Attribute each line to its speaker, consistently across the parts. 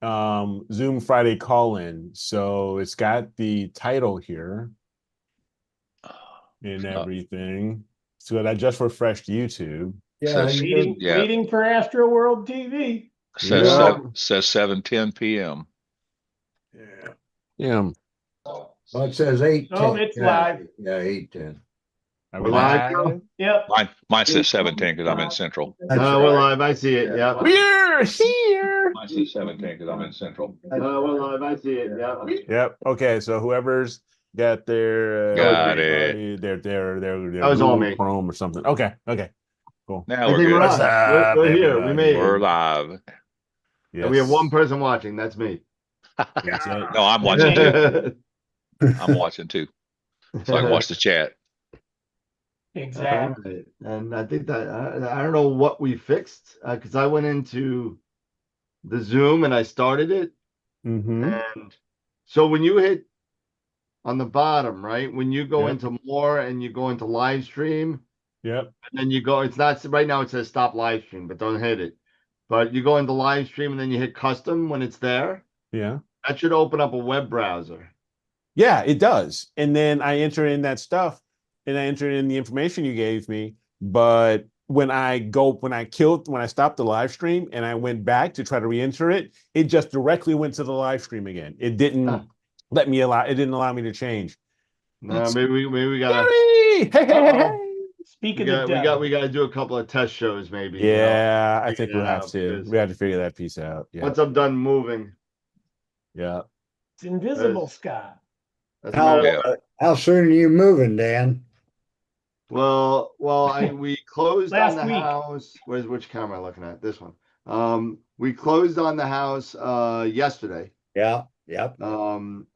Speaker 1: Zoom Friday call-in. So it's got the title here and everything. So I just refreshed YouTube.
Speaker 2: Yeah,
Speaker 3: waiting for AstroWorld TV.
Speaker 2: Says 7:10 p.m.
Speaker 1: Yeah. Yeah.
Speaker 4: Well, it says 8:10.
Speaker 3: Oh, it's live.
Speaker 4: Yeah, 8:10.
Speaker 1: Are
Speaker 5: We're live now?
Speaker 3: Yep.
Speaker 2: Mine says 7:10 because I'm in Central.
Speaker 5: We're live. I see it. Yeah.
Speaker 1: We're here.
Speaker 2: Mine says 7:10 because I'm in Central.
Speaker 5: We're live. I see it. Yeah.
Speaker 1: Yep. Okay. So whoever's got their
Speaker 2: Got it.
Speaker 1: their
Speaker 5: That was all
Speaker 1: Google
Speaker 5: me.
Speaker 1: Chrome or something. Okay. Okay. Cool.
Speaker 2: Now
Speaker 5: I
Speaker 2: we're
Speaker 5: think
Speaker 2: good.
Speaker 5: we're on. We're here. We made
Speaker 2: We're
Speaker 5: it.
Speaker 2: live.
Speaker 1: Yes.
Speaker 5: And we have one person watching. That's me.
Speaker 1: That's it.
Speaker 2: No, I'm watching too. I'm watching too. So I can watch the chat.
Speaker 3: Exactly.
Speaker 5: Right. And I think that I don't know what we fixed because I went into the Zoom and I started it. And so when you hit on the bottom, right, when you go into more and you go into live stream,
Speaker 1: Yep.
Speaker 5: and then you go, it's not right now, it says stop live stream, but don't hit it. But you go into live stream and then you hit custom when it's there.
Speaker 1: Yeah.
Speaker 5: That should open up a web browser.
Speaker 1: Yeah, it does. And then I enter in that stuff and I enter in the information you gave me. But when I stopped the live stream and I went back to try to re-enter it, it just directly went to the live stream again. It didn't it didn't allow me to change.
Speaker 5: No, maybe we gotta
Speaker 1: Hey.
Speaker 3: Speaking of
Speaker 5: we gotta do a couple of test shows, maybe.
Speaker 1: Yeah, I think we'll have to. We have to figure that piece out. Yeah.
Speaker 5: Once I'm done moving.
Speaker 1: Yeah.
Speaker 3: It's invisible, Scott.
Speaker 4: How soon are you moving, Dan?
Speaker 5: Well, we closed on the
Speaker 3: week.
Speaker 5: house. Which camera am I looking at? This one. We closed on the house yesterday.
Speaker 4: Yeah. Yep.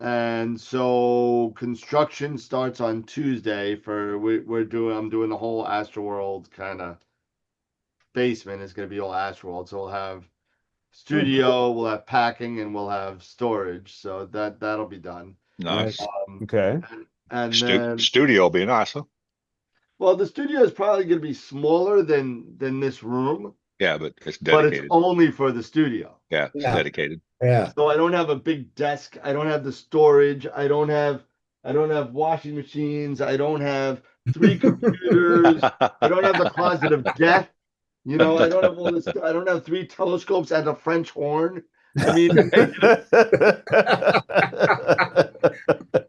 Speaker 5: And so construction starts on Tuesday I'm doing the whole AstroWorld kind of basement. It's gonna be all AstroWorld. So we'll have studio, we'll have packing, and we'll have storage. So that'll be done.
Speaker 2: Nice.
Speaker 1: Okay.
Speaker 5: And then
Speaker 2: studio will be nice, huh?
Speaker 5: well, the studio is probably going to be smaller than this room.
Speaker 2: Yeah, but it's dedicated.
Speaker 5: But it's only for the studio.
Speaker 2: Yeah, it's dedicated.
Speaker 4: Yeah.
Speaker 5: So I don't have a big desk. I don't have the storage. I don't have washing machines. I don't have 3 computers. I don't have the closet of death. I don't have all this. I don't have 3 telescopes and a French horn. I mean,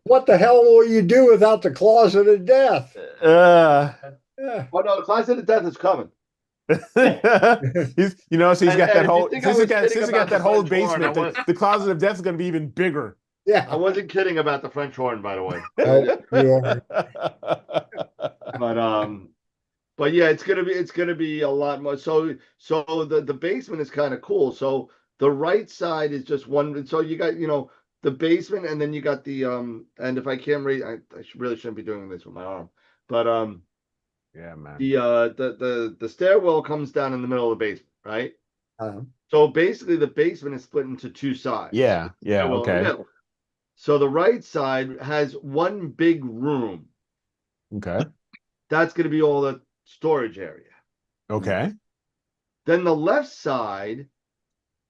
Speaker 4: what the hell will you do without the closet of death?
Speaker 5: Oh no, the closet of death is coming.
Speaker 1: He's got that whole basement.
Speaker 5: Horn,
Speaker 1: the closet of death is going to be even bigger.
Speaker 4: Yeah,
Speaker 5: I wasn't kidding about the French horn, by the way. But yeah, it's gonna be a lot more. So the basement is kind of cool. So the right side is just one. So you got the basement, and then you got the And if I can't read, I really shouldn't be doing this with my arm, but
Speaker 1: yeah, man.
Speaker 5: The stairwell comes down in the middle of the basement, right? So basically, the basement is split into 2 sides.
Speaker 1: Yeah. Okay.
Speaker 5: So the right side has one big room.
Speaker 1: Okay.
Speaker 5: That's going to be all the storage area.
Speaker 1: Okay.
Speaker 5: Then the left side,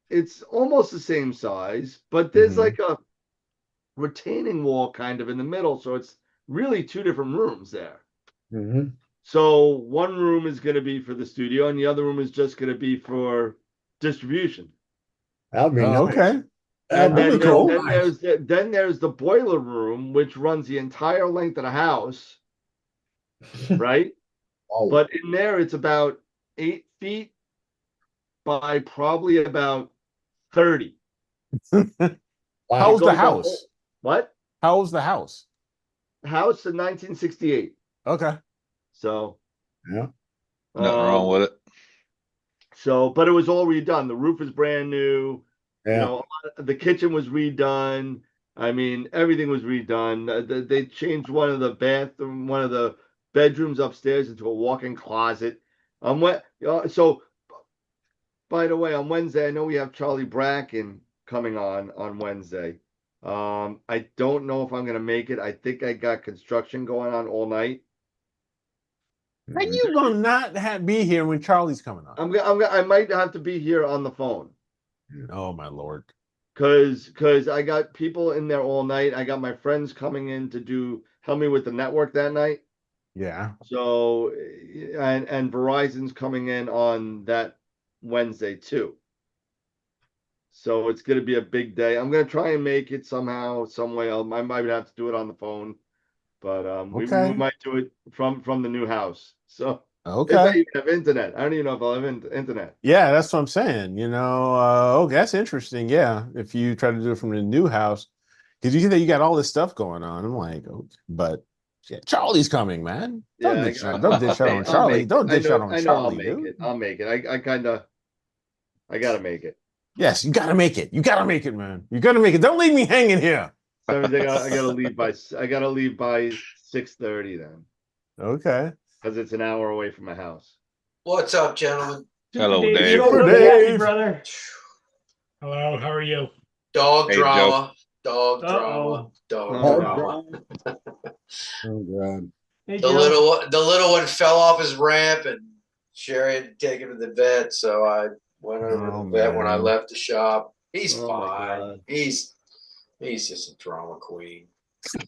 Speaker 5: it's almost the same size, but there's like a retaining wall kind of in the middle. So it's really 2 different rooms there. So one room is going to be for the studio, and the other room is just going to be for distribution.
Speaker 4: That'll be nice.
Speaker 1: Okay.
Speaker 5: And then,
Speaker 1: cool.
Speaker 5: then there's the boiler room, which runs the entire length of the house, right? But in there, it's about 8 feet by probably about 30.
Speaker 1: How's the house?
Speaker 5: What?
Speaker 1: How's the house?
Speaker 5: House in 1968.
Speaker 1: Okay.
Speaker 5: So,
Speaker 4: yeah,
Speaker 2: nothing wrong with it.
Speaker 5: So, but it was all redone. The roof is brand new.
Speaker 4: Yeah.
Speaker 5: The kitchen was redone. I mean, everything was redone. They changed one of the bedrooms upstairs into a walk-in closet. So, by the way, on Wednesday, I know we have Charlie Bracken coming on Wednesday. I don't know if I'm going to make it. I think I got construction going on all night.
Speaker 1: And you gonna not be here when Charlie's coming on?
Speaker 5: I might have to be here on the phone.
Speaker 1: Oh my Lord!
Speaker 5: Cause I got people in there all night. I got my friends coming in to help me with the network that night.
Speaker 1: Yeah.
Speaker 5: So, and Verizon's coming in on that Wednesday too. So it's gonna be a big day. I'm gonna try and make it somehow, some way. I might have to do it on the phone, but we
Speaker 1: Okay.
Speaker 5: might do it from the new house. So if I
Speaker 1: Okay.
Speaker 5: even have internet, I don't even know if I'll have internet.
Speaker 1: Yeah, that's what I'm saying. Okay, that's interesting. Yeah, if you try to do it from the new house, because you think that you got all this stuff going on. I'm like, oh, but yeah, Charlie's coming, man. Don't
Speaker 5: Yeah,
Speaker 1: ditch out. Don't ditch out on
Speaker 5: I'll
Speaker 1: Charlie.
Speaker 5: make it.
Speaker 1: Don't ditch out on
Speaker 5: I know I'll
Speaker 1: Charlie,
Speaker 5: make
Speaker 1: dude.
Speaker 5: it. I'll make it. I gotta make it.
Speaker 1: Yes, you gotta make it. You gotta make it, man. You gotta make it. Don't leave me hanging here.
Speaker 5: So I gotta leave by 6:30 then,
Speaker 1: Okay.
Speaker 5: because it's an hour away from my house.
Speaker 6: What's up, gentlemen?
Speaker 2: Hello,
Speaker 3: You
Speaker 2: Dave.
Speaker 3: don't
Speaker 1: Super
Speaker 3: look happy,
Speaker 1: Dave.
Speaker 3: brother.
Speaker 7: Hello, how are you?
Speaker 6: Dog
Speaker 2: Hey,
Speaker 6: drama. Dog
Speaker 3: Uh-oh.
Speaker 6: drama. Dog
Speaker 5: Oh,
Speaker 6: drama.
Speaker 4: Oh, God.
Speaker 3: Hey,
Speaker 6: The little one fell off his ramp, and Sherry had to take him to the vet. So I went over to the vet when I
Speaker 1: man.
Speaker 6: left the shop. He's
Speaker 5: Oh, my
Speaker 6: fine.
Speaker 5: God.
Speaker 6: He's just a drama queen.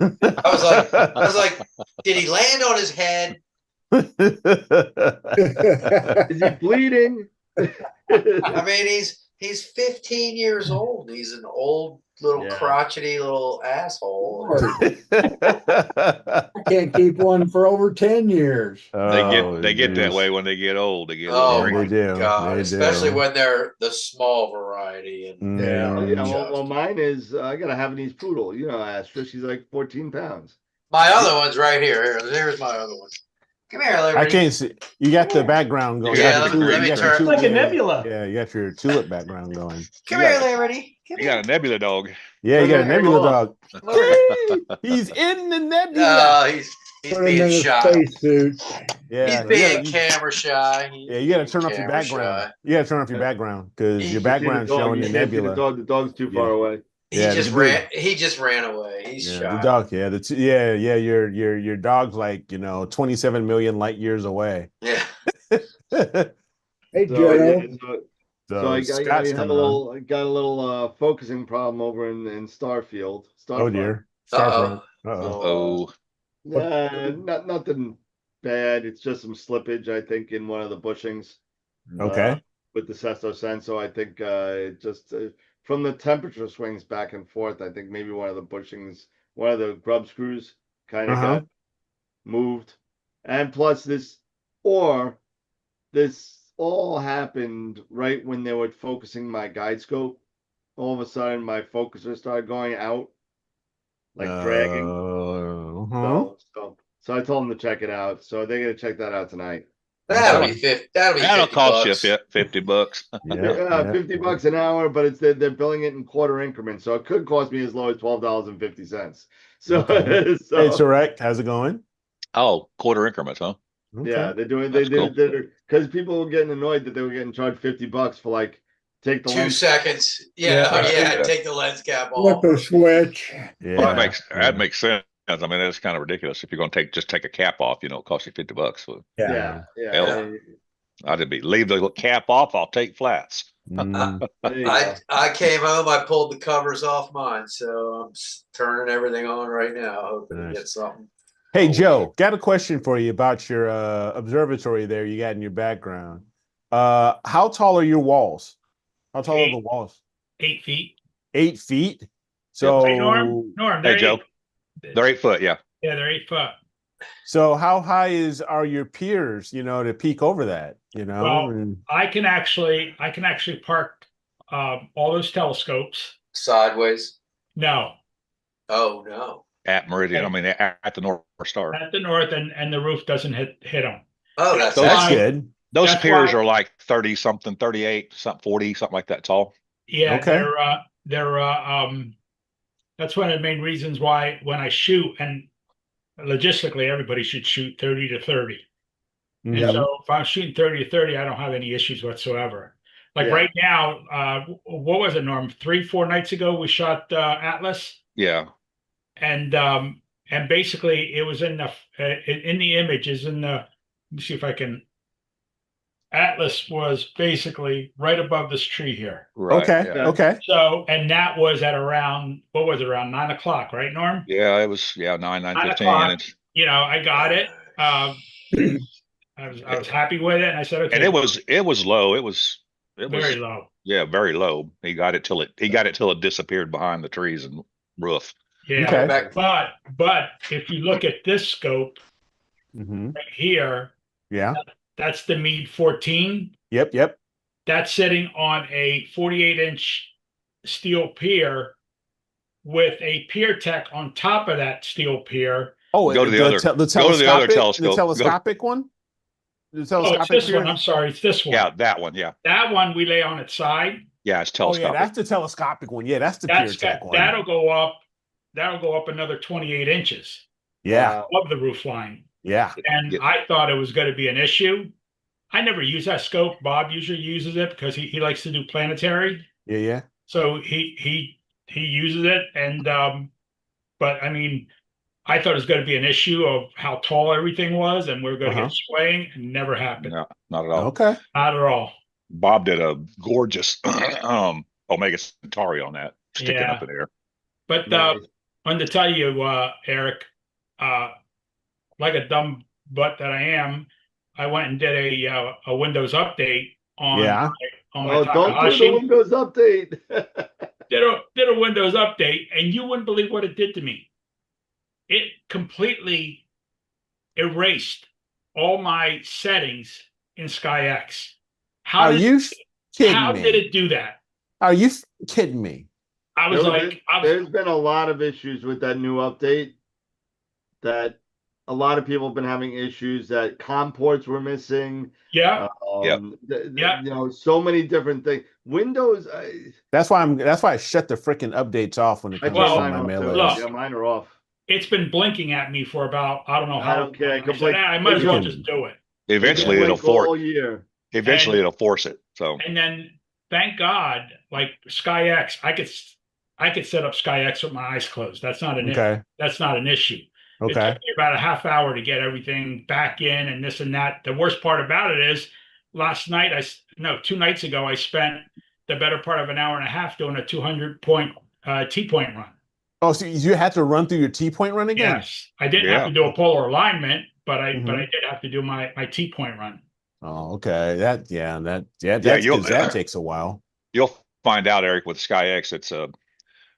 Speaker 6: I was like, did he land on his head?
Speaker 5: Is he bleeding?
Speaker 6: I mean, he's 15 years old. He's an old little
Speaker 5: Yeah.
Speaker 6: crotchety little asshole.
Speaker 4: I can't keep one for over 10 years.
Speaker 2: They get that way when they get old. They get a little
Speaker 6: Oh
Speaker 1: Yeah,
Speaker 6: my
Speaker 1: they do.
Speaker 6: God!
Speaker 1: They
Speaker 6: Especially
Speaker 1: do.
Speaker 6: when they're the small variety. And
Speaker 4: Yeah.
Speaker 5: Oh, yeah.
Speaker 6: just-
Speaker 5: Well, mine is. I got a Havanese poodle. You know, Astra. She's like 14 pounds.
Speaker 6: my other one's right here. Here's my other one. Come here, Liberty.
Speaker 1: I can't see. You got the background going.
Speaker 6: Yeah,
Speaker 1: You got your
Speaker 6: let me
Speaker 1: you got your
Speaker 6: turn-
Speaker 3: It's like a
Speaker 1: tulip-
Speaker 3: nebula.
Speaker 1: Yeah, you got your tulip background going.
Speaker 6: Come
Speaker 2: You
Speaker 6: here,
Speaker 2: got-
Speaker 6: Liberty. Come
Speaker 2: You
Speaker 6: here.
Speaker 2: got a nebula dog.
Speaker 1: Yeah, you got a
Speaker 5: Hey,
Speaker 1: nebula
Speaker 5: hold on.
Speaker 1: dog. He's in the nebula.
Speaker 6: He's
Speaker 4: Put him in
Speaker 6: being
Speaker 4: a
Speaker 6: shy.
Speaker 4: spacesuit.
Speaker 1: Yeah,
Speaker 6: He's being
Speaker 1: you
Speaker 6: camera shy.
Speaker 1: yeah, you got to turn off your background. You got to turn off your background because your
Speaker 5: You see the
Speaker 1: background's
Speaker 5: dog,
Speaker 1: showing
Speaker 5: you
Speaker 1: the
Speaker 5: can't see the
Speaker 1: nebula.
Speaker 5: dog. The dog's too far away.
Speaker 6: He
Speaker 1: Yeah,
Speaker 6: just
Speaker 1: the
Speaker 6: ran. He just ran away. He's
Speaker 1: Yeah,
Speaker 6: shy.
Speaker 1: the dog. Yeah, yeah. Your dog's like 27 million light years away.
Speaker 6: Yeah.
Speaker 4: Hey,
Speaker 5: So,
Speaker 4: Joe.
Speaker 5: yeah, so I
Speaker 1: Scott's
Speaker 5: had
Speaker 1: coming on.
Speaker 5: I got a little focusing problem over in Starfield.
Speaker 1: Oh dear.
Speaker 6: Uh-oh.
Speaker 1: Starfront. Uh-oh.
Speaker 2: Oh,
Speaker 5: Nothing bad. It's just some slippage, I think, in one of the bushings.
Speaker 1: Okay.
Speaker 5: With the sesto sense. So I think it just from the temperature swings back and forth, I think maybe one of the bushings, one of the grub screws kind of
Speaker 1: Uh-huh.
Speaker 5: got moved. And plus this all happened right when they were focusing my guide scope. All of a sudden my focuser started going out, like dragging.
Speaker 1: Uh-huh.
Speaker 5: So I told them to check it out. So they're gonna check that out tonight.
Speaker 6: That'll be 50. That'll be
Speaker 2: that'll
Speaker 6: 50
Speaker 2: cost
Speaker 6: bucks.
Speaker 2: you $50.
Speaker 1: Yeah.
Speaker 5: $50 an hour, but they're billing it in quarter increments, so it could cost me as low as $12.50. So,
Speaker 1: Okay.
Speaker 5: so
Speaker 1: Hey, Tarek, how's it going?
Speaker 2: Oh, quarter increments, huh?
Speaker 1: Okay.
Speaker 5: yeah, they're doing
Speaker 2: That's cool.
Speaker 5: because people were getting annoyed that they were getting charged $50 for like take the
Speaker 6: 2
Speaker 5: lens.
Speaker 6: seconds.
Speaker 1: Yeah.
Speaker 6: Yeah. Take the lens cap
Speaker 4: Flip
Speaker 6: off.
Speaker 4: a switch.
Speaker 1: Yeah.
Speaker 2: Well, that makes sense. I mean, that's kind of ridiculous. If you're going to just take a cap off, it costs you $50. So
Speaker 5: Yeah.
Speaker 2: Hell. I'd leave the cap off. I'll take flats.
Speaker 1: Mm.
Speaker 5: There you go.
Speaker 6: I came home. I pulled the covers off mine, so I'm turning everything on right now, hoping to
Speaker 1: Nice.
Speaker 6: get something.
Speaker 1: Hey, Joe, got a question for you about your observatory there you got in your background. How tall are your walls? How tall are the walls?
Speaker 7: 8 feet.
Speaker 1: 8 feet. So,
Speaker 7: Hey, Norm,
Speaker 2: Hey,
Speaker 7: they're
Speaker 2: Joe.
Speaker 7: 8.
Speaker 2: They're 8 foot. Yeah.
Speaker 7: Yeah, they're 8 foot.
Speaker 1: so how high are your piers? To peek over that.
Speaker 7: Well,
Speaker 1: And-
Speaker 7: I can actually park all those telescopes.
Speaker 6: Sideways.
Speaker 7: No,
Speaker 6: Oh no.
Speaker 2: At Meridian. I mean, at the North Star.
Speaker 7: at the north, and the roof doesn't hit them.
Speaker 6: Oh, that's
Speaker 2: Those-
Speaker 1: that's
Speaker 7: why-
Speaker 1: good.
Speaker 2: Those
Speaker 7: That's
Speaker 2: piers
Speaker 7: why-
Speaker 2: are like 30 something, 38, something 40, something like that tall.
Speaker 7: Yeah,
Speaker 1: Okay.
Speaker 7: they're that's one of the main reasons why when I shoot, and logistically everybody should shoot 30 to 30. And
Speaker 1: Mhm.
Speaker 7: so if I'm shooting 30 to 30, I don't have any issues whatsoever. Like
Speaker 5: Yeah.
Speaker 7: right now, what was it, Norm? 3-4 nights ago we shot Atlas,
Speaker 2: Yeah.
Speaker 7: and basically it was in the image is in the. Let me see if I can. Atlas was basically right above this tree here.
Speaker 2: Right.
Speaker 1: Okay.
Speaker 2: Yeah.
Speaker 1: Okay.
Speaker 7: So, and that was at around, what was it, around 9 o'clock, right, Norm?
Speaker 2: Yeah, it was 9:15,
Speaker 7: 9 o'clock.
Speaker 2: and
Speaker 7: You know, I got it. I was happy with it, and I said, okay,
Speaker 2: it was low. It was
Speaker 7: very low.
Speaker 2: Yeah, very low. He got it till it disappeared behind the trees and roof.
Speaker 7: Yeah,
Speaker 1: Okay.
Speaker 6: Back,
Speaker 7: but if you look at this scope
Speaker 1: Mm-hmm.
Speaker 7: right here,
Speaker 1: Yeah.
Speaker 7: that's the Meade 14.
Speaker 1: Yep. Yep.
Speaker 7: That's sitting on a 48-inch steel pier with a pier tech on top of that steel pier.
Speaker 1: Oh,
Speaker 2: Go to the other-
Speaker 1: the
Speaker 2: go to the other
Speaker 1: telescopic,
Speaker 2: telescope.
Speaker 1: the telescopic one. The
Speaker 7: Oh, it's
Speaker 1: telescopic
Speaker 7: this
Speaker 1: pier?
Speaker 7: one. I'm sorry, it's this one.
Speaker 2: Yeah, that one. Yeah,
Speaker 7: That one we lay on its side.
Speaker 2: yeah, it's
Speaker 1: Oh yeah,
Speaker 2: telescopic.
Speaker 1: that's the telescopic one. Yeah, that's the
Speaker 7: That's
Speaker 1: pure tech one.
Speaker 7: that'll go up. That'll go up another 28 inches
Speaker 1: Yeah.
Speaker 7: above the roof line.
Speaker 1: Yeah.
Speaker 7: And
Speaker 2: Yeah.
Speaker 7: I thought it was going to be an issue. I never use that scope. Bob usually uses it because he likes to do planetary.
Speaker 1: Yeah. Yeah.
Speaker 7: So he uses it. And but I mean, I thought it was going to be an issue of how tall everything was, and we are going to get swaying, and never happened.
Speaker 2: No, not at all.
Speaker 1: Okay.
Speaker 7: Not at all.
Speaker 2: Bob did a gorgeous Omega Centauri on that, sticking
Speaker 7: Yeah.
Speaker 2: up in there.
Speaker 7: But
Speaker 5: Nice.
Speaker 7: I wanted to tell you, Eric, like a dumb butt that I am, I went and did a Windows update on
Speaker 1: Yeah.
Speaker 7: on my
Speaker 5: Oh, don't do the
Speaker 7: Takahashi.
Speaker 5: Windows update.
Speaker 7: Did a Windows update, and you wouldn't believe what it did to me. It completely erased all my settings in SkyX.
Speaker 1: Are you kidding
Speaker 7: how
Speaker 1: me?
Speaker 7: did it do that?
Speaker 1: Are you kidding me?
Speaker 7: I was
Speaker 5: There's been a lot of issues with that new update. That a lot of people have been having issues that COM ports were missing.
Speaker 7: yeah.
Speaker 2: Yep.
Speaker 7: Yep.
Speaker 5: You know, so many different things. Windows.
Speaker 1: That's why I shut the freaking updates off when it
Speaker 5: I
Speaker 1: comes
Speaker 7: Well,
Speaker 1: to
Speaker 5: turn
Speaker 1: my
Speaker 5: mine
Speaker 1: mail
Speaker 5: off too.
Speaker 1: list.
Speaker 7: Look.
Speaker 5: Yeah, mine are off.
Speaker 7: It's been blinking at me for about I don't know how.
Speaker 5: I don't care.
Speaker 7: long. I said, I might as well just do it.
Speaker 2: Eventually,
Speaker 5: They
Speaker 2: it'll
Speaker 5: blink all
Speaker 2: force.
Speaker 5: year.
Speaker 2: Eventually, it'll force it. So
Speaker 7: And then thank God, like SkyX, I could set up SkyX with my eyes closed. That's not an
Speaker 1: Okay.
Speaker 7: that's not an issue. It
Speaker 1: Okay.
Speaker 7: took me about a half hour to get everything back in and this and that. The worst part about it is 2 nights ago, I spent the better part of an hour and a half doing a 200-point T-point run.
Speaker 1: Oh, so you had to run through your T-point run again?
Speaker 7: Yes, I didn't have
Speaker 2: Yeah.
Speaker 7: to do a polar alignment, but I
Speaker 1: Mhm.
Speaker 7: did have to do my T-point run.
Speaker 1: Oh, okay. That's
Speaker 2: Yeah,
Speaker 1: because that takes a while.
Speaker 2: you'll find out, Eric, with SkyX, it's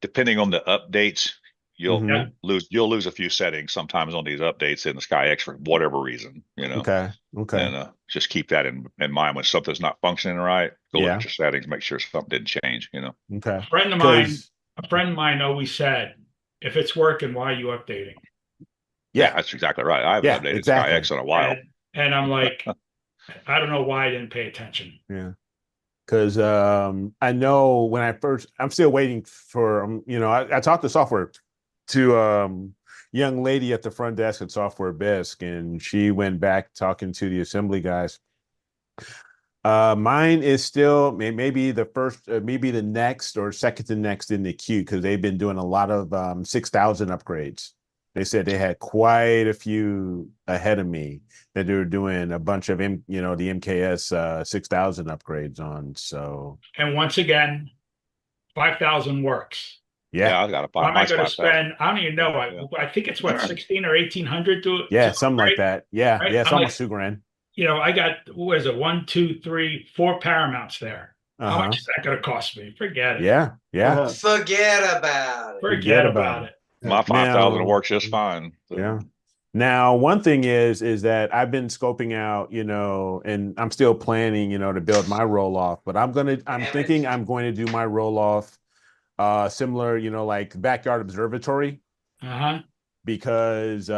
Speaker 2: depending on the updates, you'll
Speaker 1: Mhm.
Speaker 2: lose a few settings sometimes on these updates in the SkyX for whatever reason, you know.
Speaker 1: Okay. Okay.
Speaker 2: And just keep that in mind when something's not functioning right. Go look
Speaker 1: Yeah.
Speaker 2: at your settings, make sure something didn't change. You know.
Speaker 1: Okay.
Speaker 7: A friend of mine always said, if it's working, why are you updating?
Speaker 2: Yeah, that's exactly right. I haven't updated SkyX in a while.
Speaker 7: And I'm like, I don't know why I didn't pay attention.
Speaker 1: Yeah. Because I know when I'm still waiting for, I talked to young lady at the front desk at Software Bisque, and she went back talking to the assembly guys. Mine is still maybe the first, maybe the next or second to next in the queue, because they've been doing a lot of 6,000 upgrades. They said they had quite a few ahead of me that they were doing a bunch of the MKS 6,000 upgrades on. So,
Speaker 7: and once again, 5,000 works.
Speaker 1: yeah,
Speaker 2: I got a
Speaker 7: Why am I going to
Speaker 2: 5,000.
Speaker 7: spend? I don't even know. I think it's what 16 or 1,800 to
Speaker 1: something like that. Yeah,
Speaker 7: right?
Speaker 1: yeah, it's
Speaker 7: I'm
Speaker 1: almost $2,000.
Speaker 7: I got, what is it, 1, 2, 3, 4 Paramounts there. How much is that going to cost me? Forget it.
Speaker 1: Yeah, yeah.
Speaker 5: Uh-huh.
Speaker 6: forget about it.
Speaker 7: Forget about it.
Speaker 2: My 5,000
Speaker 1: Now-
Speaker 2: works just fine. So,
Speaker 1: Yeah. Now, one thing is that I've been scoping out, and I'm still planning, to build my roll off, but I'm thinking I'm going to do my roll off similar, like backyard observatory, because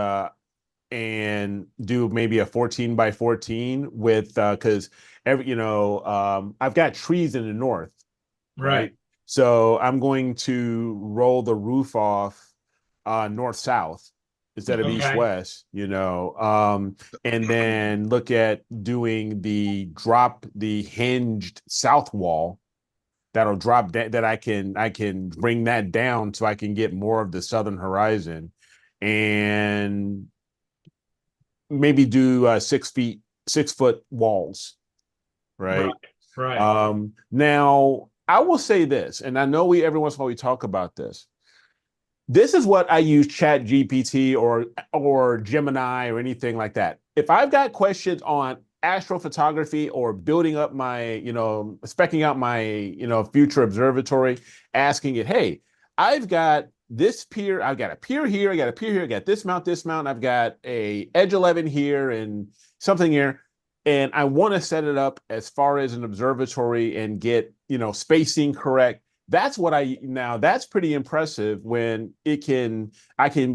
Speaker 1: and do maybe a 14 by 14 with because I've got trees in the north,
Speaker 7: Right.
Speaker 1: So I'm going to roll the roof off north south instead of east
Speaker 7: Okay.
Speaker 1: west, and then look at doing the hinged south wall that'll drop that I can bring that down so I can get more of the southern horizon, and maybe do 6 foot walls right?
Speaker 7: Right.
Speaker 1: Now I will say this, and I know every once in a while we talk about this. This is what I use Chat GPT or Gemini or anything like that. If I've got questions on astrophotography or building up my, specking out my, future observatory, asking it, hey, I've got this pier, I've got a pier here, I got a pier here, I got this mount, I've got a Edge 11 here and something here. And I want to set it up as far as an observatory and get, spacing correct. That's pretty impressive when I can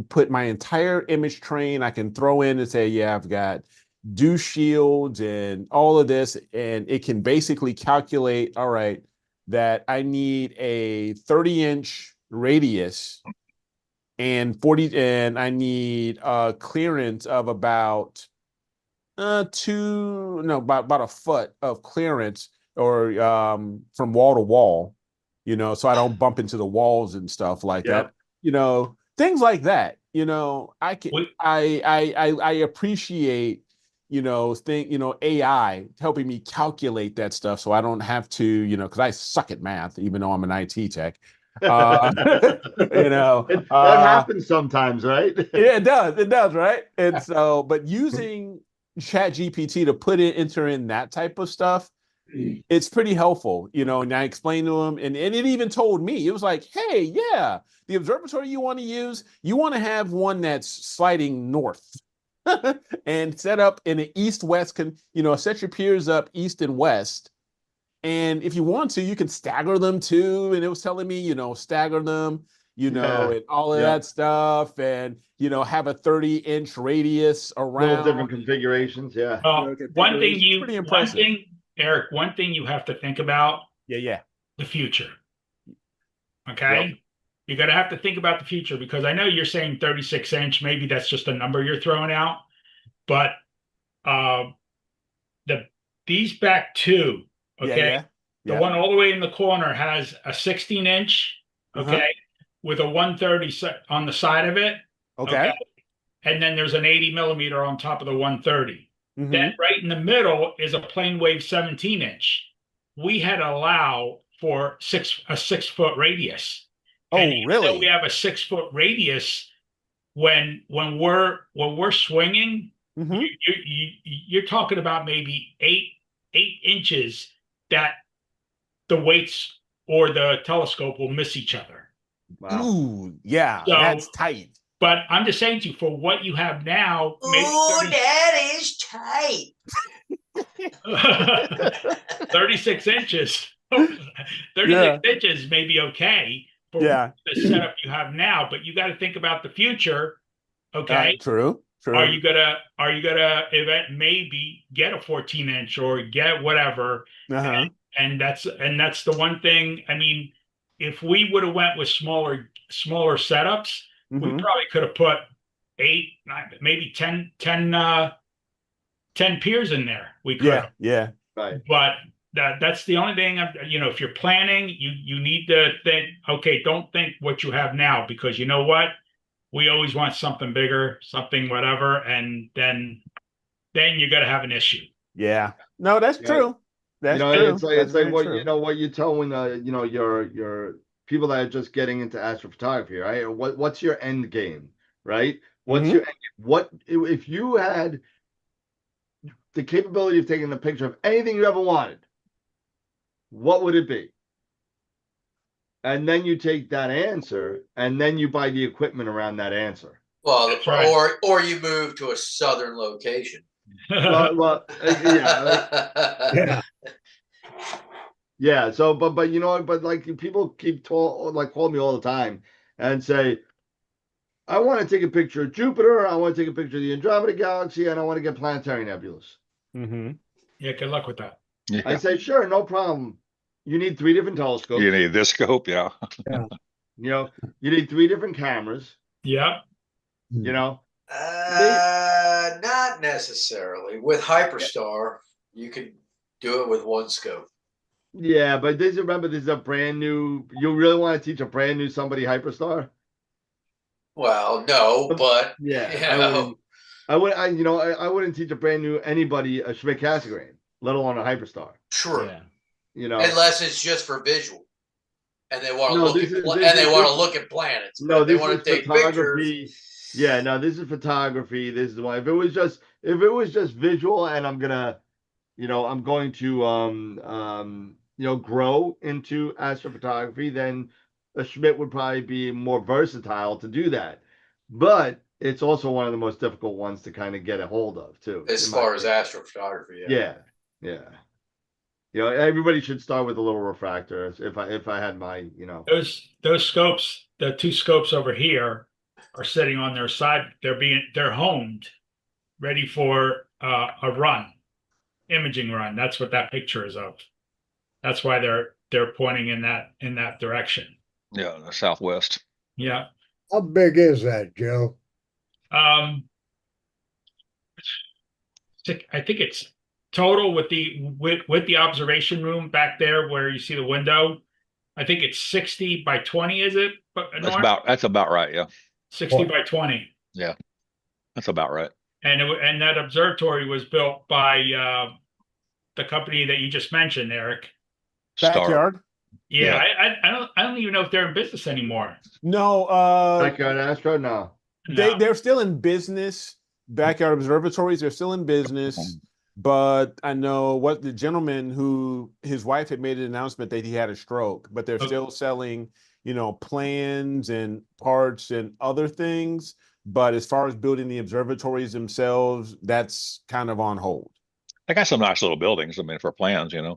Speaker 1: put my entire image train, I can throw in and say, yeah, I've got dew shields and all of this, and it can basically calculate, all right, that I need a 30-inch radius and I need a clearance of about about a foot of clearance or from wall to wall, so I don't bump into the walls and stuff like that. Things like that. I appreciate, AI helping me calculate that stuff so I don't have to, because I suck at math, even though I'm an IT tech.
Speaker 5: That happens sometimes, right?
Speaker 1: Yeah, it does, right? And so, but using Chat GPT to enter in that type of stuff, it's pretty helpful, and I explained to him, and it even told me, it was like, hey, yeah, the observatory you want to use, you want to have one that's sliding north and set up in an east-west, set your piers up east and west. And if you want to, you can stagger them too. And it was telling me, stagger them, and all of that stuff, and have a 30-inch radius around.
Speaker 5: Little different configurations, yeah.
Speaker 7: One thing, Eric, one thing you have to think about.
Speaker 1: Yeah.
Speaker 7: The future. Okay. Yep. You're going to have to think about the future, because I know you're saying 36-inch. Maybe that's just a number you're throwing out. But these back two, okay, the one all the way in the corner has a 16-inch, okay, with a 130 on the side of it, okay, and then there's an 80 millimeter on top of the 130. Then right in the middle is a plane wave 17-inch. We had to allow for a 6-foot radius.
Speaker 1: And really?
Speaker 7: We have a 6-foot radius when we're swinging. You're talking about maybe 8 inches that the weights or the telescope will miss each other.
Speaker 1: Wow. Ooh, yeah, so, that's tight.
Speaker 7: But I'm just saying to you, for what you have now,
Speaker 6: that is tight.
Speaker 7: 36 inches. 36 inches may be okay for the setup you have now, but you got to think about the future. Okay.
Speaker 1: True.
Speaker 7: Are you gonna maybe get a 14-inch or get whatever? And that's the one thing. I mean, if we would have went with smaller setups, we probably could have put 8, maybe 10 piers in there. We could.
Speaker 1: Yeah.
Speaker 5: Right.
Speaker 7: But that's the only thing. If you're planning, you need to think. Okay, don't think what you have now, because you know what, we always want something bigger, something whatever, and then you got to have an issue.
Speaker 1: Yeah. No, that's true. That's true.
Speaker 5: It's like what what you tell when your people that are just getting into astrophotography, right? What's your end game, right? What's your end game? What if you had the capability of taking a picture of anything you ever wanted? What would it be? And then you take that answer, and then you buy the equipment around that answer.
Speaker 6: Well, or you move to a southern location.
Speaker 5: Yeah. So, but but like people keep call me all the time and say, I want to take a picture of Jupiter, I want to take a picture of the Andromeda Galaxy, and I want to get planetary nebulas.
Speaker 7: Yeah, good luck with that.
Speaker 5: Yeah. I say, sure, no problem. You need 3 different telescopes.
Speaker 2: You need this scope, yeah.
Speaker 5: You need 3 different cameras.
Speaker 7: Yeah.
Speaker 6: Not necessarily. With Hyperstar, you could do it with 1 scope.
Speaker 5: Yeah, but this is a brand new. You really want to teach a brand new somebody Hyperstar?
Speaker 6: Well, no, but
Speaker 5: yeah, I wouldn't teach a brand new anybody a Schmidt Cassegrain, let alone a Hyperstar.
Speaker 6: True.
Speaker 1: Yeah.
Speaker 5: You know,
Speaker 6: Unless it's just for visual. And they want to
Speaker 5: No,
Speaker 6: look
Speaker 5: this
Speaker 6: at
Speaker 5: is-
Speaker 6: pla-
Speaker 5: this
Speaker 6: and they
Speaker 5: is-
Speaker 6: want to
Speaker 5: this-
Speaker 6: look at planets.
Speaker 5: no,
Speaker 6: But they
Speaker 5: this
Speaker 6: want
Speaker 5: is
Speaker 6: to take
Speaker 5: photography.
Speaker 6: pictures.
Speaker 5: Yeah, no, this is photography. This is the one. If it was just visual, and I'm gonna, I'm going to grow into astrophotography, then a Schmidt would probably be more versatile to do that. But it's also one of the most difficult ones to kind of get a hold of too.
Speaker 6: As
Speaker 5: in my
Speaker 6: far as
Speaker 5: opinion.
Speaker 6: astrophotography,
Speaker 5: Yeah, yeah. Everybody should start with a little refractor. If I had my,
Speaker 7: Those scopes, the two scopes over here, are sitting on their side. They're homed, ready for a run, imaging run. That's what that picture is of. That's why they're pointing in that direction.
Speaker 2: Yeah, the southwest.
Speaker 7: Yeah.
Speaker 4: How big is that, Joe?
Speaker 7: Um, I think it's total with the observation room back there where you see the window. I think it's 60 by 20, is it?
Speaker 2: That's about right. Yeah.
Speaker 7: 60 by 20.
Speaker 2: Yeah. That's about right.
Speaker 7: And that observatory was built by the company that you just mentioned, Eric.
Speaker 1: Backyard.
Speaker 7: Yeah,
Speaker 2: Yeah.
Speaker 7: I don't even know if they're in business anymore.
Speaker 1: No,
Speaker 5: Backyard Astro, no.
Speaker 1: they're still in business. Backyard observatories, they're still in business. But I know what the gentleman who his wife had made an announcement that he had a stroke, but they're still selling, plans and parts and other things. But as far as building the observatories themselves, that's kind of on hold.
Speaker 2: They got some nice little buildings. I mean, for plans,
Speaker 1: Yeah,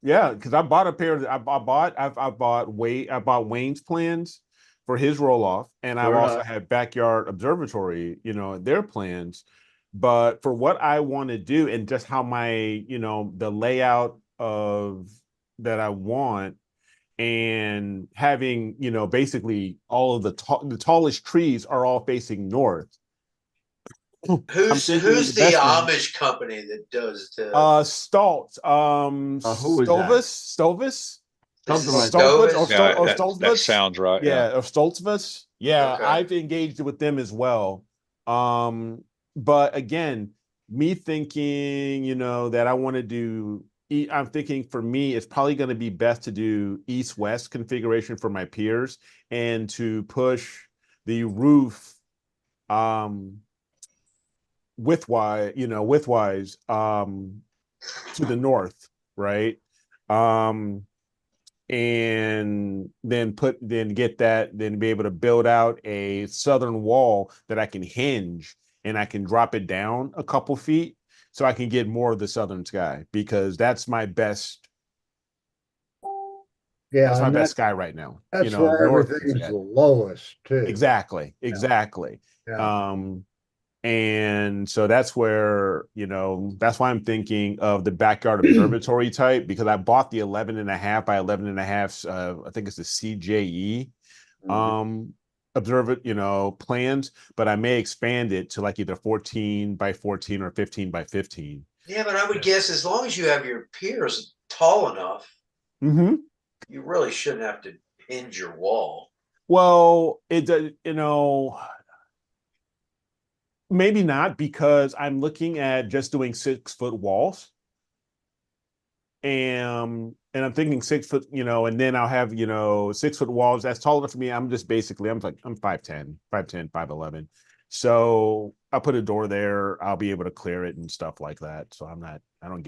Speaker 1: yeah. Because I bought a pair of I bought Wayne's plans for his roll off, and I've also had Backyard Observatory, their plans. But for what I want to do and just how my, the layout of that I want, and having, basically all of the tallest trees are all facing north.
Speaker 6: Who's the Amish company that does the
Speaker 1: Stoltz,
Speaker 5: who is that?
Speaker 1: Stovis,
Speaker 5: Something like
Speaker 1: Stoltzvus,
Speaker 2: that sounds right.
Speaker 1: Yeah, or Stoltzvus. Yeah,
Speaker 6: Okay.
Speaker 1: I've engaged with them as well. But again, me thinking, that I want to do, I'm thinking for me, it's probably going to be best to do east-west configuration for my piers and to push the roof widthwise to the north, right? And then be able to build out a southern wall that I can hinge and I can drop it down a couple feet so I can get more of the southern sky, because that's my best.
Speaker 4: Yeah,
Speaker 1: that's my best sky right now.
Speaker 4: That's where everything's the lowest too.
Speaker 1: Exactly.
Speaker 4: Yeah.
Speaker 1: And so that's where, that's why I'm thinking of the backyard observatory type, because I bought the 11.5 by 11.5, I think it's the CJE plans, but I may expand it to like either 14 by 14 or 15 by 15.
Speaker 6: Yeah, but I would guess as long as you have your piers tall enough, you really shouldn't have to hinge your wall.
Speaker 1: Well, maybe not, because I'm looking at just doing 6-foot walls. And I'm thinking 6 foot, and then I'll have, 6-foot walls. That's tall enough for me. I'm 5'10", 5'11". So I'll put a door there. I'll be able to clear it and stuff like that. So I don't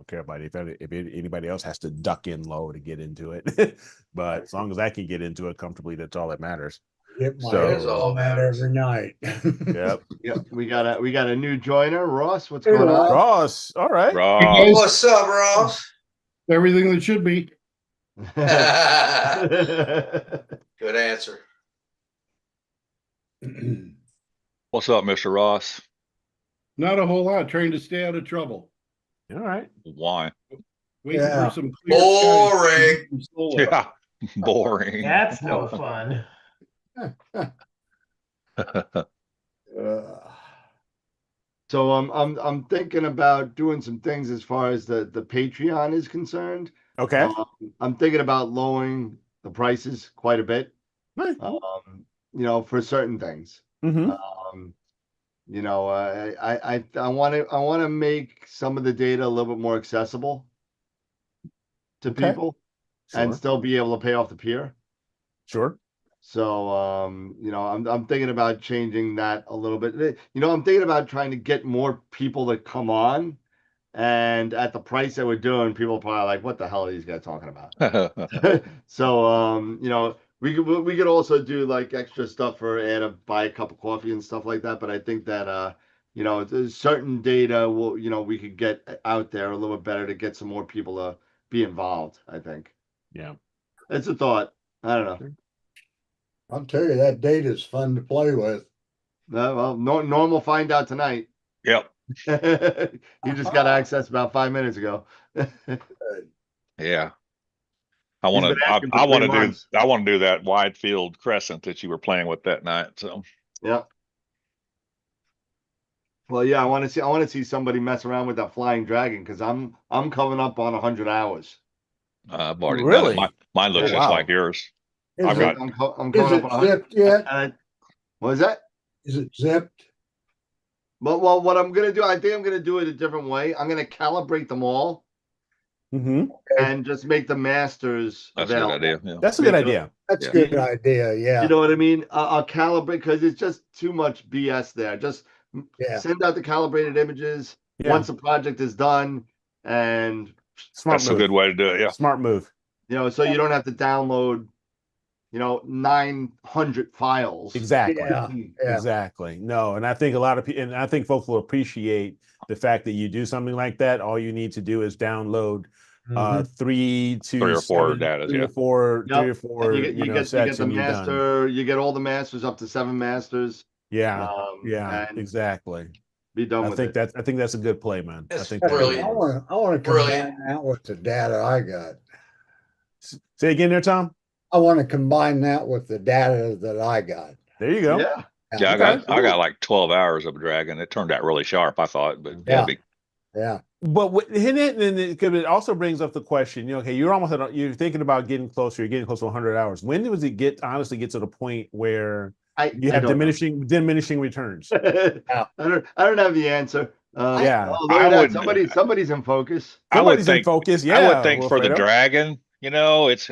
Speaker 1: care about it. If anybody else has to duck in low to get into it. But as long as I can get into it comfortably, that's all that matters.
Speaker 4: All that every night.
Speaker 1: Yep.
Speaker 5: We got a new joiner, Ross. What's going on?
Speaker 1: Ross, all right.
Speaker 2: Ross.
Speaker 6: What's up, Ross?
Speaker 8: Everything that should be.
Speaker 6: Good answer.
Speaker 2: What's up, Mr. Ross?
Speaker 8: Not a whole lot. Trying to stay out of trouble.
Speaker 1: All right.
Speaker 2: Why?
Speaker 8: Waiting for some
Speaker 6: boring.
Speaker 2: Yeah, boring.
Speaker 3: That's no fun.
Speaker 5: So I'm thinking about doing some things as far as the Patreon is concerned.
Speaker 1: Okay.
Speaker 5: I'm thinking about lowering the prices quite a bit.
Speaker 1: Right.
Speaker 5: For certain things. You know, I want to make some of the data a little bit more accessible to
Speaker 1: Okay.
Speaker 5: people
Speaker 1: Sure.
Speaker 5: and still be able to pay off the pier.
Speaker 1: Sure.
Speaker 5: So, you know, I'm thinking about changing that a little bit. You know, I'm thinking about trying to get more people to come on, and at the price that we're doing, people are probably like, "What the hell are these guys talking about?" So, you know, we could also do like extra stuff for add a buy a cup of coffee and stuff like that. But I think that you know, there's certain data will, you know, we could get out there a little bit better to get some more people to be involved. I think
Speaker 1: Yeah.
Speaker 5: it's a thought. I don't know.
Speaker 4: I'll tell you, that data is fun to play with.
Speaker 5: Well, Norm will find out tonight.
Speaker 2: Yep.
Speaker 5: He just got access about 5 minutes ago.
Speaker 2: Yeah. I
Speaker 5: He's
Speaker 2: want
Speaker 5: been
Speaker 2: to.
Speaker 5: asking for
Speaker 2: I want
Speaker 5: 3
Speaker 2: to do.
Speaker 5: months.
Speaker 2: I want to do that wide field crescent that you were playing with that night. So
Speaker 5: Yeah. Well, yeah, I want to see somebody mess around with that flying dragon because I'm coming up on 100 hours.
Speaker 2: I've already done it.
Speaker 1: Really?
Speaker 2: Mine looks
Speaker 5: Yeah.
Speaker 2: just
Speaker 1: Wow.
Speaker 2: like yours.
Speaker 4: Is
Speaker 2: I've
Speaker 4: it,
Speaker 2: got.
Speaker 5: I'm
Speaker 4: is
Speaker 5: coming
Speaker 4: it
Speaker 5: up on 100.
Speaker 4: zipped yet?
Speaker 5: What is that?
Speaker 4: Is it zipped?
Speaker 5: But well, what I'm gonna do, I think I'm gonna do it a different way. I'm gonna calibrate them all
Speaker 1: Mm-hmm.
Speaker 5: and just make the masters
Speaker 2: That's a good
Speaker 5: available.
Speaker 2: idea. Yeah.
Speaker 1: That's a good idea.
Speaker 4: That's a
Speaker 2: Yeah.
Speaker 4: good idea. Yeah.
Speaker 5: You know what I mean? I'll calibrate because it's just too much BS there. Just
Speaker 4: Yeah.
Speaker 5: send out the calibrated images
Speaker 1: Yeah.
Speaker 5: once the project is done, and
Speaker 1: Smart
Speaker 2: That's
Speaker 1: move.
Speaker 2: a good way to do it. Yeah.
Speaker 1: Smart move.
Speaker 5: you know, so you don't have to download, you know, 900 files.
Speaker 1: Exactly.
Speaker 4: Yeah. Yeah.
Speaker 1: Exactly. No, and I think a lot of people, and I think folks will appreciate the fact that you do something like that. All you need to do is download
Speaker 4: Mhm.
Speaker 1: 3 to
Speaker 2: 3 or 4
Speaker 1: 7,
Speaker 2: data.
Speaker 1: 3
Speaker 2: Yeah.
Speaker 1: or 4,
Speaker 5: Yep.
Speaker 1: 3 or 4,
Speaker 5: And you get
Speaker 1: sets,
Speaker 5: the
Speaker 1: and you're done.
Speaker 5: master, you get all the masters up to 7 masters.
Speaker 1: Yeah. Yeah.
Speaker 5: And
Speaker 1: Exactly.
Speaker 5: be done
Speaker 1: I
Speaker 5: with
Speaker 1: think
Speaker 5: it.
Speaker 1: I think that's a good play, man. I
Speaker 6: That's
Speaker 1: think
Speaker 4: I
Speaker 1: that's
Speaker 6: brilliant.
Speaker 1: good.
Speaker 4: want to
Speaker 6: Brilliant.
Speaker 4: combine that with the data I got.
Speaker 1: Say again there, Tom.
Speaker 4: I want to combine that with the data that I got.
Speaker 1: There you go.
Speaker 5: Yeah.
Speaker 2: Yeah.
Speaker 1: Okay.
Speaker 2: I got like 12 hours of dragon. It turned out really sharp, I thought. But
Speaker 4: Yeah.
Speaker 2: yeah.
Speaker 4: Yeah.
Speaker 1: But because it also brings up the question, you know, okay, you're thinking about getting closer. You're getting close to 100 hours. When does it honestly get to the point where you have diminishing returns?
Speaker 5: I don't have the answer.
Speaker 1: Yeah.
Speaker 5: Oh, look at that. Somebody's in focus.
Speaker 1: Somebody's in focus. Yeah.
Speaker 2: I would think for the
Speaker 1: Wilfredo.
Speaker 2: dragon, you know, it's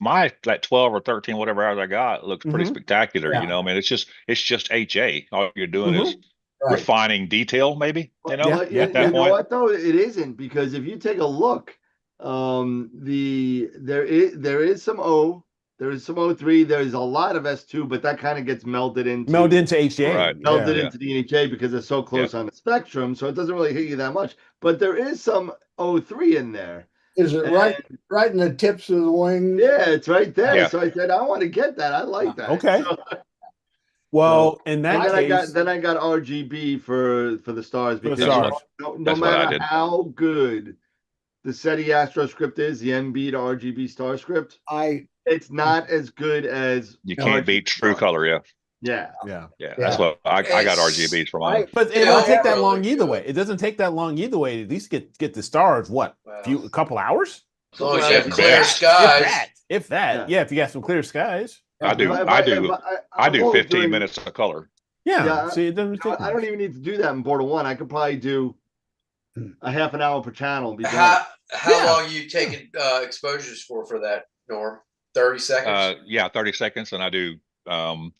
Speaker 2: my like 12 or 13, whatever hours I got looks pretty spectacular.
Speaker 4: Yeah.
Speaker 2: You know, I mean, it's just HA. All you're doing is
Speaker 4: Right.
Speaker 2: refining detail, maybe, you know,
Speaker 5: Well,
Speaker 2: at that
Speaker 5: you know
Speaker 2: point.
Speaker 5: what though? It isn't, because if you take a look, there is some O, there is some O3, there's a lot of S2, but that kind of gets melded into
Speaker 1: HA.
Speaker 2: Right.
Speaker 5: melded
Speaker 2: Yeah.
Speaker 5: into the NHA because it's so close on the spectrum, so it doesn't really hit you that much. But there is some O3 in there.
Speaker 4: Is it right in the tips of the wings?
Speaker 5: Yeah, it's right there.
Speaker 2: Yeah.
Speaker 5: So I said, I want to get that. I like that.
Speaker 1: Okay.
Speaker 5: So,
Speaker 1: Well, in that case,
Speaker 5: then I got RGB for the stars,
Speaker 1: For the
Speaker 5: because
Speaker 1: stars.
Speaker 5: no matter how good the SETI Astro script is, the MB to RGB star script, it's not as good as
Speaker 2: You can't beat True Color. Yeah.
Speaker 5: Yeah.
Speaker 2: That's what I got RGBs for mine.
Speaker 1: But it don't take that long either way. It doesn't take that long either way. At least get the stars. What? A couple hours?
Speaker 6: As long as you have
Speaker 2: If
Speaker 6: clear
Speaker 2: that.
Speaker 6: skies.
Speaker 1: If that. Yeah. If you got some clear skies.
Speaker 2: I do
Speaker 5: I'm only
Speaker 2: 15
Speaker 5: doing-
Speaker 2: minutes of color.
Speaker 1: Yeah. See, it doesn't take
Speaker 5: I don't even need to do that in Border 1. I could probably do a half an hour per channel. And be done.
Speaker 6: How long you taking exposures for that, Norm? 30 seconds?
Speaker 2: Yeah, 30 seconds, and I do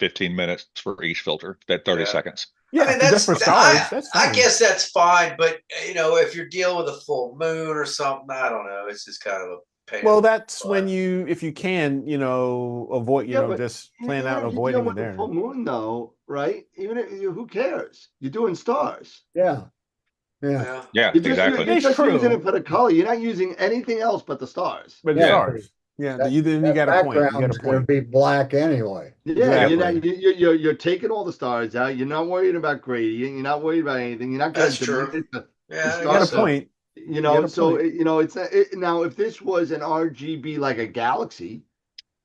Speaker 2: 15 minutes for each filter. That 30 seconds.
Speaker 1: Yeah,
Speaker 6: I mean,
Speaker 1: that's for stars. That's fine.
Speaker 6: I guess that's fine, but you know, if you're dealing with a full moon or something, I don't know. It's just kind of a pain.
Speaker 1: Well, that's when if you can, avoid, just plan out avoiding it there.
Speaker 5: Full moon, though, right? Even if who cares? You're doing stars.
Speaker 4: Yeah.
Speaker 2: Yeah,
Speaker 5: You're
Speaker 2: exactly.
Speaker 5: just using it for the color. You're not using anything else but the stars.
Speaker 1: But the stars. Yeah, then you got a point. You got a
Speaker 4: Background's going to
Speaker 1: point.
Speaker 4: be black anyway.
Speaker 5: Yeah,
Speaker 1: Exactly.
Speaker 5: you're taking all the stars out. You're not worried about gradient. You're not worried about anything. You're not going
Speaker 6: That's true.
Speaker 5: the
Speaker 6: Yeah,
Speaker 1: You got a
Speaker 5: stars.
Speaker 1: point.
Speaker 5: So it's now if this was an RGB like a Galaxy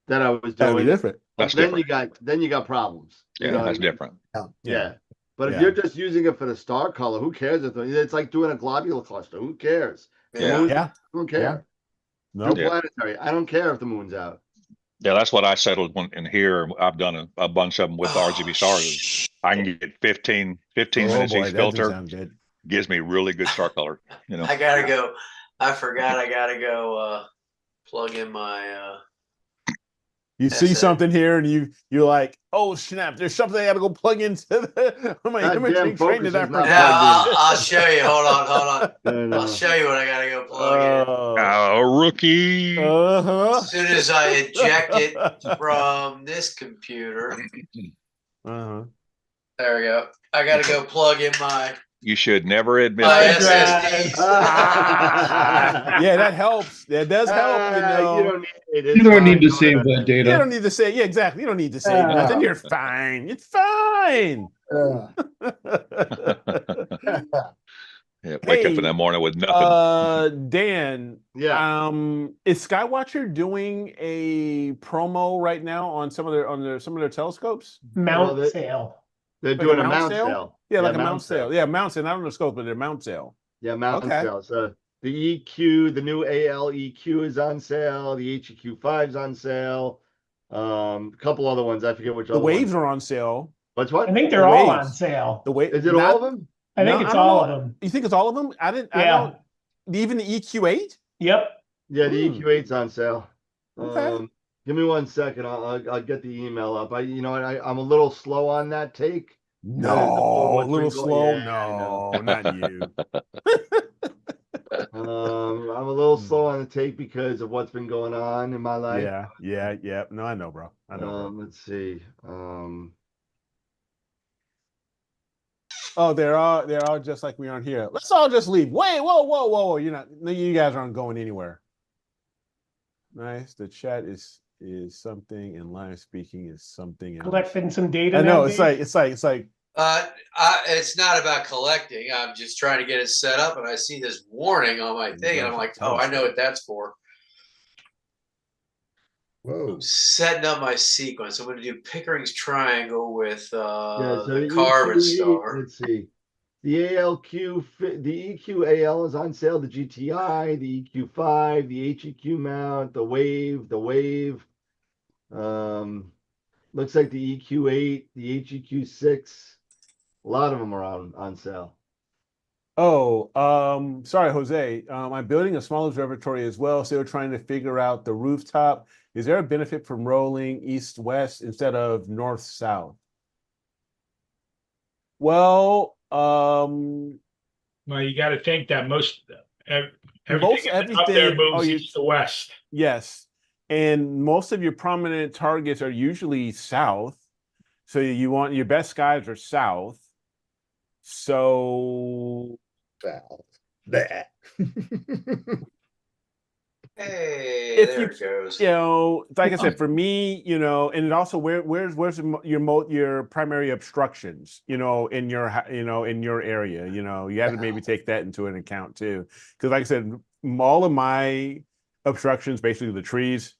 Speaker 5: that I was
Speaker 1: That would be
Speaker 5: doing,
Speaker 1: different.
Speaker 2: That's
Speaker 5: then
Speaker 2: different.
Speaker 5: you got problems.
Speaker 2: Yeah,
Speaker 5: You know what
Speaker 2: that's
Speaker 5: I mean?
Speaker 2: different.
Speaker 5: Yeah. But if
Speaker 1: Yeah.
Speaker 5: you're just using it for the star color, who cares? It's like doing a globular cluster. Who cares? The
Speaker 6: Yeah.
Speaker 5: moon,
Speaker 1: Yeah.
Speaker 5: I don't care.
Speaker 1: No.
Speaker 5: True planetary. I don't care if the moon's out.
Speaker 2: Yeah, that's what I settled in here. I've done a bunch of them with the RGB stars. I can get 15
Speaker 1: Oh
Speaker 2: minutes
Speaker 1: boy,
Speaker 2: each
Speaker 1: that doesn't
Speaker 2: filter.
Speaker 1: sound good.
Speaker 2: Gives me really good star color. You know.
Speaker 6: I gotta go. I forgot. I gotta go plug in my.
Speaker 1: You see
Speaker 6: That's it.
Speaker 1: something here, and you're like, "Oh snap! There's something I got to go plug into my
Speaker 5: Goddamn
Speaker 1: imaging train
Speaker 5: focus
Speaker 1: that I
Speaker 5: is not
Speaker 6: Yeah,
Speaker 1: forgot."
Speaker 6: I'll show you. Hold on, hold on.
Speaker 5: And,
Speaker 6: I'll show you what I gotta go plug in.
Speaker 2: Rookie.
Speaker 1: Uh-huh.
Speaker 6: As soon as I eject it from this computer,
Speaker 1: Uh-huh.
Speaker 6: there we go. I gotta go plug in my
Speaker 2: You should never admit
Speaker 6: my
Speaker 2: that.
Speaker 6: SSDs.
Speaker 1: Yeah, that helps. That does help, you know.
Speaker 5: You don't need it. It's
Speaker 8: You don't
Speaker 5: fine.
Speaker 8: need to save that
Speaker 1: You
Speaker 8: data.
Speaker 1: don't need to say, yeah, exactly. You don't need to say nothing. You're fine. It's fine.
Speaker 2: Yeah, wake up in the morning with nothing.
Speaker 1: Dan,
Speaker 5: Yeah.
Speaker 1: is Skywatcher doing a promo right now on some of their telescopes?
Speaker 3: Mount sale.
Speaker 5: They're
Speaker 1: Like
Speaker 5: doing a mount sale.
Speaker 1: Yeah, like a mount sale. Yeah, mount sale. Not on the scope, but they're mount sale.
Speaker 5: Yeah, mount
Speaker 1: Okay.
Speaker 5: sale. So the EQ, the new AL EQ is on sale. The HEQ5 is on sale. A couple other ones. I forget which
Speaker 1: The
Speaker 5: other
Speaker 1: waves
Speaker 5: ones.
Speaker 1: are on sale.
Speaker 5: What's what?
Speaker 3: I think they're
Speaker 1: The
Speaker 3: all
Speaker 1: waves.
Speaker 3: on sale.
Speaker 1: The wave
Speaker 5: Is it all of them?
Speaker 3: I think it's all of them.
Speaker 1: You think it's all of them? I
Speaker 3: Yeah.
Speaker 1: don't. Even the EQ8.
Speaker 3: Yep.
Speaker 5: Yeah, the EQ8's on sale.
Speaker 1: Okay.
Speaker 5: Give me 1 second. I'll get the email up. I'm a little slow on that take.
Speaker 1: No, a little slow.
Speaker 5: Yeah,
Speaker 1: no, not you.
Speaker 5: I'm a little slow on the take because of what's been going on in my life.
Speaker 1: Yeah. No, I know, bro.
Speaker 5: Let's see.
Speaker 1: Oh, they're all just like we aren't here. Let's all just leave. Wait, whoa. You guys aren't going anywhere. Nice. The chat is something, and live speaking is something else.
Speaker 3: Collecting some data.
Speaker 1: I know.
Speaker 3: Now,
Speaker 1: It's
Speaker 3: Dave?
Speaker 1: like.
Speaker 6: It's not about collecting. I'm just trying to get it set up, and I see this warning on my thing, and I'm like, oh, I know what that's for.
Speaker 4: Whoa.
Speaker 6: I'm setting up my sequence. I'm going to do Pickering's triangle with
Speaker 5: So
Speaker 6: the carbon star.
Speaker 5: Let's see. The ALQ, the EQ-AL is on sale. The GTI, the EQ5, the HEQ mount, the wave. Looks like the EQ8, the HEQ6. A lot of them are on sale.
Speaker 1: Oh, sorry, Jose. I'm building a small observatory as well, so we're trying to figure out the rooftop. Is there a benefit from rolling east-west instead of north-south? Well,
Speaker 7: Well, you got to think that everything up there moves east to west.
Speaker 1: Yes, and most of your prominent targets are usually south. So you want your best skies are south. So
Speaker 4: that.
Speaker 6: Hey, there it goes.
Speaker 1: Like I said, for me, and it also where's your primary obstructions, in your area, you have to maybe take that into an account too, because like I said, all of my obstructions, basically the trees,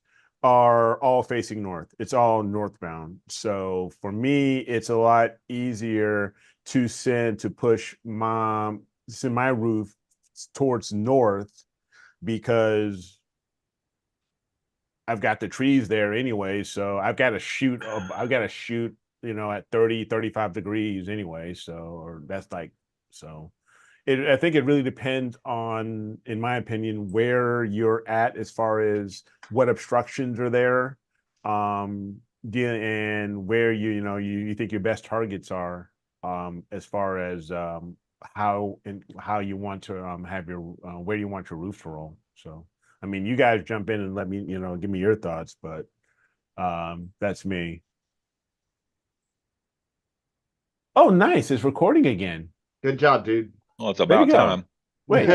Speaker 1: are all facing north. It's all northbound. So for me, it's a lot easier to push my roof towards north because I've got the trees there anyway. So I've got to shoot at 30, 35 degrees anyway. So I think it really depends on, in my opinion, where you're at as far as what obstructions are there, and where you think your best targets are, as far as how you want to have your where you want your roof to roll. So I mean, you guys jump in and let me give me your thoughts, but that's me. Oh, nice! It's recording again.
Speaker 5: Good job, dude.
Speaker 2: Well, it's about time.
Speaker 1: Wait.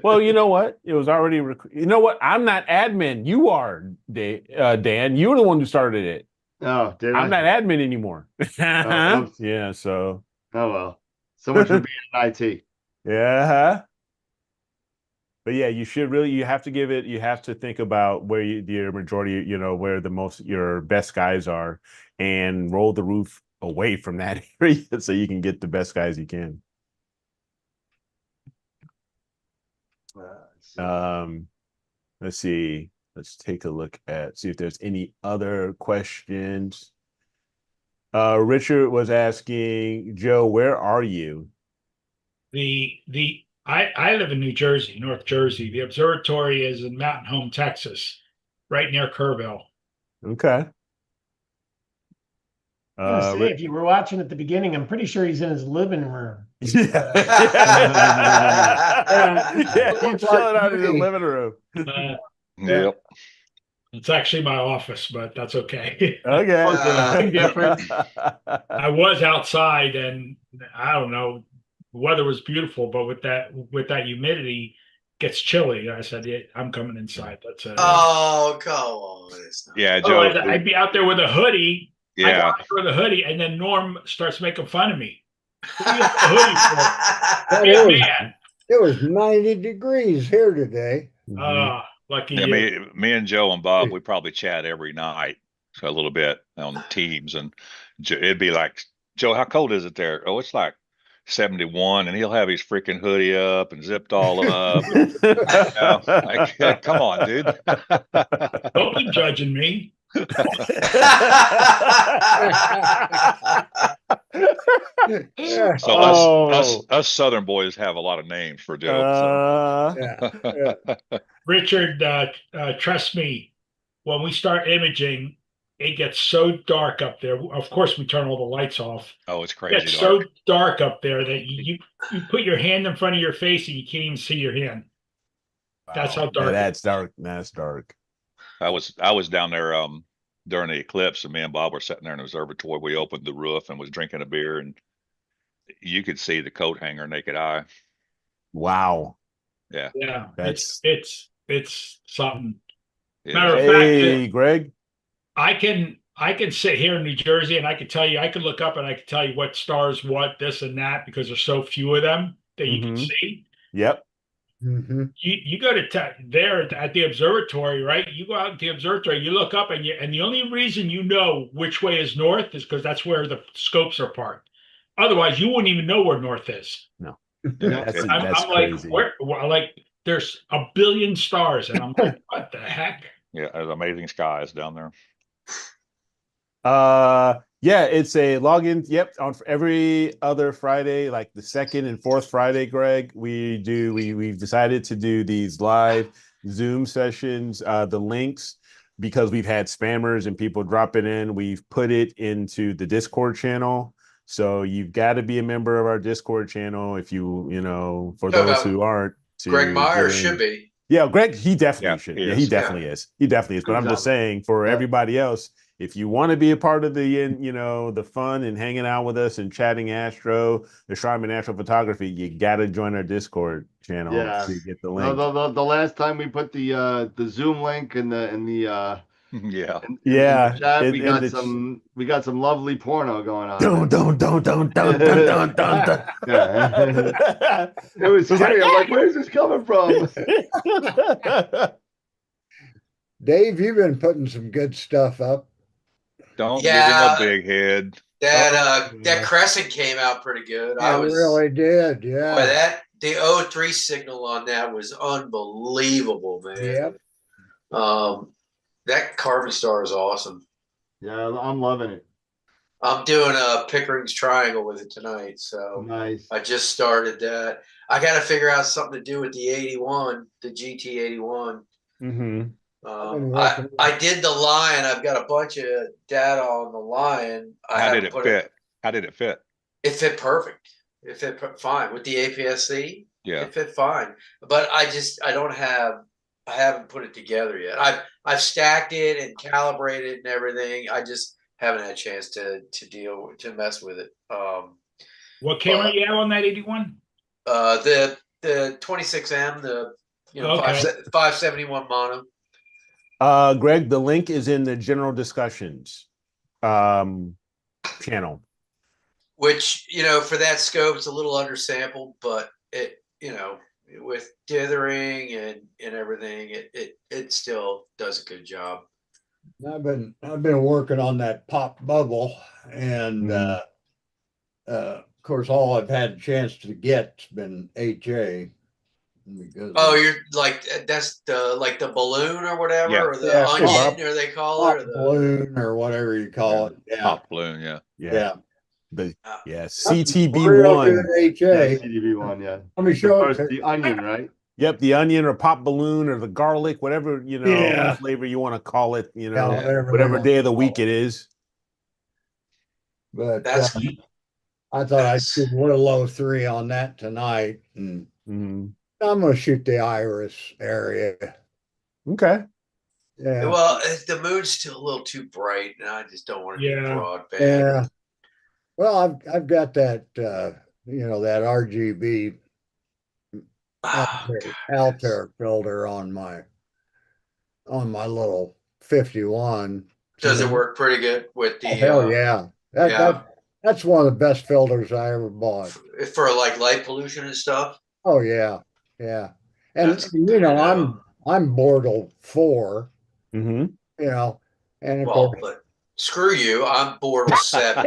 Speaker 1: Well, you know what? It was already. You know what? I'm not admin. You are, Dan. You're the one who started it.
Speaker 5: Oh,
Speaker 1: I'm not admin anymore. Yeah. So.
Speaker 5: Oh well. So much for being in IT.
Speaker 1: Yeah. But yeah, you have to think about where your majority, where your best guys are, and roll the roof away from that area so you can get the best guys you can. Let's see. Let's take a look at, see if there's any other questions. Richard was asking, Joe, where are you?
Speaker 7: I live in New Jersey, North Jersey. The observatory is in Mountain Home, Texas, right near Kerrville.
Speaker 1: Okay.
Speaker 3: I was gonna say, if you were watching at the beginning, I'm pretty sure he's in his living room.
Speaker 1: Yeah. He's chilling out in his living room.
Speaker 2: Yep.
Speaker 7: It's actually my office, but that's okay.
Speaker 1: Okay.
Speaker 3: Different.
Speaker 7: I was outside, and I don't know, the weather was beautiful, but with that humidity, it gets chilly. I said, yeah, I'm coming inside. That's it.
Speaker 6: Oh, come on. It's not-
Speaker 2: Yeah, Joe.
Speaker 7: Otherwise, I'd be out there with a hoodie. I
Speaker 2: Yeah.
Speaker 7: go out there with a hoodie, and then Norm starts making fun of me. What do you have a hoodie for? Be a man.
Speaker 4: It was 90 degrees here today.
Speaker 7: Lucky
Speaker 2: Yeah,
Speaker 7: you.
Speaker 2: me and Joe and Bob, we probably chat every night a little bit on Teams, and it'd be like, Joe, how cold is it there? Oh, it's like 71, and he'll have his freaking hoodie up and zipped all up. Like, come on, dude.
Speaker 7: Don't be judging me.
Speaker 2: So us Southern boys have a lot of names for Joe.
Speaker 7: Richard, trust me, when we start imaging, it gets so dark up there. Of course, we turn all the lights off.
Speaker 2: Oh, it's
Speaker 7: It
Speaker 2: crazy
Speaker 7: gets
Speaker 2: dark.
Speaker 7: so dark up there that you put your hand in front of your face and you can't even see your hand. That's how dark.
Speaker 1: That's dark. That's dark.
Speaker 2: I was down there during the eclipse, and me and Bob were sitting there in the observatory. We opened the roof and was drinking a beer, and you could see the coat hanger naked eye.
Speaker 1: Wow.
Speaker 2: Yeah.
Speaker 7: Yeah.
Speaker 1: That's
Speaker 7: It's something.
Speaker 2: Yeah.
Speaker 7: Matter of
Speaker 1: Hey,
Speaker 7: fact,
Speaker 1: Greg.
Speaker 7: I can sit here in New Jersey and I can tell you, I can look up and I can tell you what stars, what, this and that, because there's so few of them that you can see.
Speaker 1: Yep.
Speaker 7: You go to there at the observatory, right? You go out to the observatory, you look up, and the only reason you know which way is north is because that's where the scopes are parked. Otherwise, you wouldn't even know where north is.
Speaker 1: No.
Speaker 2: That's
Speaker 7: I'm
Speaker 1: crazy.
Speaker 7: like, there's a billion stars, and I'm like, what the heck?
Speaker 2: Yeah, there's amazing skies down there.
Speaker 1: Yeah, it's a login. Yep, on every other Friday, like the second and fourth Friday, Greg, we've decided to do these live Zoom sessions. The links, because we've had spammers and people drop it in, we've put it into the Discord channel. So you've got to be a member of our Discord channel if for those who aren't.
Speaker 6: Greg Myers should be.
Speaker 1: Yeah, Greg, he definitely should.
Speaker 2: He
Speaker 1: Yeah,
Speaker 2: is.
Speaker 1: he definitely is. He definitely is. But I'm just saying, for everybody else, if you want to be a part of the the fun and hanging out with us and chatting astronomy and astrophotography, you got to join our Discord channel to get the link.
Speaker 5: The last time we put the Zoom link in the
Speaker 2: Yeah.
Speaker 5: in the chat, we got some lovely porno going on.
Speaker 1: Don't.
Speaker 5: It was scary. I'm like, where's this coming from?
Speaker 4: Dave, you've been putting some good stuff up.
Speaker 2: Don't give him a big head.
Speaker 6: That crescent came out pretty good.
Speaker 4: Really did, yeah.
Speaker 6: Boy, the O3 signal on that was unbelievable, man.
Speaker 4: Yep.
Speaker 6: That carbon star is awesome.
Speaker 5: Yeah, I'm loving it.
Speaker 6: I'm doing a Pickering's Triangle with it tonight, so
Speaker 5: nice.
Speaker 6: I just started that. I got to figure out something to do with the 81, the GT81. I did the Lion. I've got a bunch of data on the Lion.
Speaker 2: How did it fit? How did it fit?
Speaker 6: It fit perfect. It fit fine with the APS-C.
Speaker 2: Yeah,
Speaker 6: it fit fine. But I haven't put it together yet. I've stacked it and calibrated and everything. I just haven't had a chance to mess with it.
Speaker 7: What camera you have on that 81?
Speaker 6: The 26M, the 571 mono.
Speaker 1: Greg, the link is in the general discussions channel.
Speaker 6: Which, for that scope, it's a little undersampled, but it, with dithering and everything, it still does a good job.
Speaker 4: I've been working on that pop bubble, and of course, all I've had a chance to get's been HA.
Speaker 6: Oh, you're like that's the balloon or whatever,
Speaker 2: Yeah.
Speaker 6: or the
Speaker 4: Yeah,
Speaker 6: onion,
Speaker 1: Bob.
Speaker 6: or they call
Speaker 4: Pop
Speaker 6: it, or the
Speaker 4: balloon or whatever you call it. Yeah.
Speaker 2: Pop balloon, yeah.
Speaker 4: Yeah.
Speaker 1: The
Speaker 6: uh,
Speaker 4: That's real
Speaker 1: CTB1.
Speaker 4: good HA.
Speaker 5: Yeah, CDB1, yeah.
Speaker 4: Let me
Speaker 5: The
Speaker 4: show it
Speaker 5: first,
Speaker 4: to
Speaker 5: the onion, right?
Speaker 1: Yep, the onion or pop balloon or the garlic, whatever
Speaker 4: Yeah.
Speaker 1: flavor you want to call it.
Speaker 4: Yeah, whatever they
Speaker 1: whatever
Speaker 4: want
Speaker 1: day
Speaker 4: to
Speaker 1: of the
Speaker 4: call
Speaker 1: week
Speaker 4: it.
Speaker 1: it is.
Speaker 4: But
Speaker 6: that's
Speaker 4: I thought I'd
Speaker 6: that's
Speaker 4: shoot a little low 3 on that tonight. And
Speaker 1: Mhm.
Speaker 4: I'm going to shoot the iris area.
Speaker 1: Okay.
Speaker 4: Yeah.
Speaker 6: well, the moon's still a little too bright, and I just don't want to do
Speaker 7: Yeah.
Speaker 6: broadband.
Speaker 4: Yeah. Well, I've got that, that RGB
Speaker 6: Oh,
Speaker 4: Altair filter on my little 51.
Speaker 6: does it work pretty good with
Speaker 4: Oh,
Speaker 6: the
Speaker 4: hell yeah. That's one of the best filters I ever bought.
Speaker 6: for like light pollution and stuff?
Speaker 4: Oh yeah. Yeah. And
Speaker 6: That's good to know.
Speaker 4: I'm Bortle 4,
Speaker 1: Mm-hmm.
Speaker 4: and of
Speaker 6: Well,
Speaker 4: course,
Speaker 6: but screw you, I'm Bortle 7.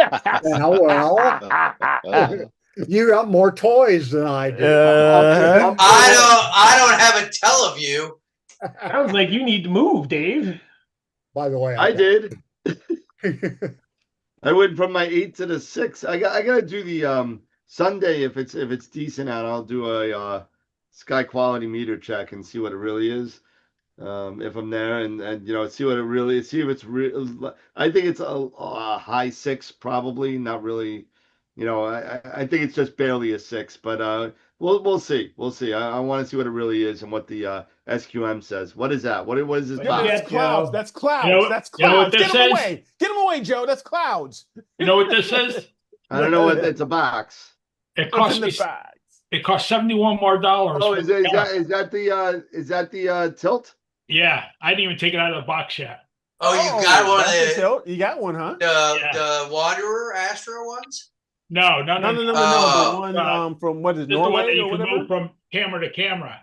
Speaker 4: you got more toys than I do.
Speaker 6: I don't have a teleview.
Speaker 3: Sounds like you need to move, Dave.
Speaker 4: By the way,
Speaker 5: I did. I went from my 8 to the 6. I gotta do the Sunday if it's decent out. I'll do a sky quality meter check and see what it really is. If I'm there and see what it really see if it's real. I think it's a high 6 probably, not really. I think it's just barely a 6, but we'll see. We'll see. I want to see what it really is and what the SQM says. What is that? What is this box?
Speaker 1: That's clouds. That's clouds.
Speaker 7: You know-
Speaker 1: That's
Speaker 7: you know what
Speaker 1: clouds.
Speaker 7: this
Speaker 1: Get them
Speaker 7: is?
Speaker 1: away. Get them away, Joe. That's clouds.
Speaker 7: You know what this is?
Speaker 5: I don't know what it's a box.
Speaker 7: It
Speaker 1: What's
Speaker 7: cost
Speaker 1: in
Speaker 7: me.
Speaker 1: the bags?
Speaker 7: It cost $71 more.
Speaker 5: Oh, is that the tilt?
Speaker 7: Yeah, I didn't even take it out of the box yet.
Speaker 6: Oh, you got one of
Speaker 1: that's
Speaker 6: the
Speaker 1: tilt. You got one, huh?
Speaker 6: the Wanderer Astro ones?
Speaker 7: No.
Speaker 1: No. The one from what is it,
Speaker 7: This is the one
Speaker 1: Norway
Speaker 7: that you
Speaker 1: or
Speaker 7: can
Speaker 1: whatever?
Speaker 7: move from camera to camera.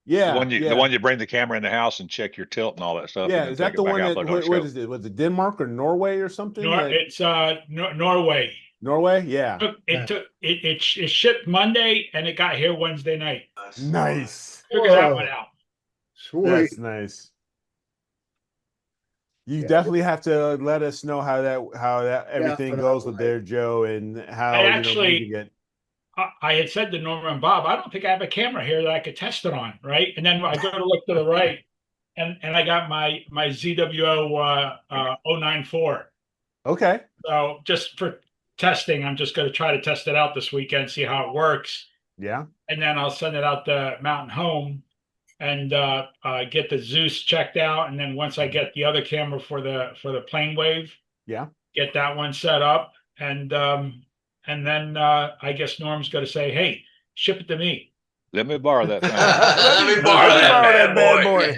Speaker 1: Yeah,
Speaker 2: The one you bring the camera in the house and check your tilt and all that stuff.
Speaker 1: Yeah,
Speaker 2: and
Speaker 1: is
Speaker 2: then
Speaker 1: that
Speaker 2: take
Speaker 1: the
Speaker 2: it back
Speaker 1: one
Speaker 2: out,
Speaker 1: that
Speaker 2: put it on the
Speaker 1: what
Speaker 2: shelf.
Speaker 1: is it? Was it Denmark or Norway or something?
Speaker 7: It's Norway.
Speaker 1: Norway, yeah.
Speaker 7: It shipped Monday and it got here Wednesday night.
Speaker 1: Nice.
Speaker 7: Figure that one out.
Speaker 4: Sweet.
Speaker 1: That's nice. You definitely have to let us know how that everything goes with there, Joe, and how
Speaker 7: I actually
Speaker 1: you get.
Speaker 7: I had said to Norma and Bob, I don't think I have a camera here that I could test it on, right? And then I go to look to the right, and I got my ZWO 094.
Speaker 1: Okay.
Speaker 7: So just for testing, I'm just going to try to test it out this weekend, see how it works.
Speaker 1: Yeah.
Speaker 7: And then I'll send it out to Mountain Home and get the Zeus checked out. And then once I get the other camera for the plane wave, get that one set up. And then I guess Norm's going to say, hey, ship it to me.
Speaker 2: Let me borrow that thing.
Speaker 6: Let me borrow that bad boy.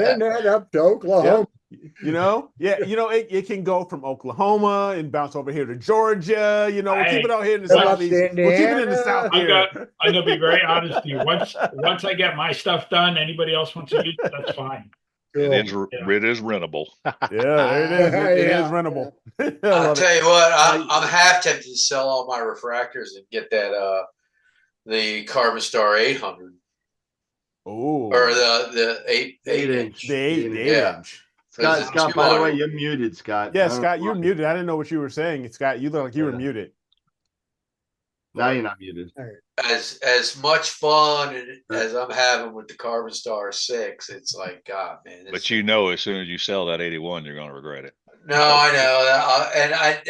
Speaker 4: Send that up to Oklahoma.
Speaker 1: It can go from Oklahoma and bounce over here to Georgia. We'll keep it out here in the southeast. We'll keep it in the south here.
Speaker 7: I'm gonna be very honest with you. Once I get my stuff done, anybody else wants to use it, that's fine.
Speaker 2: It is rentable.
Speaker 1: Yeah, there it is. It is rentable.
Speaker 6: I'll tell you what, I'm half tempted to sell all my refractors and get that the Carbon Star 800.
Speaker 1: Oh,
Speaker 6: or the 8 inch.
Speaker 1: The 8
Speaker 6: Yeah.
Speaker 1: inch.
Speaker 5: Scott, by the way, you're muted, Scott.
Speaker 1: Yeah, Scott, you're muted. I didn't know what you were saying. Scott, you look like you were muted.
Speaker 5: Now you're not muted.
Speaker 6: As much fun as I'm having with the Carbon Star 6, it's like, God, man.
Speaker 2: But as soon as you sell that 81, you're going to regret it.
Speaker 6: No, I know.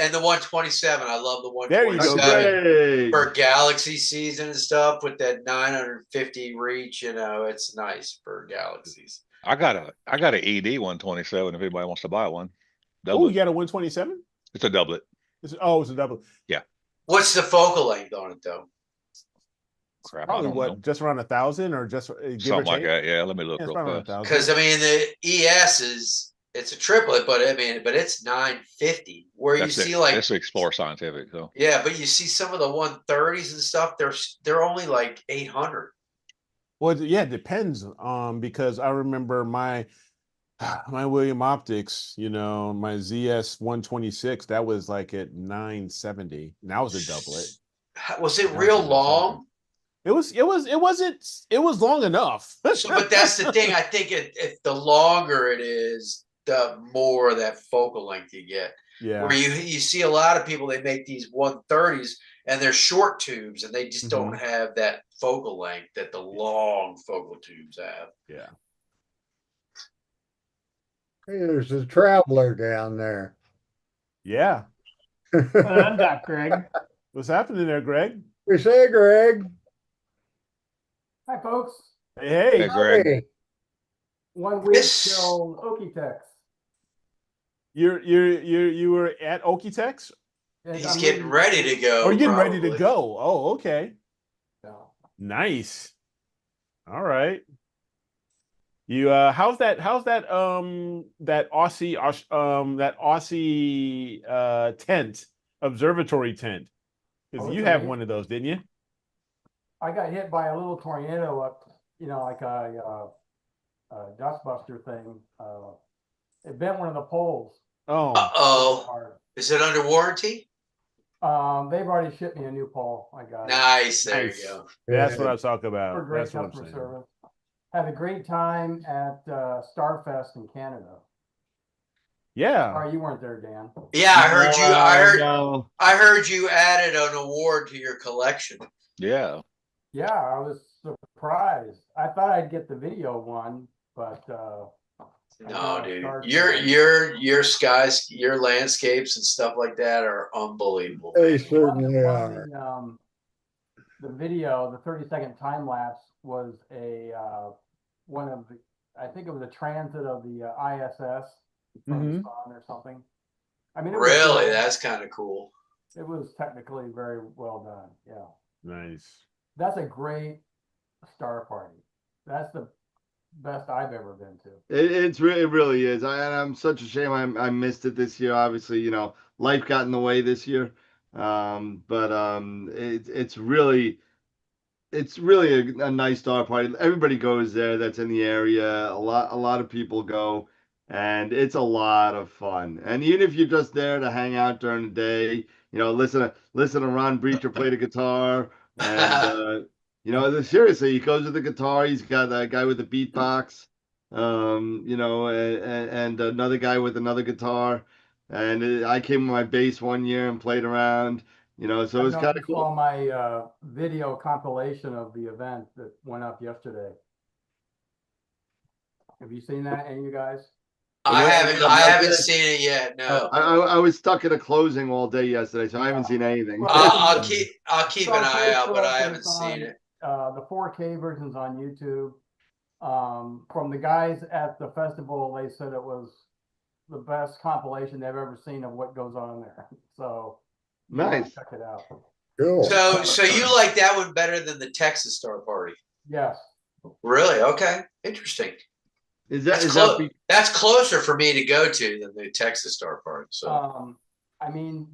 Speaker 6: And the 127, I love the 127 for Galaxy season and stuff with that 950 reach. It's nice for Galaxies.
Speaker 2: I got a ED 127 if anybody wants to buy one.
Speaker 1: Oh, you got a 127?
Speaker 2: It's a doublet.
Speaker 1: It's a doublet.
Speaker 2: Yeah.
Speaker 6: What's the focal length on it though?
Speaker 2: Crap,
Speaker 1: probably just around 1,000 or just
Speaker 2: something like that. Yeah, let me look real fast.
Speaker 6: Because the ES it's a triplet, but it's 950. Where you see
Speaker 2: it's Explore Scientific though.
Speaker 6: Yeah, but you see some of the 130s and stuff. They're only like 800.
Speaker 1: Well, yeah, it depends. Because I remember my William Optics, my ZS 126, that was like at 970. And that was a doublet.
Speaker 6: Was it real long?
Speaker 1: It was long enough.
Speaker 6: So, but that's the thing. I think if the longer it is, the more that focal length you get.
Speaker 1: Yeah.
Speaker 6: Where you see a lot of people, they make these 130s and they're short tubes and they just don't have that focal length that the long focal tubes have.
Speaker 1: Yeah.
Speaker 4: Hey, there's a traveler down there.
Speaker 1: Yeah.
Speaker 3: What on top, Greg?
Speaker 1: What's happening there, Greg?
Speaker 4: We say, Greg.
Speaker 3: Hi, folks.
Speaker 1: Hey.
Speaker 2: Hey, Greg.
Speaker 4: Hey.
Speaker 3: 1 week till Okie-Tex.
Speaker 1: You were at Okie-Tex?
Speaker 6: He's getting ready to go.
Speaker 1: Oh, you're getting ready to go. Oh, okay.
Speaker 3: Yeah.
Speaker 1: Nice. All right. You how's that that Aussie tent, observatory tent? Because you have one of those, didn't you?
Speaker 9: I got hit by a little tornado up, like a dustbuster thing. It bent one of the poles.
Speaker 1: Oh.
Speaker 6: Uh-oh. Is it under warranty?
Speaker 9: They've already shipped me a new pole. I got it.
Speaker 6: Nice. There you go.
Speaker 1: That's what I was talking about.
Speaker 9: For great
Speaker 1: That's what I'm
Speaker 9: customer
Speaker 1: saying.
Speaker 9: service. Had a great time at Starfest in Canada.
Speaker 1: Yeah.
Speaker 9: Oh, you weren't there, Dan.
Speaker 6: Yeah, I heard you.
Speaker 5: No.
Speaker 6: I heard you added an award to your collection.
Speaker 2: Yeah.
Speaker 9: Yeah, I was surprised. I thought I'd get the video one, but
Speaker 6: no, dude, your skies, your landscapes and stuff like that are unbelievable.
Speaker 4: They certainly are.
Speaker 9: The video, the 30-second time lapse, was one of the. I think it was a transit of the ISS from the sun or something. I mean,
Speaker 6: really, that's kind of cool.
Speaker 9: It was technically very well done. Yeah.
Speaker 1: Nice.
Speaker 9: That's a great star party. That's the best I've ever been to.
Speaker 5: It really is. I'm such a shame I missed it this year. Obviously, life got in the way this year. It's really a nice star party. Everybody goes there that's in the area. A lot of people go, and it's a lot of fun. And even if you're just there to hang out during the day, listen to Ron Breacher play the guitar, and seriously, he goes with the guitar. He's got a guy with the beatbox, and another guy with another guitar. And I came with my bass one year and played around. So it was kind of cool.
Speaker 9: Saw my video compilation of the event that went up yesterday. Have you seen that, any of you guys?
Speaker 6: I haven't seen it yet. No.
Speaker 5: I was stuck at a closing all day yesterday, so I haven't seen anything.
Speaker 6: I'll keep an eye out, but I haven't seen it.
Speaker 9: The 4K version's on YouTube. From the guys at the festival, they said it was the best compilation they've ever seen of what goes on there. So
Speaker 5: nice.
Speaker 9: Check it out.
Speaker 4: Cool.
Speaker 6: So you like that one better than the Texas Star Party?
Speaker 9: Yes.
Speaker 6: Really? Okay. Interesting. That's closer for me to go to than the Texas Star Party. So
Speaker 9: I mean,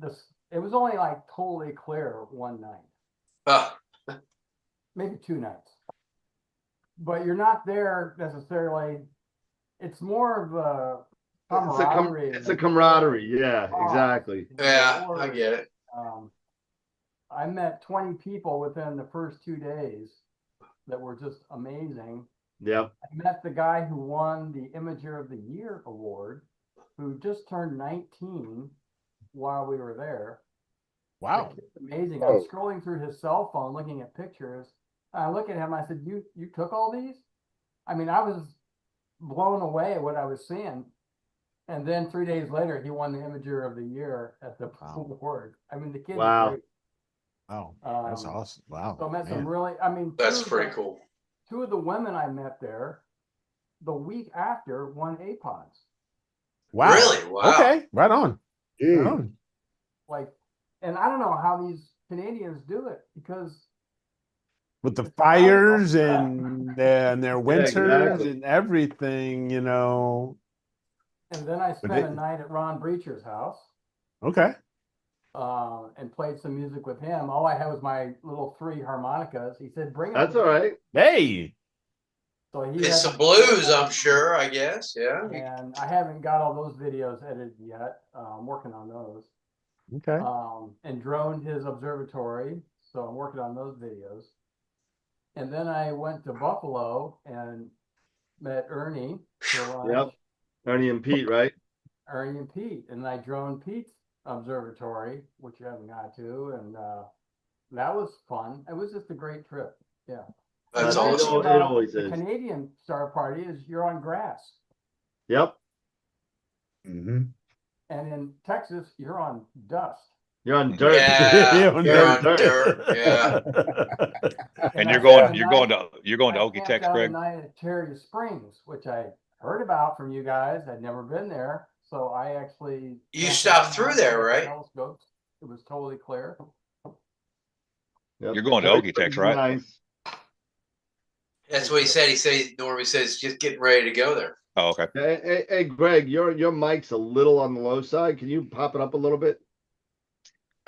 Speaker 9: it was only like totally clear one night. Maybe 2 nights. But you're not there necessarily. It's more of a camaraderie.
Speaker 5: It's a camaraderie. Yeah, exactly.
Speaker 6: Yeah, I get it.
Speaker 9: I met 20 people within the first 2 days that were just amazing.
Speaker 5: Yeah.
Speaker 9: I met the guy who won the Imager of the Year award, who just turned 19 while we were there.
Speaker 1: Wow.
Speaker 9: It's amazing. I'm scrolling through his cell phone looking at pictures. I look at him, I said, you took all these? I mean, I was blown away at what I was seeing. And then 3 days later, he won the Imager of the Year at the award. I mean, the kid's great.
Speaker 1: Wow. That's awesome. Wow.
Speaker 9: So I met some really,
Speaker 6: that's pretty cool.
Speaker 9: 2 of the women I met there, the week after, won APODs.
Speaker 1: Wow.
Speaker 6: Really? Wow.
Speaker 1: Okay. Right on. Right on.
Speaker 9: Like, and I don't know how these Canadians do it, because
Speaker 1: with the fires and their winters and everything,
Speaker 9: And then I spent a night at Ron Breacher's house.
Speaker 1: Okay.
Speaker 9: And played some music with him. All I had was my little 3 harmonicas. He said, "Bring them."
Speaker 5: That's all right.
Speaker 1: Hey.
Speaker 9: So he
Speaker 6: had some blues, I'm sure. I guess, yeah.
Speaker 9: And I haven't got all those videos edited yet. I'm working on those.
Speaker 1: Okay.
Speaker 9: And droned his observatory, so I'm working on those videos. And then I went to Buffalo and met Ernie for lunch.
Speaker 5: Yep. Ernie and Pete, right?
Speaker 9: Ernie and Pete, and I drone Pete's observatory, which you haven't got to, and that was fun. It was just a great trip. Yeah.
Speaker 6: That's
Speaker 9: The nice thing
Speaker 6: awesome.
Speaker 5: It
Speaker 9: about
Speaker 5: always
Speaker 9: the
Speaker 5: is.
Speaker 9: Canadian Star Party is you're on grass,
Speaker 5: Yep.
Speaker 4: Mm-hmm.
Speaker 9: and in Texas you're on dust.
Speaker 5: You're on dirt.
Speaker 6: Yeah,
Speaker 1: You're on
Speaker 6: you're on
Speaker 5: dirt.
Speaker 6: dirt. Yeah.
Speaker 2: And
Speaker 9: I
Speaker 2: you're
Speaker 9: spent
Speaker 2: going,
Speaker 9: a
Speaker 2: you're
Speaker 9: night-
Speaker 2: going to, you're going to
Speaker 9: I camped
Speaker 2: Okie-Tex,
Speaker 9: out a
Speaker 2: Greg?
Speaker 9: night at Cherry Springs, which I heard about from you guys. I'd never been there, so I actually
Speaker 6: You
Speaker 9: camped
Speaker 6: stopped
Speaker 9: out
Speaker 6: through
Speaker 9: at
Speaker 6: there,
Speaker 9: the
Speaker 6: right?
Speaker 9: telescopes. It was totally clear.
Speaker 5: Yep.
Speaker 2: You're going to
Speaker 5: Very
Speaker 2: Okie-Tex, right?
Speaker 5: Nice.
Speaker 6: That's what he said. He said, Normie says, just getting ready to go there.
Speaker 2: Oh, okay.
Speaker 5: Hey, Greg, your mic's a little on the low side. Can you pop it up a little bit?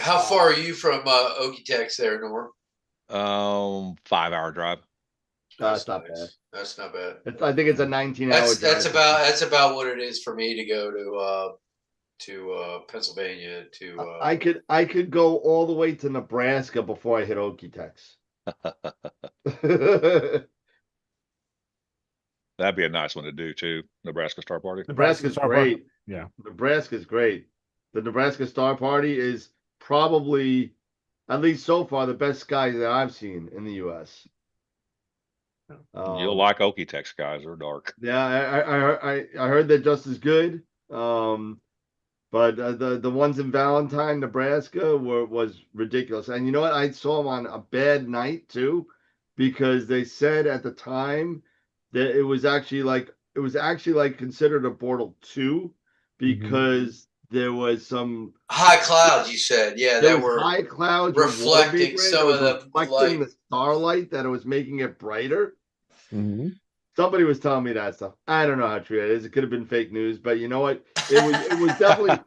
Speaker 6: How far are you from Okie-Tex there, Norm?
Speaker 2: 5-hour drive.
Speaker 5: That's not bad.
Speaker 6: That's not bad.
Speaker 5: I think it's a 19-hour drive.
Speaker 6: That's about what it is for me to go to Pennsylvania to.
Speaker 5: I could go all the way to Nebraska before I hit Okie-Tex.
Speaker 2: That'd be a nice one to do too. Nebraska Star Party.
Speaker 5: Nebraska's
Speaker 1: Star
Speaker 5: great.
Speaker 1: Party. Yeah.
Speaker 5: Nebraska's great. The Nebraska Star Party is probably, at least so far, the best sky that I've seen in the U.S.
Speaker 2: You'll like Okie-Tex, guys. They're dark.
Speaker 5: Yeah, I heard they're just as good. But the ones in Valentine, Nebraska, was ridiculous. And you know what? I saw them on a bad night too, because they said at the time that it was actually like considered a Bortle 2 because there was some
Speaker 6: high clouds. You said, yeah,
Speaker 5: there
Speaker 6: that
Speaker 5: was
Speaker 6: were
Speaker 5: high clouds
Speaker 6: reflecting some of the
Speaker 5: reflecting
Speaker 6: light.
Speaker 5: the starlight that it was making it brighter.
Speaker 1: Mm-hmm.
Speaker 5: Somebody was telling me that stuff. I don't know how true it is. It could have been fake news, but you know what? It was definitely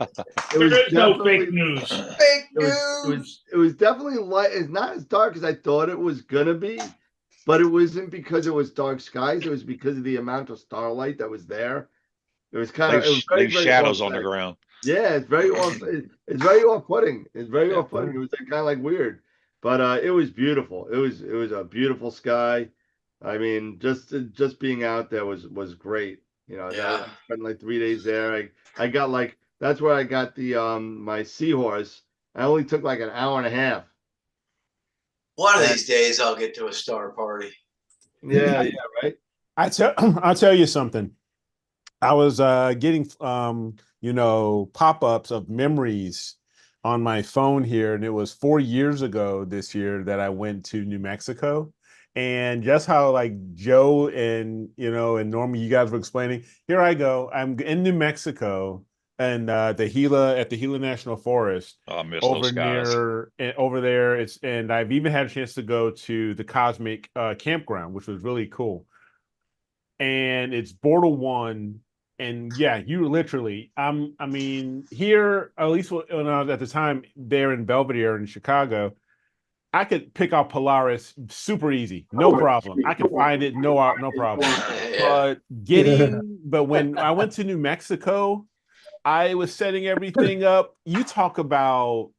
Speaker 7: There is no fake news.
Speaker 6: Fake news.
Speaker 5: it was definitely light. It's not as dark as I thought it was gonna be, but it wasn't because it was dark skies. It was because of the amount of starlight that was there. It was kind of
Speaker 2: Leave shadows on the ground.
Speaker 5: Yeah, it's very off. It's very off-putting. It's very off-putting. It was kind of like weird, but it was beautiful. It was a beautiful sky. I mean, just being out there was great. You know, I spent like 3 days there. I got like, that's where I got the my seahorse. I only took like an hour and a half.
Speaker 6: One of these days, I'll get to a star party.
Speaker 5: Yeah, right.
Speaker 1: I'll tell you something. I was getting pop-ups of memories on my phone here, and it was 4 years ago this year that I went to New Mexico. And just how like Joe and and Normie, you guys were explaining, here I go. I'm in New Mexico and at the Gila National Forest.
Speaker 2: Oh, I miss
Speaker 1: over
Speaker 2: those guys.
Speaker 1: over there. And I've even had a chance to go to the Cosmic campground, which was really cool. And it's Bortle 1. And yeah, you literally, I mean, here, at least when I was at the time there in Belvedere in Chicago, I could pick out Polaris super easy, no problem. I can find it, no problem. But when I went to New Mexico, I was setting everything up. You talk about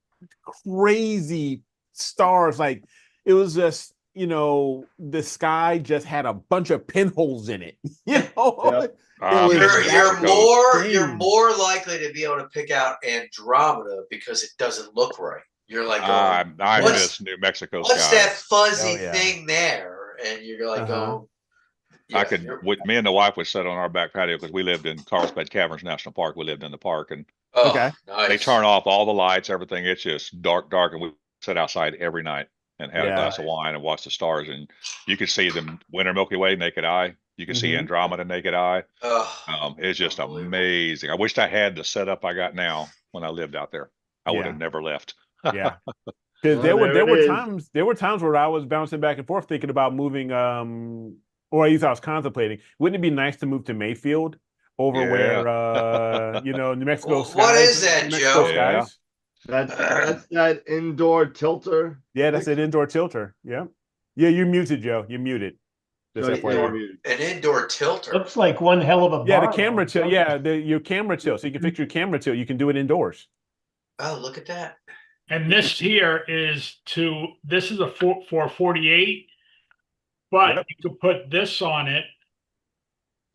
Speaker 1: crazy stars, like it was just, the sky just had a bunch of pinholes in it.
Speaker 6: You're more likely to be able to pick out Andromeda because it doesn't look right. You're like,
Speaker 2: I miss New Mexico
Speaker 6: what's
Speaker 2: sky.
Speaker 6: that fuzzy thing there? And you're like,
Speaker 2: me and the wife would sit on our back patio because we lived in Carlsbad Caverns National Park. We lived in the park, and
Speaker 6: nice.
Speaker 2: They turn off all the lights, everything. It's just dark, and we sit outside every night and had a glass of wine and watch the stars, and you could see the winter Milky Way naked eye. You can see Andromeda naked eye. It's just amazing. I wished I had the setup I got now when I lived out there. I would have never left.
Speaker 1: Yeah, because there were times where I was bouncing back and forth thinking about moving, or at least I was contemplating. Wouldn't it be nice to move to Mayfield over where New Mexico skies?
Speaker 6: What is that, Joe?
Speaker 5: That's that indoor tilter.
Speaker 1: Yeah, that's an indoor tilter. Yeah, you're muted, Joe. You're muted.
Speaker 6: An indoor tilter.
Speaker 3: Looks like one hell of a bar.
Speaker 1: Yeah, the camera tilt. Yeah, your camera tilt. So you can fix your camera tilt. You can do it indoors.
Speaker 6: Oh, look at that.
Speaker 7: And this here is this is for 48. But you could put this on it.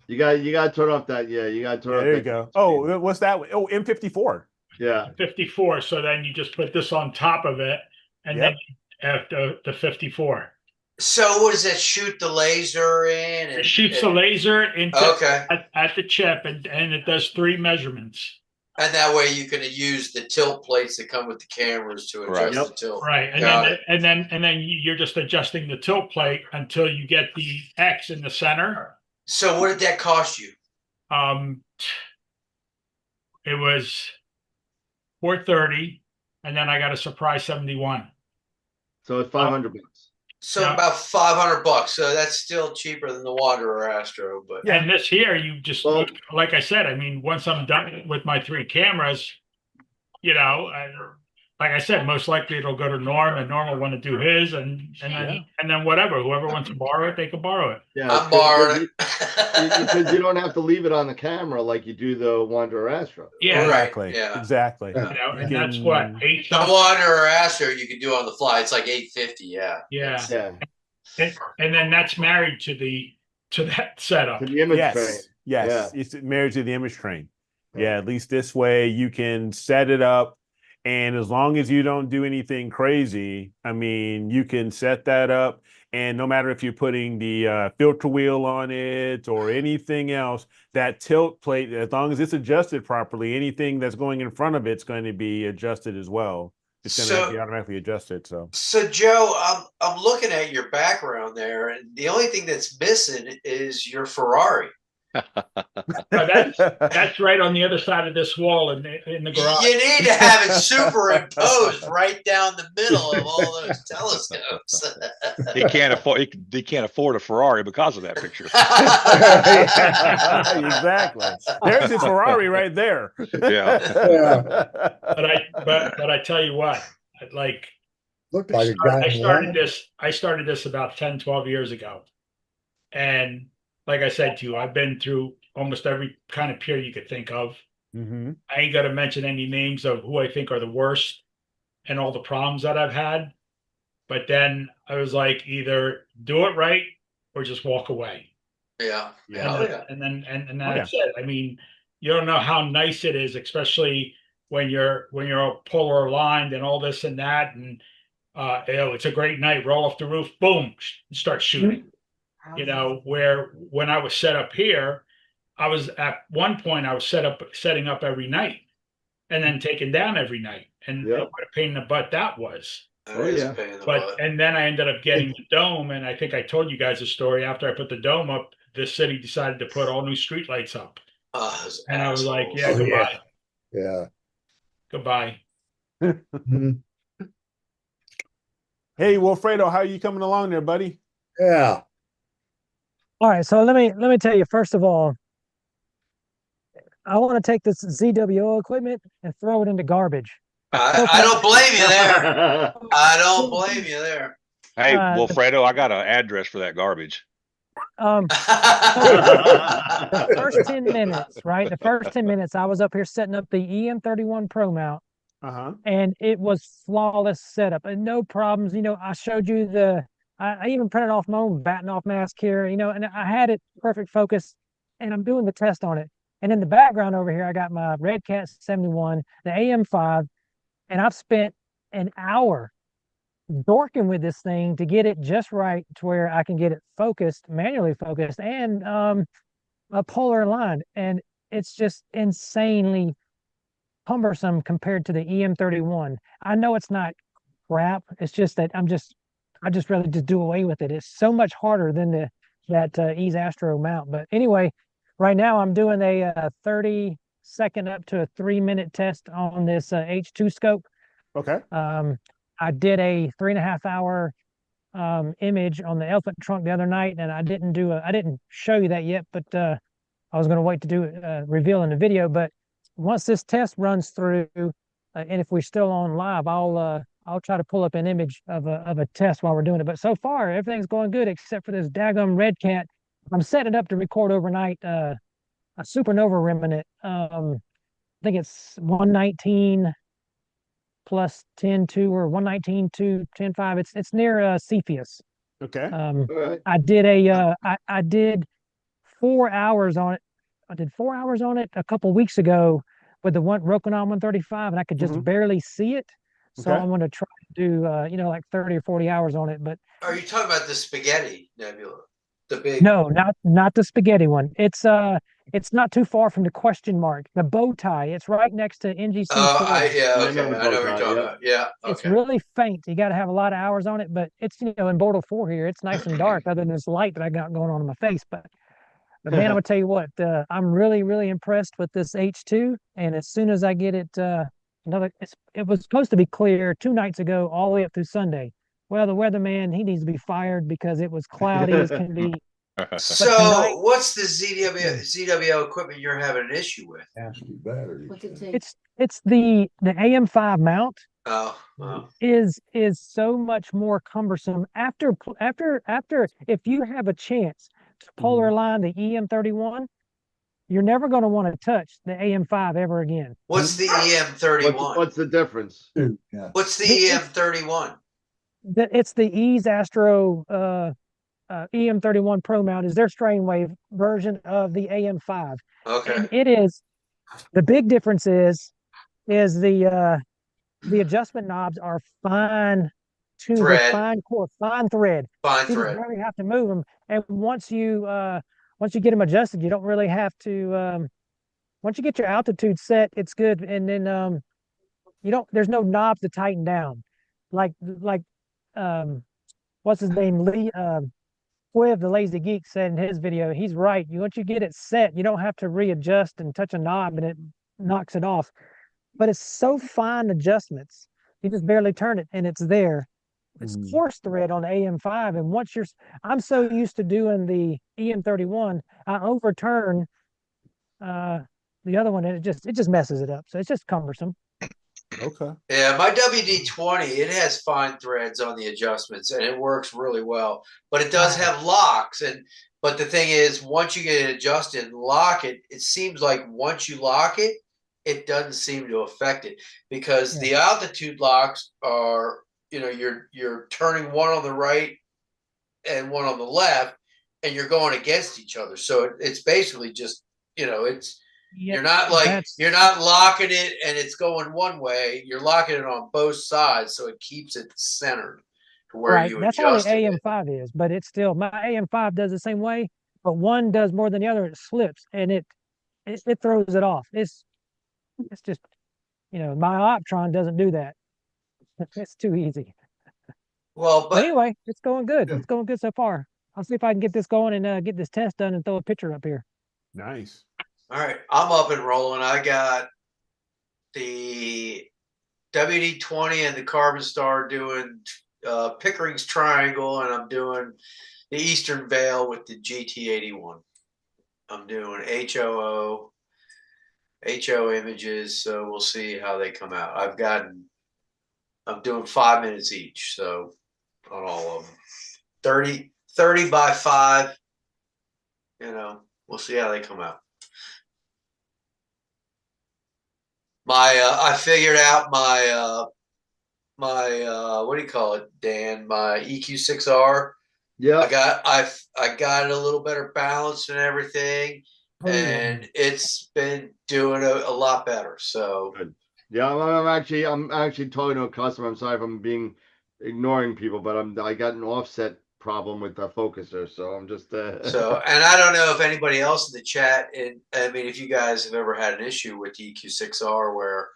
Speaker 5: You got to turn off that. Yeah, you got to turn off.
Speaker 1: There you go. Oh, what's that? Oh, M54.
Speaker 5: Yeah,
Speaker 7: 54. So then you just put this on top of it, and then after the 54.
Speaker 6: So what does that shoot the laser in?
Speaker 7: It shoots the laser into at the chip, and it does 3 measurements.
Speaker 6: And that way you can use the tilt plates that come with the cameras to adjust the tilt.
Speaker 7: Right. And then you're just adjusting the tilt plate until you get the X in the center.
Speaker 6: So what did that cost you?
Speaker 7: It was $430, and then I got a surprise 71.
Speaker 5: So it's $500.
Speaker 6: So about $500. So that's still cheaper than the Wanderer Astro. But
Speaker 7: yeah, and this here, you just like I said. I mean, once I'm done with my 3 cameras, you know, like I said, most likely it'll go to Norm, and Norm will want to do his, and then whatever, whoever wants to borrow it, they can borrow it.
Speaker 5: Yeah,
Speaker 6: I'm borrowing it
Speaker 5: because you don't have to leave it on the camera like you do the Wanderer Astro.
Speaker 7: Yeah,
Speaker 1: exactly.
Speaker 6: Yeah,
Speaker 1: exactly.
Speaker 7: You know, and that's what
Speaker 6: the Wanderer Astro you can do on the fly. It's like $850.
Speaker 7: Yeah.
Speaker 5: Yeah.
Speaker 7: And then that's married to that setup.
Speaker 5: To the image train.
Speaker 1: Yes, it's married to the image train. Yeah, at least this way you can set it up, and as long as you don't do anything crazy, I mean, you can set that up, and no matter if you're putting the filter wheel on it or anything else, that tilt plate, as long as it's adjusted properly, anything that's going in front of it's going to be adjusted as well. It's going to be automatically adjusted.
Speaker 6: So Joe, I'm looking at your background there, and the only thing that's missing is your Ferrari.
Speaker 7: That's right on the other side of this wall in the garage.
Speaker 6: You need to have it superimposed right down the middle of all those telescopes.
Speaker 2: He can't afford a Ferrari because of that picture.
Speaker 1: Exactly. There's his Ferrari right there.
Speaker 2: Yeah.
Speaker 7: But I tell you what, like,
Speaker 4: looked like a guy.
Speaker 7: I started this about 10, 12 years ago. And like I said to you, I've been through almost every kind of peer you could think of.
Speaker 1: Mm-hmm.
Speaker 7: I ain't got to mention any names of who I think are the worst and all the problems that I've had. But then I was like, either do it right or just walk away.
Speaker 6: Yeah.
Speaker 7: And then that's it. I mean, you don't know how nice it is, especially when you're polar aligned and all this and that. And it's a great night. Roll off the roof, boom, start shooting. You know, where when I was set up here, I was at one point I was setting up every night and then taken down every night. And what a pain in the butt that was. And then I ended up getting the dome, and I think I told you guys a story. After I put the dome up, this city decided to put all new street lights up. And I was like, goodbye.
Speaker 4: Yeah.
Speaker 7: Goodbye.
Speaker 1: Hey, Wilfredo, how are you coming along there, buddy?
Speaker 4: Yeah.
Speaker 10: All right, so let me tell you, first of all, I want to take this ZWO equipment and throw it into garbage.
Speaker 6: I don't blame you there. I don't blame you there.
Speaker 2: Hey, Wilfredo, I got an address for that garbage.
Speaker 10: The first 10 minutes, right? The first 10 minutes, I was up here setting up the EM31 Pro mount. And it was flawless setup and no problems. You know, I showed you I even printed off my own batting off mask here, you know, and I had it perfect focus, and I'm doing the test on it. And in the background over here, I got my Red Cat 71, the AM5, and I've spent an hour dorking with this thing to get it just right to where I can get it focused, manually focused, and a polar aligned. And it's just insanely cumbersome compared to the EM31. I know it's not crap. It's just that I just rather just do away with it. It's so much harder than that Ease Astro mount. But anyway, right now I'm doing a 30-second up to a 3-minute test on this H2 scope.
Speaker 1: Okay.
Speaker 10: I did a 3.5-hour image on the elephant trunk the other night, and I didn't show you that yet, but I was going to wait to do it, reveal in the video. But once this test runs through, and if we're still on live, I'll try to pull up an image of a test while we're doing it. But so far, everything's going good except for this daggum Red Cat. I'm setting it up to record overnight a supernova remnant. I think it's 119 plus 10.2 or 119 to 10.5. It's near Cepheus.
Speaker 1: Okay.
Speaker 5: Right.
Speaker 10: I did I did 4 hours on it. I did 4 hours on it a couple weeks ago with the one Rokinon 135, and I could just barely see it. So
Speaker 1: Okay.
Speaker 10: I'm going to try to do like 30 or 40 hours on it. But
Speaker 6: Are you talking about the Spaghetti Nebula? The big
Speaker 10: no, not the spaghetti one. It's not too far from the question mark. The bow tie. It's right next to NGC 4.
Speaker 6: yeah,
Speaker 5: I
Speaker 6: okay.
Speaker 5: know the
Speaker 6: I know what
Speaker 5: bow
Speaker 6: you're
Speaker 5: tie,
Speaker 6: talking
Speaker 5: yeah.
Speaker 6: about. Yeah.
Speaker 10: It's
Speaker 6: Okay.
Speaker 10: really faint. You got to have a lot of hours on it, but it's in Bortle 4 here. It's nice and dark, other than this light that I got going on in my face. But man, I'm gonna tell you what, I'm really, really impressed with this H2. And as soon as I get it, it was supposed to be clear 2 nights ago, all the way up through Sunday. Well, the weatherman, he needs to be fired because it was cloudy as can be.
Speaker 6: So,
Speaker 10: tonight,
Speaker 6: what's the ZWO equipment you're having an issue with?
Speaker 4: What's it take?
Speaker 10: It's the AM5 mount
Speaker 6: Oh, wow.
Speaker 10: is so much more cumbersome after if you have a chance to polar line the EM31, you're never going to want to touch the AM5 ever again.
Speaker 6: What's the EM31?
Speaker 5: What's the difference?
Speaker 4: Yeah.
Speaker 6: What's the
Speaker 10: It's-
Speaker 6: EM31?
Speaker 10: It's the Ease Astro EM31 Pro mount is their strain wave version of the AM5.
Speaker 6: Okay.
Speaker 10: And it is the big difference is the adjustment knobs are fine tuned,
Speaker 6: Thread.
Speaker 10: fine core, fine thread.
Speaker 6: Fine
Speaker 10: So you just
Speaker 6: thread.
Speaker 10: barely have to move them. And once you get them adjusted, you don't really have to. Once you get your altitude set, it's good. And then there's no knobs to tighten down, like what's his name, Lee Quiv, the Lazy Geek, said in his video. He's right. Once you get it set, you don't have to readjust and touch a knob, and it knocks it off. But it's so fine adjustments. You just barely turn it and it's there. It's coarse thread on the AM5. And I'm so used to doing the EM31, I overturn the other one and it just messes it up. So it's just cumbersome.
Speaker 1: Okay.
Speaker 6: Yeah, my WD-20, it has fine threads on the adjustments and it works really well. But it does have locks. But the thing is, once you get it adjusted and lock it, it seems like once you lock it, it doesn't seem to affect it, because the altitude locks are, you're turning one on the right and one on the left, and you're going against each other. So it's basically just, you're not locking it and it's going one way. You're locking it on both sides, so it keeps it centered to where you
Speaker 10: That's how the
Speaker 6: adjust it.
Speaker 10: AM5 is, but it's still, my AM5 does the same way, but one does more than the other. It slips and it throws it off. It's just, my Optron doesn't do that. It's too easy.
Speaker 6: Well,
Speaker 10: but anyway, it's going good. It's going good so far. I'll see if I can get this going and get this test done and throw a picture up here.
Speaker 1: Nice.
Speaker 6: All right, I'm up and rolling. I got the WD-20 and the Carbon Star doing Pickering's Triangle, and I'm doing the Eastern Veil with the GT81. I'm doing HO images, so we'll see how they come out. I'm doing 5 minutes each, so on all of them. 30 by 5, we'll see how they come out. I figured out my what do you call it, Dan? My EQ6R.
Speaker 5: Yeah.
Speaker 6: I got it a little better balanced and everything, and it's been doing a lot better. So
Speaker 5: good. Yeah, I'm actually talking to a customer. I'm sorry if I'm ignoring people, but I got an offset problem with the focuser, so I'm just
Speaker 6: So, and I don't know if anybody else in the chat, I mean, if you guys have ever had an issue with the EQ6R where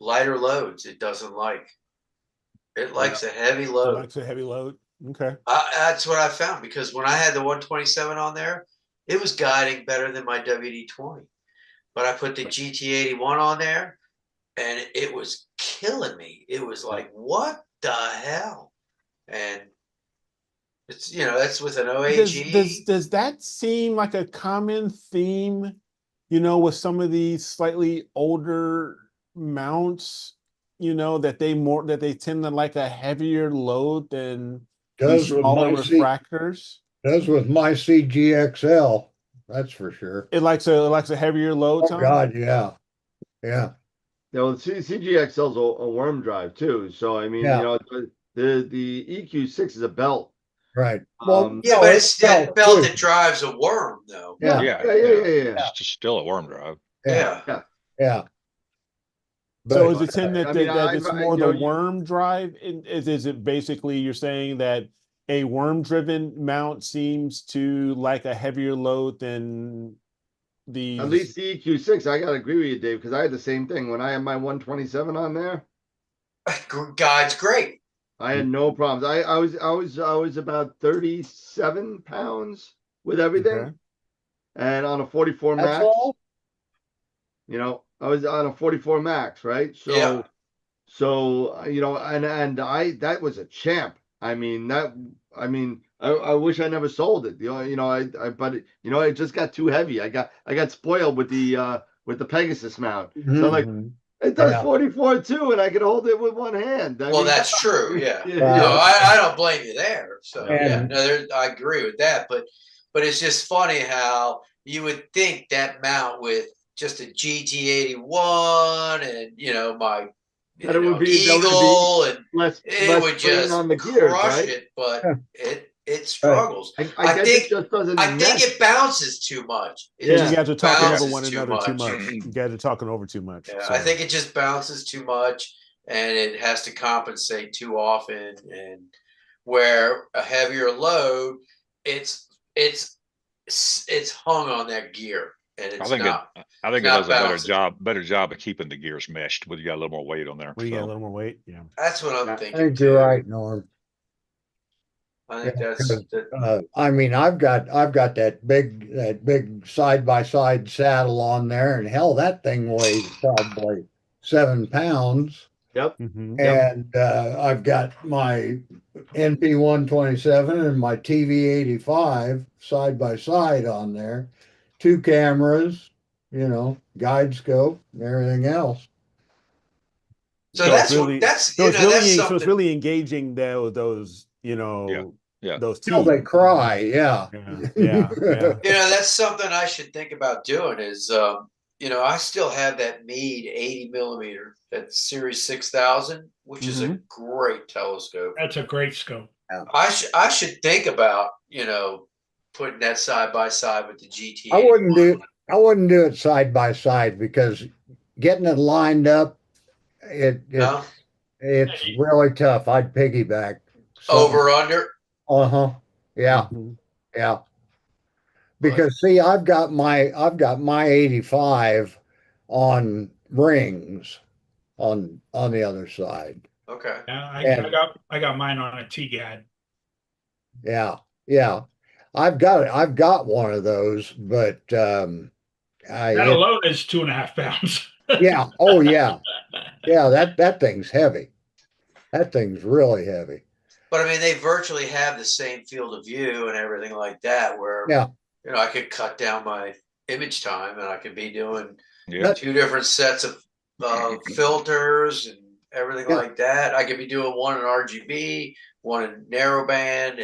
Speaker 6: lighter loads it doesn't like. It likes a heavy load.
Speaker 1: It likes a heavy load. Okay.
Speaker 6: That's what I found, because when I had the 127 on there, it was guiding better than my WD-20. But I put the GT81 on there, and it was killing me. It was like, what the hell? And it's, that's with an OAG.
Speaker 1: Does that seem like a common theme, with some of these slightly older mounts, that they tend to like a heavier load than smaller refractors?
Speaker 4: Does with my CGXL, that's for sure.
Speaker 1: It likes a heavier load.
Speaker 4: Oh God, yeah.
Speaker 5: Yeah, well, CGXL is a worm drive too. So I mean, the The EQ6 is a belt.
Speaker 4: Right.
Speaker 6: Yeah, but it's that belt that drives a worm, though.
Speaker 4: Yeah.
Speaker 5: Yeah.
Speaker 2: It's just still a worm drive.
Speaker 4: Yeah.
Speaker 1: So is it saying that,
Speaker 5: I mean,
Speaker 1: that it's more the worm drive? Is it basically you're saying that a worm-driven mount seems to like a heavier load than the...
Speaker 5: At least the EQ6, I gotta agree with you, Dave, because I had the same thing when I had my 127 on there.
Speaker 6: God's great.
Speaker 5: I had no problems. I was about 37 pounds with everything,
Speaker 1: Okay.
Speaker 5: and on a 44
Speaker 4: That's
Speaker 5: max.
Speaker 4: all?
Speaker 5: You know, I was on a 44 max, right? So,
Speaker 6: Yeah.
Speaker 5: so you know, and that was a champ. I wish I never sold it. But it just got too heavy. I got spoiled with the Pegasus mount. So I'm like, it does 44 too, and I can hold it with one hand.
Speaker 6: That's true. Yeah.
Speaker 5: Yeah.
Speaker 6: No, I don't blame you there. So
Speaker 4: And-
Speaker 6: I agree with that. But it's just funny how you would think that mount with just a GT81 and my
Speaker 5: That it would be
Speaker 6: Eagle and
Speaker 5: less
Speaker 6: would
Speaker 5: strain
Speaker 6: just
Speaker 5: on the gears,
Speaker 6: crush
Speaker 5: right?
Speaker 6: it, but it struggles.
Speaker 5: I guess
Speaker 6: think
Speaker 5: it just doesn't.
Speaker 6: I think it bounces too much.
Speaker 1: You guys are talking over
Speaker 6: bounces
Speaker 1: one another too much. You guys are talking over too much.
Speaker 6: Yeah,
Speaker 1: so.
Speaker 6: I think it just bounces too much, and it has to compensate too often. And where a heavier load, it's hung on that gear, and it's
Speaker 2: I think
Speaker 6: not.
Speaker 2: it does a better job of keeping the gears meshed, but you got a little more weight on there.
Speaker 1: Well, you got a little more weight. Yeah,
Speaker 6: that's what I'm
Speaker 4: I
Speaker 6: thinking.
Speaker 4: think you're right, Norm.
Speaker 6: I think that's.
Speaker 4: I mean, I've got that big side by side saddle on there, and hell, that thing weighs probably 7 pounds.
Speaker 5: Yep.
Speaker 4: And I've got my NP 127 and my TV 85 side by side on there, 2 cameras, guide scope, and everything else.
Speaker 6: So it's
Speaker 1: really engaging those those teams.
Speaker 4: They cry, yeah.
Speaker 6: That's something I should think about doing is I still have that Meade 80 millimeter, that Series 6000, which is a great telescope.
Speaker 7: That's a great scope.
Speaker 6: Yeah. I should think about putting that side by side with the GT.
Speaker 4: I wouldn't do it side by side because getting it lined up, it's really tough. I'd piggyback.
Speaker 6: Over under.
Speaker 4: Yeah. Yeah. Because see, I've got my 85 on rings on the other side.
Speaker 6: Okay.
Speaker 7: I got mine on a TGAD.
Speaker 4: Yeah. Yeah. I've got one of those, but
Speaker 7: that alone is 2.5 pounds.
Speaker 4: Yeah. Oh yeah. Yeah, that thing's heavy. That thing's really heavy.
Speaker 6: But I mean, they virtually have the same field of view and everything like that, where I could cut down my image time and I could be doing 2 different sets of filters and everything like that. I could be doing one in RGB, one in narrowband,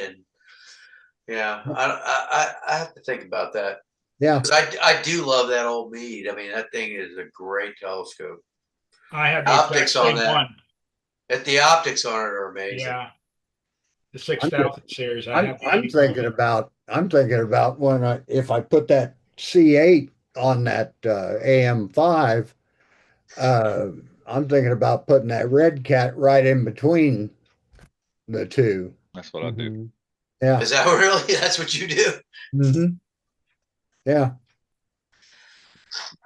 Speaker 6: and I have to think about that.
Speaker 4: Yeah,
Speaker 6: I do love that old Meade. I mean, that thing is a great telescope.
Speaker 7: I have
Speaker 6: the optics on that. The optics on it are amazing.
Speaker 7: Yeah. The 6000 series.
Speaker 4: I'm thinking about if I put that C8 on that AM5, I'm thinking about putting that Red Cat right in between the two.
Speaker 2: That's what I do.
Speaker 4: Yeah.
Speaker 6: Is that really? That's what you do?
Speaker 4: Yeah.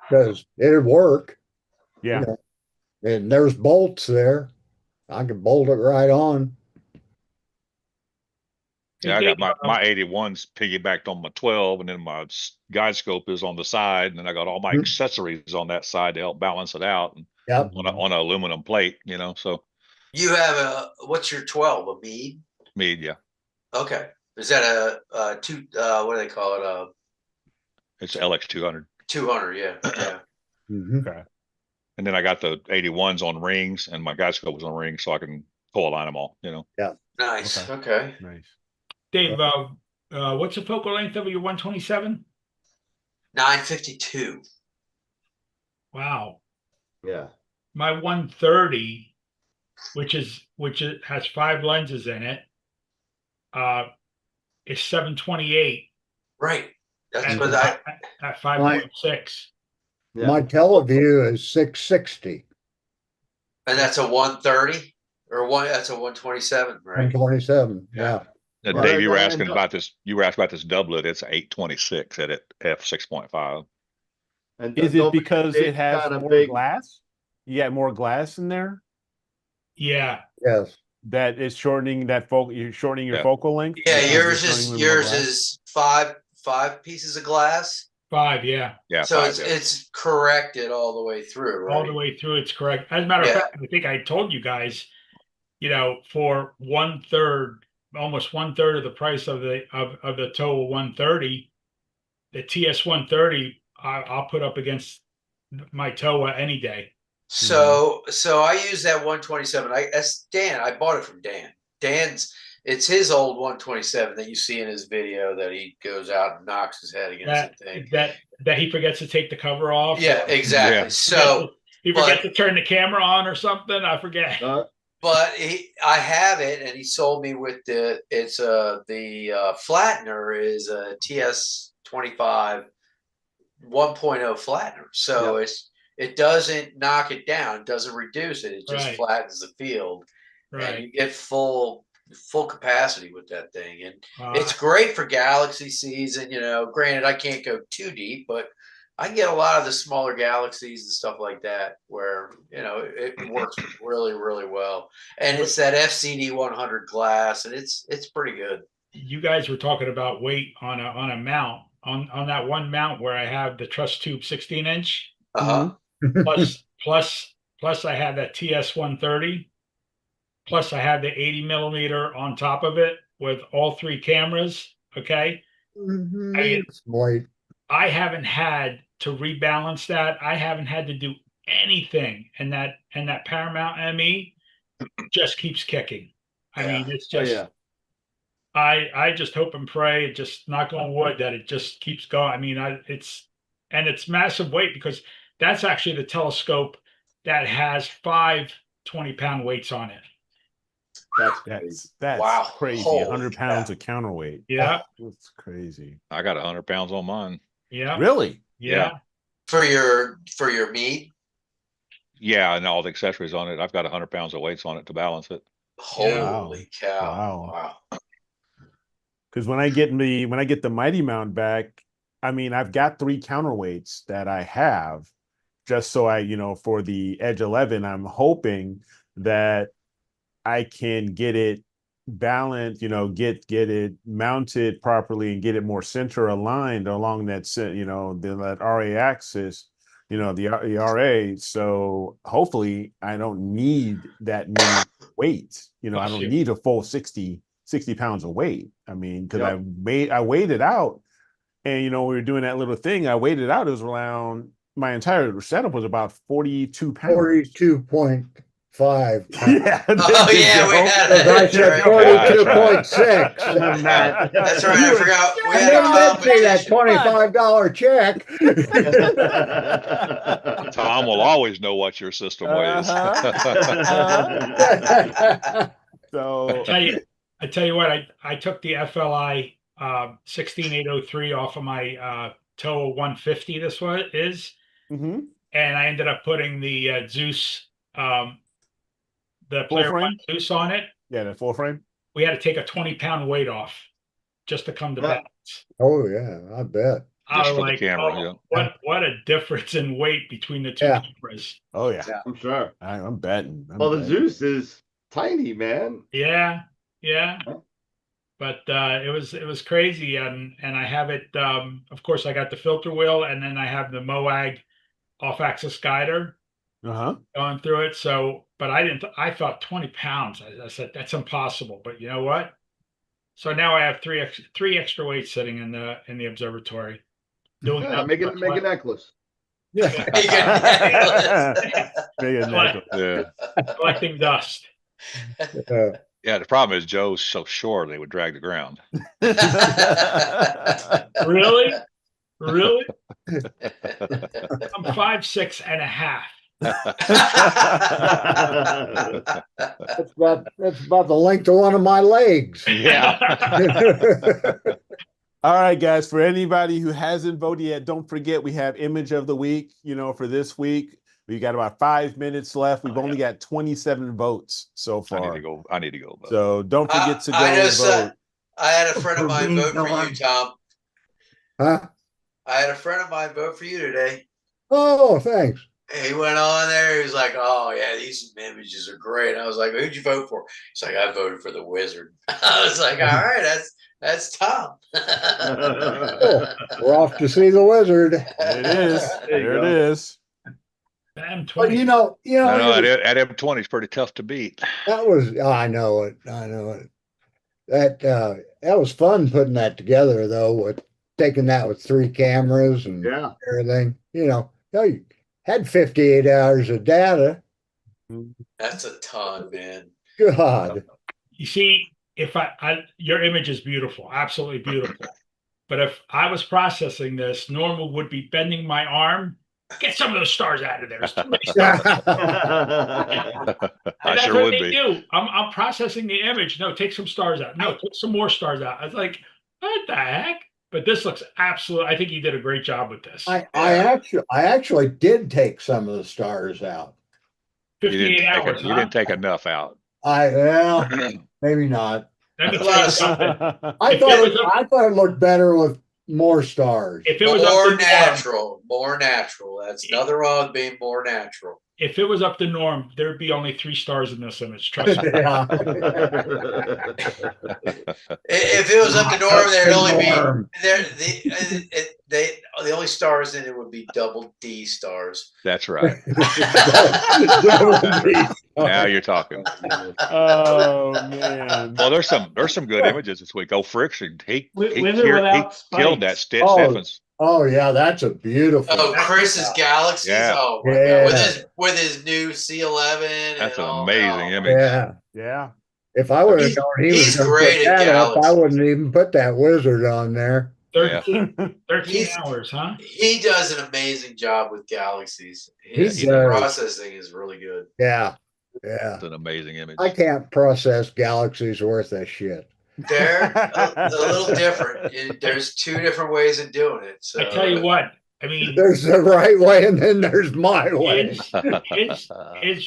Speaker 4: Because it'd work.
Speaker 1: Yeah.
Speaker 4: And there's bolts there. I could bolt it right on.
Speaker 2: Yeah, I got my 81s piggybacked on my 12, and then my guide scope is on the side, and then I got all my accessories on that side to help balance it out. And on an aluminum plate, so.
Speaker 6: You have what's your 12? A Meade?
Speaker 2: Meade, yeah.
Speaker 6: Okay. Is that a two? What do they call it?
Speaker 2: It's LX200.
Speaker 6: 200, yeah.
Speaker 1: Okay.
Speaker 2: And then I got the 81s on rings, and my guide scope was on rings, so I can co-align them all.
Speaker 4: Yeah.
Speaker 6: Nice. Okay.
Speaker 1: Nice.
Speaker 7: Dave, what's the focal length of your 127?
Speaker 6: 952.
Speaker 7: Wow.
Speaker 5: Yeah.
Speaker 7: My 130 which has 5 lenses in it, is 728
Speaker 6: Right. That's
Speaker 7: at,
Speaker 6: what
Speaker 7: at 5.6.
Speaker 5: Yeah.
Speaker 4: My Teleview is 660,
Speaker 6: and that's a 130 or that's a 127, right?
Speaker 4: 127. Yeah.
Speaker 2: Dave,
Speaker 5: Right,
Speaker 2: you were
Speaker 5: and-
Speaker 2: asking about this. You were asking about this doublet. It's 826 at f6.5.
Speaker 5: And
Speaker 1: Is
Speaker 5: don't
Speaker 1: it
Speaker 5: forget
Speaker 1: because
Speaker 5: Dave's
Speaker 1: it has
Speaker 5: got a
Speaker 1: more
Speaker 5: big-
Speaker 1: glass? You got more glass in there
Speaker 7: Yeah.
Speaker 4: Yes.
Speaker 1: that is shortening that focal. You're shortening your
Speaker 2: Yeah.
Speaker 1: focal length.
Speaker 6: Yeah,
Speaker 1: because
Speaker 6: yours
Speaker 1: you're
Speaker 6: is
Speaker 1: showing more glass?
Speaker 6: 5 pieces of glass.
Speaker 7: 5, yeah.
Speaker 2: Yeah,
Speaker 6: So
Speaker 2: 5, yeah.
Speaker 6: it's corrected all the way through, right?
Speaker 7: All the way through, it's correct. As a matter of
Speaker 6: Yeah.
Speaker 7: fact, I think I told you guys, for 1/3, almost 1/3 of the price of the TOA 130, the TS 130, I'll put up against my TOA any day.
Speaker 6: So I use that 127. That's Dan. I bought it from Dan. It's his old 127 that you see in his video that he goes out and knocks his head against the thing.
Speaker 7: That he forgets to take the cover off.
Speaker 6: Yeah, exactly.
Speaker 2: Yeah.
Speaker 6: So
Speaker 7: he forgets to turn the camera on or something. I forget.
Speaker 6: But I have it, and he sold me with the flattener is a TS25 1.0 flattener. So it doesn't knock it down, it doesn't reduce it, it just flattens the field.
Speaker 7: Right.
Speaker 6: And you get full capacity with that thing. And it's great for galaxy season, granted I can't go too deep, but I can get a lot of the smaller galaxies and stuff like that where, it works really, really well. And it's that FCD 100 glass, and it's pretty good.
Speaker 7: You guys were talking about weight on a mount, on that one mount where I have the truss tube 16-inch. Plus I have that TS 130. Plus I have the 80 millimeter on top of it with all 3 cameras. Okay. I haven't had to rebalance that. I haven't had to do anything. And that Paramount ME just keeps kicking. I mean, it's just, I just hope and pray, just knock on wood, that it just keeps going. I mean, it's massive weight, because that's actually the telescope that has 5 20-pound weights on it.
Speaker 1: That's
Speaker 6: wow.
Speaker 1: crazy.
Speaker 6: Holy
Speaker 1: 100 pounds of counterweight.
Speaker 7: Yeah.
Speaker 1: That's crazy.
Speaker 2: I got 100 pounds on mine.
Speaker 7: Yeah.
Speaker 1: Really?
Speaker 7: Yeah.
Speaker 6: For your meat?
Speaker 2: Yeah, and all the accessories on it. I've got 100 pounds of weights on it to balance it.
Speaker 6: Holy cow.
Speaker 1: Wow. Because when I get the Mighty Mount back, I mean, I've got 3 counterweights that I have, just so for the Edge 11, I'm hoping that I can get it balanced, get it mounted properly and get it more center aligned along that, that RA axis, the RA. So hopefully I don't need that many weights. I don't need a full 60 pounds of weight. I mean, because I weighed it out, and we were doing that little thing. I weighed it out. It was around, my entire setup was about 42 pounds.
Speaker 4: 42.5.
Speaker 1: Yeah.
Speaker 6: Oh yeah, we had it.
Speaker 4: I said 42.6.
Speaker 6: That's right. I forgot. We had a
Speaker 4: see that
Speaker 6: competition.
Speaker 4: $25 check.
Speaker 2: Tom will always know what your system weighs.
Speaker 1: So
Speaker 7: I tell you what, I took the FLI 16803 off of my TOA 150. This one is, and I ended up putting the Zeus, the Player One Zeus on it.
Speaker 1: Yeah, the full frame.
Speaker 7: We had to take a 20-pound weight off just to come to balance.
Speaker 4: Oh yeah, I bet.
Speaker 2: Just for the camera.
Speaker 7: What a difference in weight between the 2 cameras.
Speaker 1: Oh yeah,
Speaker 5: I'm sure.
Speaker 1: I'm betting.
Speaker 5: The Zeus is tiny, man.
Speaker 7: Yeah. But it was crazy, and I have it. Of course, I got the filter wheel, and then I have the MOAG off-axis guider going through it. So, but I thought 20 pounds. I said that's impossible. But you know what? So now I have three extra weights sitting in the observatory. Doing
Speaker 5: make a necklace.
Speaker 6: Make a necklace.
Speaker 7: Collecting dust.
Speaker 2: Yeah, the problem is Joe's so short they would drag the ground.
Speaker 7: Really? I'm 5'6.5".
Speaker 4: That's about the length of one of my legs.
Speaker 2: Yeah.
Speaker 1: All right, guys. For anybody who hasn't voted yet, don't forget we have image of the week. For this week, we got about 5 minutes left. We've only got 27 votes so far.
Speaker 2: I need to go vote.
Speaker 1: So don't forget to go
Speaker 6: I know,
Speaker 1: vote.
Speaker 6: I had a friend of mine vote for you, Tom.
Speaker 4: Huh?
Speaker 6: I had a friend of mine vote for you today.
Speaker 4: Oh, thanks.
Speaker 6: He went on there. He was like, "Oh yeah, these images are great." I was like, "Who'd you vote for?" He's like, "I voted for the Wizard." I was like, "All right, that's Tom."
Speaker 4: Cool. We're off to see the Wizard.
Speaker 1: It is. There it is.
Speaker 7: M20.
Speaker 4: But
Speaker 2: No, that M20 is pretty tough to beat.
Speaker 4: That was. I know it. That was fun putting that together, though. With taking that with 3 cameras and everything. You had 58 hours of data.
Speaker 6: That's a ton, man.
Speaker 4: God.
Speaker 7: You see, if your image is beautiful, absolutely beautiful. But if I was processing this, Normal would be bending my arm. Get some of those stars out of there. There's too many stars. That's
Speaker 2: sure
Speaker 7: what
Speaker 2: would
Speaker 7: they
Speaker 2: be.
Speaker 7: do. I'm processing the image. No, take some stars out. No, take some more stars out. I was like, what the heck? But this looks absolute. I think you did a great job with this.
Speaker 4: I actually did take some of the stars out.
Speaker 7: 58 hours.
Speaker 2: You didn't take enough out.
Speaker 4: Well, maybe not.
Speaker 7: Let me tell you something.
Speaker 4: I thought it looked better with more stars.
Speaker 7: If it was
Speaker 6: more natural. That's nothing wrong with being more natural.
Speaker 7: If it was up to Norm, there'd be only 3 stars in this image. Trust me.
Speaker 6: If it was up to Norm, there'd only be the only stars in it would be double D stars.
Speaker 2: That's right. Now you're talking.
Speaker 1: Oh man.
Speaker 2: Well, there's some good images this week. Oh, Friction, he killed that Stitch Stephens.
Speaker 4: Oh yeah, that's a beautiful.
Speaker 6: Oh, Chris's Galaxies.
Speaker 2: Yeah.
Speaker 6: Oh my God. With his new C11.
Speaker 2: That's an amazing image.
Speaker 1: Yeah.
Speaker 4: If I would have known he was going to put that up, I wouldn't even put that Wizard on there.
Speaker 7: 13 hours, huh?
Speaker 6: He does an amazing job with Galaxies. His processing is really good.
Speaker 4: Yeah.
Speaker 2: It's an amazing image.
Speaker 4: I can't process Galaxies worth of shit.
Speaker 6: They're a little different. There's 2 different ways of doing it. So
Speaker 7: I tell you what, I mean,
Speaker 4: there's the right way and then there's my way.
Speaker 7: It's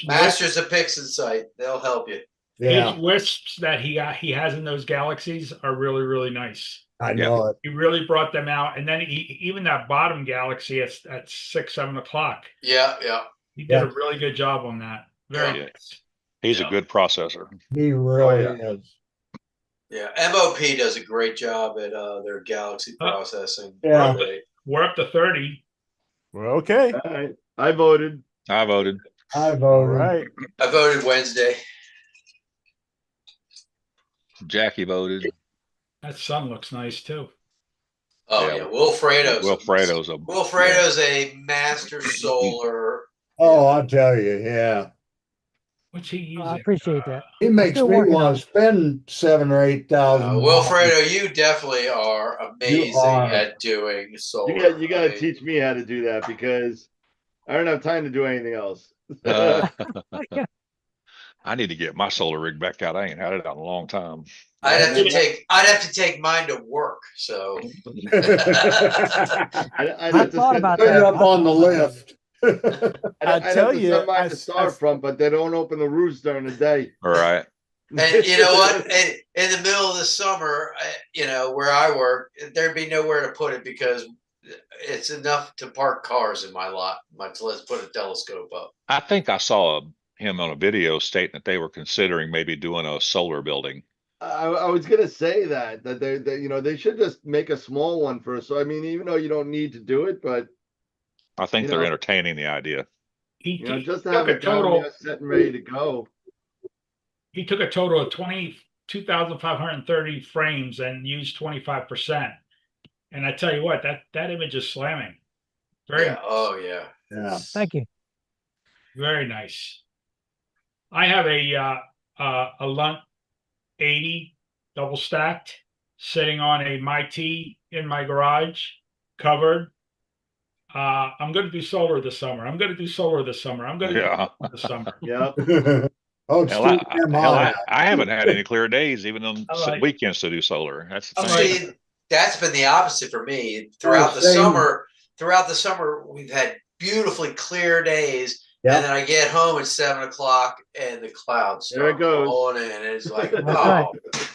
Speaker 6: Masters of Pixinsight. They'll help you.
Speaker 7: His wisps that he has in those galaxies are really, really nice.
Speaker 4: I know it.
Speaker 7: He really brought them out, and then even that bottom galaxy at 6, 7 o'clock.
Speaker 6: Yeah.
Speaker 7: He did a really good job on that. Very nice.
Speaker 2: He's a good processor.
Speaker 4: He really is.
Speaker 6: Yeah, MOP does a great job at their Galaxy processing.
Speaker 4: Yeah,
Speaker 7: we're up to 30.
Speaker 1: We're okay.
Speaker 5: All right. I voted.
Speaker 2: I voted.
Speaker 4: All
Speaker 1: right.
Speaker 6: I voted Wednesday.
Speaker 2: Jackie voted.
Speaker 7: That sun looks nice too.
Speaker 6: Oh yeah, Wilfredo's a master solar.
Speaker 4: Oh, I'll tell you, yeah.
Speaker 7: What's he using?
Speaker 10: I appreciate that.
Speaker 4: He makes me want to spend 7,000 or 8,000.
Speaker 6: Wilfredo, you definitely are amazing at doing solar.
Speaker 5: You got to teach me how to do that because I don't have time to do anything else.
Speaker 2: I need to get my solar rig back out. I ain't had it out in a long time.
Speaker 6: I'd have to take mine to work. So
Speaker 4: I thought about that. Up on the lift.
Speaker 5: I tell you, send mine to Starfront, but they don't open the roofs during the day.
Speaker 2: All right.
Speaker 6: And you know what? In the middle of the summer, where I work, there'd be nowhere to put it because it's enough to park cars in my lot. Let's put a telescope up.
Speaker 2: I think I saw him on a video stating that they were considering maybe doing a solar building.
Speaker 5: I was gonna say that they should just make a small one first. So I mean, even though you don't need to do it, but
Speaker 2: I think they're entertaining the idea.
Speaker 5: Just to have it down set and ready to go.
Speaker 7: He took a total of 22,530 frames and used 25%. And I tell you what, that image is slamming. Very nice.
Speaker 6: Oh yeah.
Speaker 4: Yeah.
Speaker 10: Thank you.
Speaker 7: Very nice. I have a Lunt 80 double stacked sitting on a MiT in my garage, covered. I'm going to do solar this summer. I'm going to do solar this summer. I'm going to do
Speaker 2: Yeah.
Speaker 7: solar this summer.
Speaker 5: Yeah.
Speaker 4: Oh, it's too damn hot.
Speaker 2: I haven't had any clear days, even on
Speaker 7: like-
Speaker 2: weekends to do solar. That's the
Speaker 6: I'm
Speaker 2: thing.
Speaker 6: saying that's been the opposite for me
Speaker 4: Oh, same.
Speaker 6: Throughout the summer, we've had beautifully clear days,
Speaker 4: Yeah.
Speaker 6: and then I get home at 7 o'clock, and the clouds
Speaker 5: There it
Speaker 6: start
Speaker 5: goes.
Speaker 6: rolling in. And it's like,
Speaker 10: That's
Speaker 6: oh,
Speaker 10: right.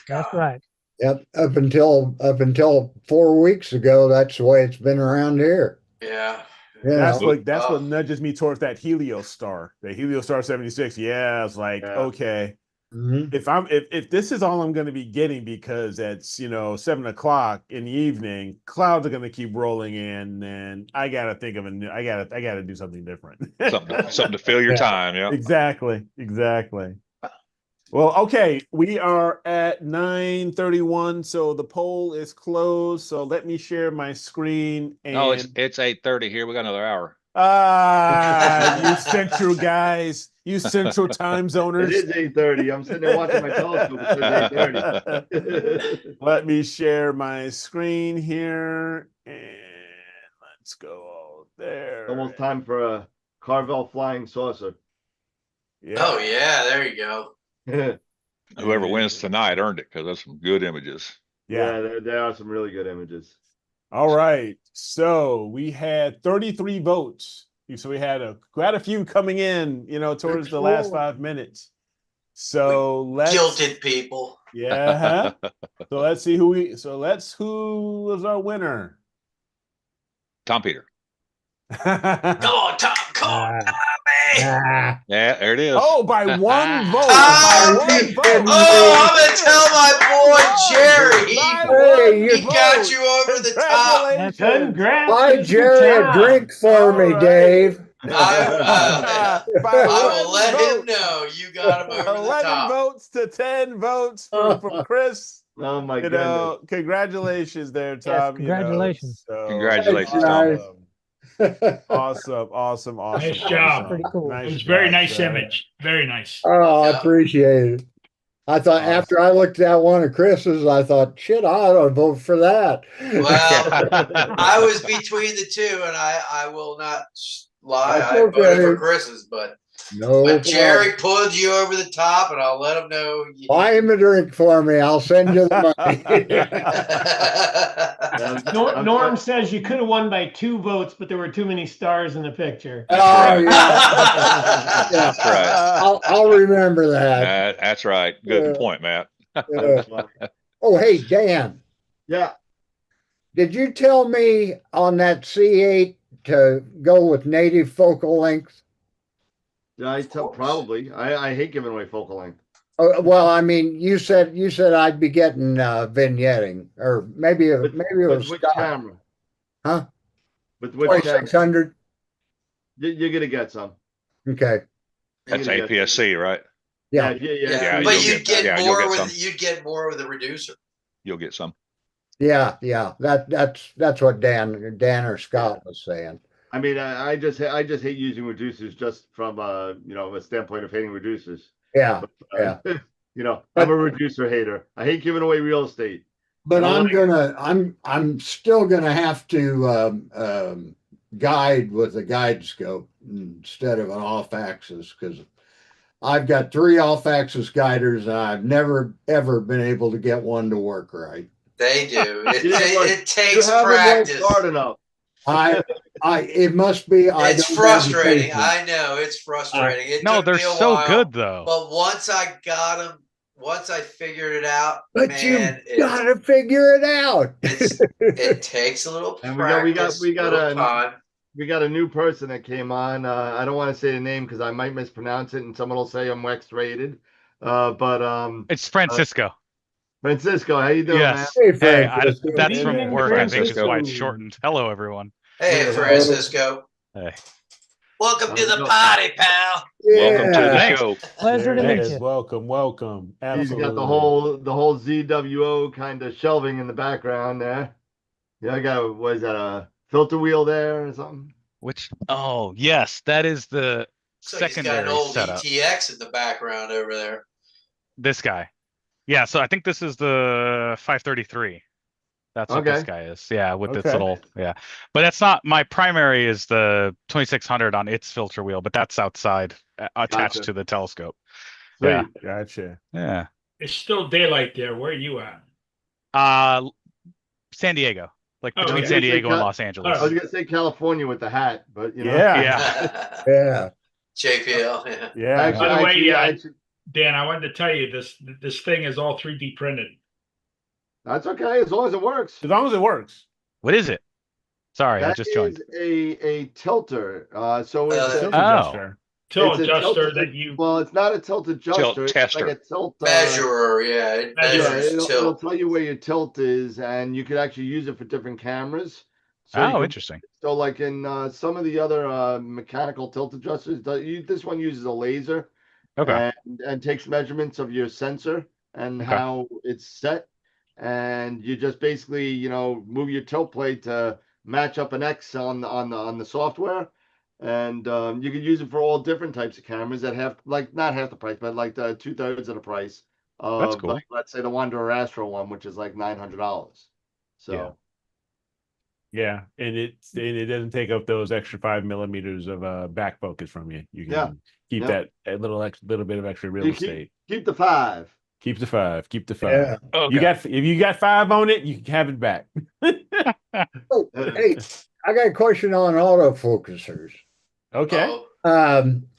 Speaker 6: God.
Speaker 10: That's right.
Speaker 4: Yep. Up until 4 weeks ago, that's the way it's been around here.
Speaker 6: Yeah.
Speaker 4: You
Speaker 1: That's
Speaker 4: know.
Speaker 1: what nudges me towards that Heliostar. The Heliostar 76. Yeah, it's like, okay.
Speaker 4: Mhm.
Speaker 1: If this is all I'm going to be getting, because it's 7 o'clock in the evening, clouds are going to keep rolling in, and I got to think of I got to do something different.
Speaker 2: Something to fill your time. Yeah.
Speaker 1: Exactly. Well, okay, we are at 9:31, so the poll is closed. So let me share my screen. And
Speaker 2: No, it's 8:30 here. We got another hour.
Speaker 1: You central guys, you central time zoners.
Speaker 5: It is 8:30. I'm sitting there watching my telescope. It says 8:30.
Speaker 1: Let me share my screen here, and let's go there.
Speaker 5: Almost time for a Carvel flying saucer.
Speaker 1: Yeah.
Speaker 6: Oh, yeah. There you go.
Speaker 2: Whoever wins tonight earned it, because there's some good images.
Speaker 5: Yeah, there are some really good images.
Speaker 1: All right. So we had 33 votes. So we had quite a few coming in, towards the last 5 minutes. So let's
Speaker 6: Jilted people.
Speaker 1: Yeah. So let's see who was our winner.
Speaker 2: Tom Peter.
Speaker 6: Come on, Tom. Come on, Tommy.
Speaker 2: Yeah, there it is.
Speaker 1: Oh, by one vote.
Speaker 6: Oh,
Speaker 1: By one vote.
Speaker 6: I'm going to tell my boy Jerry. He got you over the top.
Speaker 3: Congrats.
Speaker 4: Buy Jerry a drink for me, Dave.
Speaker 6: I will let him know you got him over the
Speaker 1: 11
Speaker 6: top.
Speaker 1: votes to 10 votes from Chris.
Speaker 5: Oh my goodness.
Speaker 1: Congratulations there, Tom.
Speaker 10: Yes, congratulations.
Speaker 2: Congratulations, Tom.
Speaker 1: Awesome.
Speaker 7: Nice job.
Speaker 10: Pretty cool.
Speaker 7: It was very nice image. Very nice.
Speaker 4: Oh, I appreciate it. I thought after I looked at one of Chris's, I thought, shit, I ought to vote for that.
Speaker 6: Well, I was between the two, and I will not lie.
Speaker 4: That's
Speaker 6: I voted
Speaker 4: okay.
Speaker 6: for Chris's, but Jerry pulled you over the top, and I'll let him know.
Speaker 4: Buy him a drink for me. I'll send you the money.
Speaker 3: Norm says you could have won by 2 votes, but there were too many stars in the picture.
Speaker 4: Oh, yeah.
Speaker 2: That's right.
Speaker 4: I'll remember that.
Speaker 2: That's right. Good point, Matt.
Speaker 4: Oh, hey, Dan.
Speaker 5: Yeah.
Speaker 4: Did you tell me on that C8 to go with native focal length?
Speaker 5: Yeah, probably. I hate giving away focal length.
Speaker 4: Oh, well, I mean, you said I'd be getting vignetting, or maybe it was
Speaker 5: which
Speaker 4: Scott.
Speaker 5: camera?
Speaker 4: Huh?
Speaker 5: With which camera?
Speaker 4: 2600.
Speaker 5: You're gonna get some.
Speaker 4: Okay.
Speaker 2: That's APS-C, right?
Speaker 4: Yeah.
Speaker 2: Yeah,
Speaker 6: but
Speaker 2: you'll
Speaker 6: you'd get
Speaker 2: you'll
Speaker 6: more
Speaker 2: some.
Speaker 6: you'd get more with a reducer.
Speaker 2: You'll get some.
Speaker 4: Yeah. That's what Dan or Scott was saying.
Speaker 5: I mean, I just hate using reducers just from a standpoint of hating reducers.
Speaker 4: Yeah.
Speaker 5: But, I'm a reducer hater. I hate giving away real estate.
Speaker 4: But I'm still gonna have to guide with a guide scope instead of an off-axis, because I've got 3 off-axis guiders and I've never ever been able to get one to work right.
Speaker 6: They do. It takes
Speaker 5: you
Speaker 6: practice.
Speaker 5: Hard enough.
Speaker 4: It must be.
Speaker 6: It's frustrating. I know it's frustrating. It
Speaker 11: no,
Speaker 6: took
Speaker 11: they're
Speaker 6: me a
Speaker 11: so
Speaker 6: while,
Speaker 11: good though.
Speaker 6: But once I got them, once I figured it out,
Speaker 4: but
Speaker 6: man,
Speaker 4: you gotta figure it out.
Speaker 6: It takes a little practice.
Speaker 5: We got a new person that came on. I don't want to say the name because I might mispronounce it, and someone will say I'm Wex rated. But
Speaker 11: it's Francisco.
Speaker 5: Francisco, how you doing,
Speaker 11: yes.
Speaker 5: man?
Speaker 11: Hey, that's from work. I think is why it's shortened. Hello, everyone.
Speaker 6: Hey, Francisco.
Speaker 11: Hey.
Speaker 6: Welcome to the party, pal.
Speaker 4: Yeah.
Speaker 2: Welcome to the show.
Speaker 10: Pleasure to meet you.
Speaker 1: Welcome. Absolutely.
Speaker 5: He's got the whole ZWO kind of shelving in the background there. Yeah, I got a filter wheel there or something?
Speaker 11: Which yes, that is the secondary
Speaker 6: he's got an old
Speaker 11: setup.
Speaker 6: ETX in the background over there.
Speaker 11: This guy. Yeah, so I think this is the 533. That's what this guy is. Yeah, with its little But that's not my primary. Is the 2600 on its filter wheel, but that's outside attached to the telescope.
Speaker 5: Sweet.
Speaker 11: Yeah,
Speaker 1: gotcha.
Speaker 11: Yeah,
Speaker 7: It's still daylight there. Where are you at?
Speaker 11: San Diego, like
Speaker 7: Oh,
Speaker 11: between
Speaker 7: okay.
Speaker 11: San Diego and Los Angeles.
Speaker 5: I was gonna say California with the hat, but you know.
Speaker 11: Yeah.
Speaker 4: Yeah.
Speaker 6: JPL.
Speaker 1: Yeah.
Speaker 7: By the way,
Speaker 5: actually,
Speaker 7: Dan, I wanted to tell you this thing is all 3D printed.
Speaker 5: that's okay as long as it works.
Speaker 1: As long as it works.
Speaker 11: What is it? Sorry, I
Speaker 5: That
Speaker 11: just joined.
Speaker 5: is a tilter. So it's
Speaker 1: Tilt adjuster.
Speaker 7: Tilt
Speaker 5: it's a
Speaker 7: adjuster
Speaker 5: tilt,
Speaker 7: that you.
Speaker 5: Well, it's not a tilt adjuster. It's
Speaker 2: tester.
Speaker 5: like a tilt
Speaker 6: Measurer, yeah. It measures
Speaker 5: it'll
Speaker 6: tilt.
Speaker 5: tell you where your tilt is, and you could actually use it for different cameras. So
Speaker 11: Oh, interesting.
Speaker 5: So, like in some of the other mechanical tilt adjusters, this one uses a laser, and takes measurements of your sensor and how it's set, and you just basically move your tilt plate to match up an X on the software, and you can use it for all different types of cameras that have like not half the price, but like the 2/3 of the price.
Speaker 11: That's cool.
Speaker 5: Like, let's say the Wanderer Astro one, which is like $900. So.
Speaker 1: Yeah, and it doesn't take up those extra 5 millimeters of back focus from you. You can keep that a little bit of extra real estate.
Speaker 5: Keep the 5.
Speaker 1: Keep the 5. Keep the 5.
Speaker 4: Yeah.
Speaker 1: Okay. If you got 5 on it, you can have it back.
Speaker 4: Oh, hey, I got a question on autofocusers.
Speaker 1: Okay.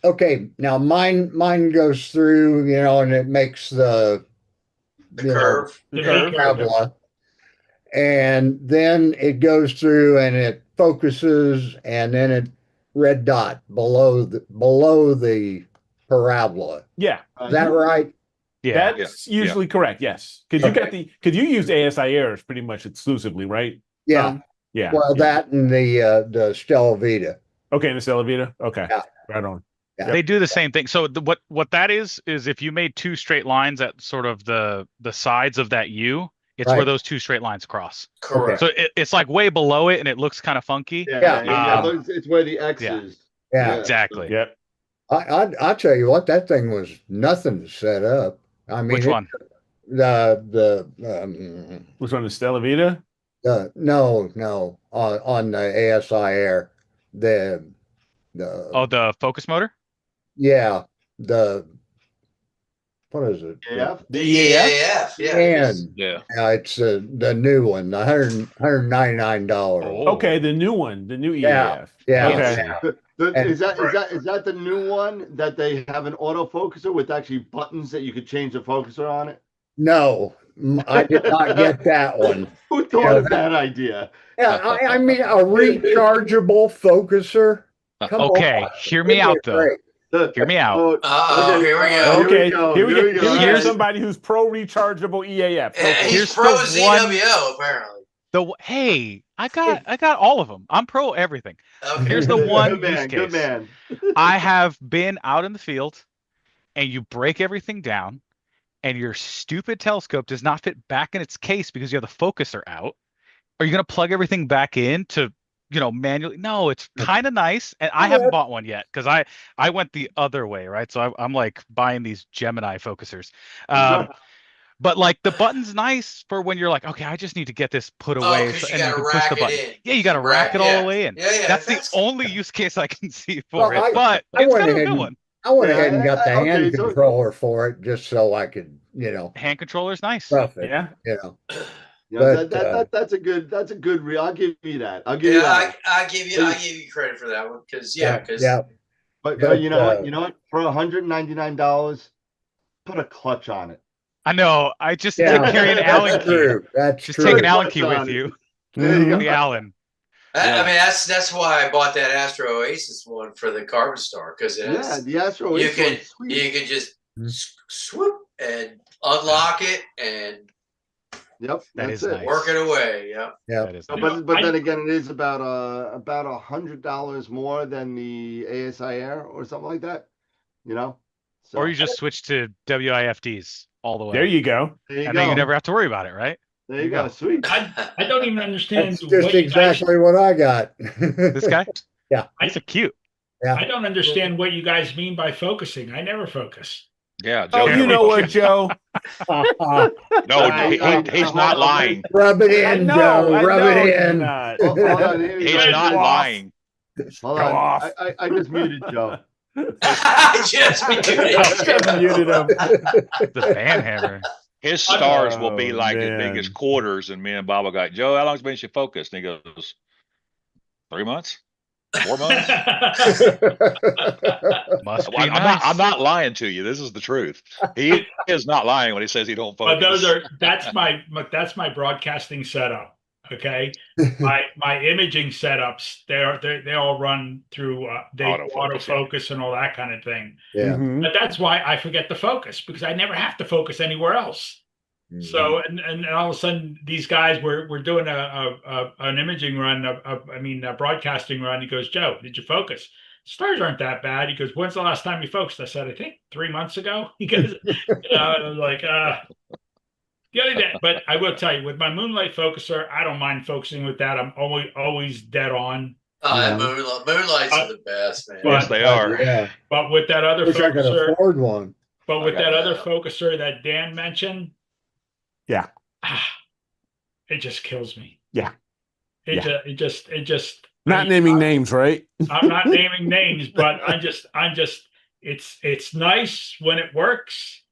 Speaker 4: Okay. Now mine goes through, and it makes the
Speaker 6: curve,
Speaker 4: parabola. And then it goes through and it focuses, and then it red dot below the parabola.
Speaker 1: Yeah.
Speaker 4: Is that right?
Speaker 11: Yeah.
Speaker 1: That's usually correct. Yes. Because you use ASI errors pretty much exclusively, right?
Speaker 4: Yeah.
Speaker 1: Yeah.
Speaker 4: Well, that and the Stella Vita.
Speaker 1: Okay, and the Stella Vita. Okay.
Speaker 4: Yeah.
Speaker 1: Right on.
Speaker 4: Yeah.
Speaker 11: They do the same thing. So what that is if you made two straight lines at sort of the sides of that U, it's where those two straight lines cross.
Speaker 6: Correct.
Speaker 11: So it's like way below it, and it looks kind of funky.
Speaker 5: It's where the X is.
Speaker 4: Yeah.
Speaker 11: Exactly.
Speaker 1: Yep.
Speaker 4: I'll tell you what, that thing was nothing to set up. I mean,
Speaker 11: which one?
Speaker 4: The
Speaker 1: which one? The Stella Vita?
Speaker 4: No, on the ASI Air, the
Speaker 11: focus motor.
Speaker 4: Yeah, what is it?
Speaker 1: The EAF.
Speaker 4: It's the new one, the $199.
Speaker 1: Okay, the new one, the new EAF.
Speaker 4: Yeah.
Speaker 5: Okay. Is that the new one that they have an autofocuser with actually buttons that you could change the focuser on it?
Speaker 4: No, I did not get that one.
Speaker 5: Who thought of that idea?
Speaker 4: Yeah, I mean a rechargeable focuser. Come on.
Speaker 11: Hear me out though. Hear me out.
Speaker 6: Here we go.
Speaker 1: Okay, here we go. Here's somebody who's pro rechargeable EAF. Okay.
Speaker 6: He's pro ZWO apparently.
Speaker 11: Hey, I got all of them. I'm pro everything.
Speaker 6: Okay.
Speaker 11: Here's the one use case.
Speaker 5: Good man.
Speaker 11: I have been out in the field, and you break everything down, and your stupid telescope does not fit back in its case because you have the focuser out. Are you gonna plug everything back in to manually? No, it's kind of nice, and I haven't bought one yet because I went the other way, right? So I'm like buying these Gemini focusers, but like the button's nice for when you're like, okay, I just need to get this put away,
Speaker 6: and
Speaker 11: you can push the button. Yeah, you got to rack it all the way in. That's the only use case I can see for it. But it's kind of a good one.
Speaker 4: I went ahead and got the hand controller for it just so I could,
Speaker 11: hand controller's nice.
Speaker 4: Stuff it,
Speaker 5: that's a good. I'll give you that. I'll give you that.
Speaker 6: I give you credit for that one because
Speaker 5: But you know what? For $199, put a clutch on it.
Speaker 11: I know. I just carry an Allen key.
Speaker 4: That's
Speaker 11: just
Speaker 4: true.
Speaker 11: take an Allen key with you. The Allen.
Speaker 6: I mean, that's why I bought that Astro Oasis one for the Carbon Star because
Speaker 5: the Astro Oasis
Speaker 6: you can just swoop and unlock it and
Speaker 5: that's it.
Speaker 11: Nice.
Speaker 6: Work it away. Yeah.
Speaker 11: That is nice.
Speaker 5: But then again, it is about $100 more than the ASI Air or something like that. So.
Speaker 11: Or you just switch to WIFDs all the way.
Speaker 1: There you go.
Speaker 11: Then you never have to worry about it, right?
Speaker 5: There you go. Sweet.
Speaker 7: I don't even understand.
Speaker 4: That's just exactly what I got.
Speaker 11: This guy?
Speaker 4: Yeah.
Speaker 11: He's a cute.
Speaker 4: Yeah.
Speaker 7: I don't understand what you guys mean by focusing. I never focus.
Speaker 2: Yeah. Joe,
Speaker 1: you know what, Joe?
Speaker 2: No, he's not lying.
Speaker 4: Rub it in, Joe. Rub it in.
Speaker 5: Hold on.
Speaker 2: He's not lying.
Speaker 5: Hold
Speaker 1: Go
Speaker 5: on.
Speaker 1: off.
Speaker 5: I just muted Joe.
Speaker 6: I just
Speaker 1: muted him.
Speaker 11: The fan hammer.
Speaker 2: His stars will be
Speaker 1: Oh,
Speaker 2: like as
Speaker 1: man.
Speaker 2: big as quarters. And me and Bob got, Joe, how long's been she focused? And he goes, 3 months, 4 months.
Speaker 11: Must be
Speaker 2: I'm
Speaker 11: nice.
Speaker 2: not lying to you. This is the truth. He is not lying when he says he don't focus.
Speaker 7: But that's my broadcasting setup. Okay, my imaging setups they all run through autofocus and all that kind of thing.
Speaker 4: Yeah.
Speaker 7: But that's why I forget to focus, because I never have to focus anywhere else. So and all of a sudden these guys we're doing an imaging run, a broadcasting run. He goes, Joe, did you focus? Stars aren't that bad. He goes, when's the last time you focused? I said, I think 3 months ago. He goes, and I was like, the other day, but I will tell you, with my Moonlight focuser, I don't mind focusing with that. I'm always dead on.
Speaker 6: Moonlights are the best, man.
Speaker 2: Yes, they are.
Speaker 4: Yeah.
Speaker 7: But with that other
Speaker 4: Wish I could
Speaker 7: focuser,
Speaker 4: afford one.
Speaker 7: but with that other focuser that Dan mentioned, it just kills me.
Speaker 1: Yeah.
Speaker 7: It just
Speaker 1: Not naming names, right?
Speaker 7: I'm not naming names, but it's nice when it works,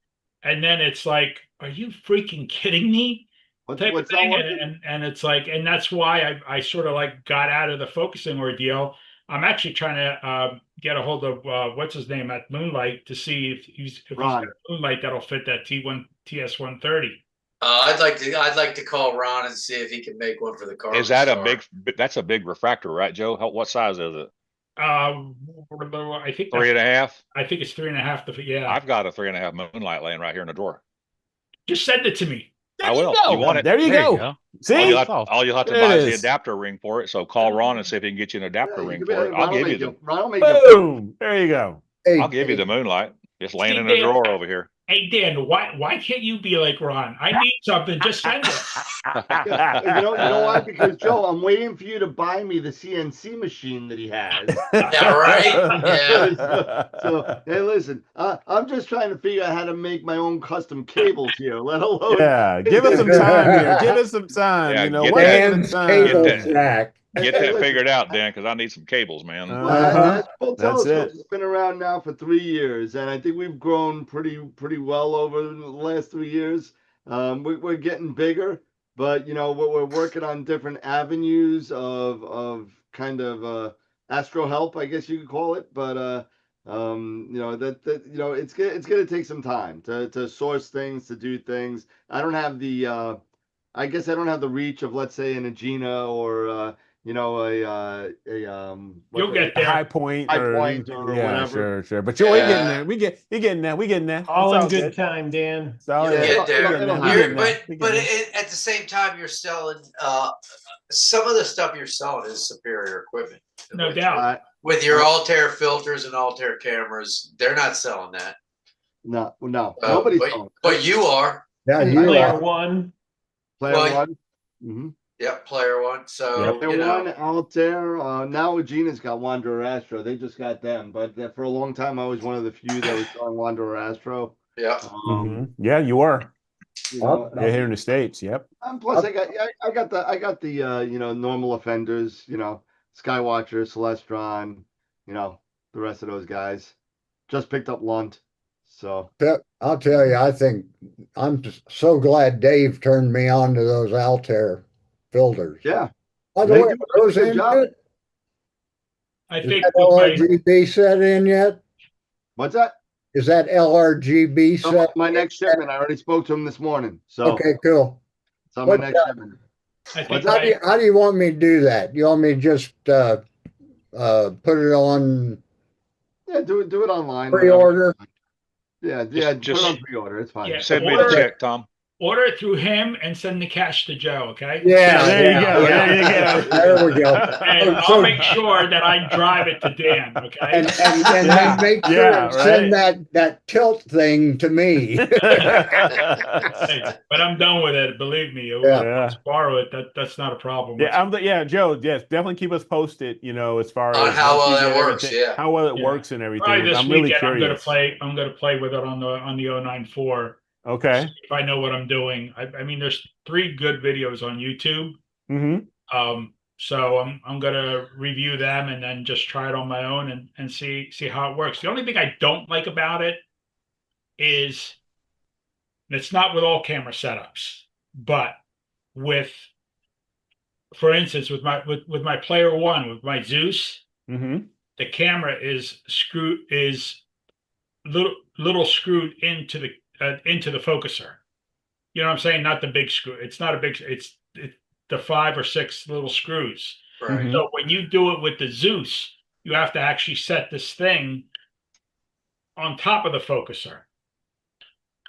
Speaker 7: and then it's like, are you freaking kidding me?
Speaker 5: What's
Speaker 7: Type of
Speaker 5: not
Speaker 7: thing.
Speaker 5: working?
Speaker 7: And it's like, and that's why I sort of like got out of the focusing ordeal. I'm actually trying to get a hold of what's his name at Moonlight to see if he's got a Moonlight that'll fit that TS130.
Speaker 6: I'd like to call Ron and see if he can make one for the car.
Speaker 2: Is that that's a big refractor, right, Joe? What size is it?
Speaker 7: I think
Speaker 2: 3.5.
Speaker 7: I think it's 3.5. Yeah,
Speaker 2: I've got a 3.5 Moonlight laying right here in the drawer.
Speaker 7: Just send it to me.
Speaker 2: I will. You want it?
Speaker 1: There you go. See,
Speaker 2: all you'll have to buy is the adapter ring for it. So call Ron and see if he can get you an adapter ring for it. I'll give you the.
Speaker 1: Boom. There you go.
Speaker 2: I'll give you the Moonlight. It's laying in the drawer over here.
Speaker 7: Hey Dan, why can't you be like Ron? I need something. Just send it.
Speaker 5: You know why? Because Joe, I'm waiting for you to buy me the CNC machine that he has.
Speaker 6: Yeah, right. Yeah.
Speaker 5: So hey, listen, I'm just trying to figure out how to make my own custom cables here. Let alone.
Speaker 1: Yeah, give us some time here. Give us some time.
Speaker 2: Yeah,
Speaker 1: you know,
Speaker 2: get
Speaker 1: Get
Speaker 2: that figured out, Dan, because I need some cables, man.
Speaker 5: That's it. It's been around now for 3 years, and I think we've grown pretty well over the last 3 years. We're getting bigger, but you know we're working on different avenues of kind of astro help, I guess you could call it. But you know that you know it's gonna take some time to source things, to do things. I don't have the I guess I don't have the reach of, let's say, an Agena or you know,
Speaker 7: you'll get there.
Speaker 1: High Point or
Speaker 5: whatever.
Speaker 1: Sure. But you're getting there. You're getting there. We getting there.
Speaker 3: All in good time, Dan.
Speaker 6: You'll get there. But at the same time, you're selling some of the stuff you're selling is superior equipment.
Speaker 7: No doubt.
Speaker 6: With your Altair filters and Altair cameras, they're not selling that.
Speaker 5: No, nobody's selling.
Speaker 6: But you are.
Speaker 4: Yeah, you
Speaker 3: Player
Speaker 4: are.
Speaker 3: one.
Speaker 5: Player one. Mm-hmm.
Speaker 6: Yep, Player one. So
Speaker 5: Player one, Altair. Now Agena's got Wanderer Astro. They just got them, but for a long time I was one of the few that was selling Wanderer Astro.
Speaker 6: Yeah.
Speaker 1: Yeah, you were.
Speaker 5: You know,
Speaker 1: here in the States. Yep.
Speaker 5: Plus, I got the you know, normal offenders. You know, Skywatcher, Celestron. You know, the rest of those guys. Just picked up Lunt. So
Speaker 4: I'll tell you, I think I'm just so glad Dave turned me on to those Altair filters.
Speaker 5: Yeah.
Speaker 4: By the way, those in yet?
Speaker 7: I think
Speaker 4: LRGB set in yet?
Speaker 5: What's that?
Speaker 4: Is that LRGB set?
Speaker 5: My next shipment. I already spoke to him this morning. So
Speaker 4: okay, cool.
Speaker 5: It's on my next shipment.
Speaker 4: How do you want me to do that? You want me to just put it on?
Speaker 5: Yeah, do it online.
Speaker 4: Pre-order.
Speaker 5: Yeah,
Speaker 2: just
Speaker 5: put it on pre-order. It's fine.
Speaker 7: Yeah,
Speaker 2: send me the check, Tom.
Speaker 7: Order it through him and send the cash to Joe, okay?
Speaker 4: Yeah,
Speaker 1: there you go.
Speaker 4: There we go.
Speaker 7: And I'll make sure that I drive it to Dan, okay?
Speaker 4: And then make sure to send that tilt thing to me.
Speaker 7: But I'm done with it. Believe me. Let's borrow it. That's not a problem.
Speaker 1: Joe. Yes, definitely keep us posted. You know, as far
Speaker 6: as how well that works.
Speaker 1: How well it works and everything.
Speaker 7: Right, this
Speaker 1: I'm really
Speaker 7: weekend,
Speaker 1: curious.
Speaker 7: I'm gonna play with it on the 094.
Speaker 1: Okay.
Speaker 7: If I know what I'm doing. I mean, there's 3 good videos on YouTube. So I'm gonna review them and then just try it on my own and see how it works. The only thing I don't like about it is it's not with all camera setups, but with, for instance, with my Player One, with my Zeus, the camera is little screwed into the focuser. You know what I'm saying? Not the big screw. It's not a big. It's the 5 or 6 little screws.
Speaker 6: Right.
Speaker 7: So when you do it with the Zeus, you have to actually set this thing on top of the focuser.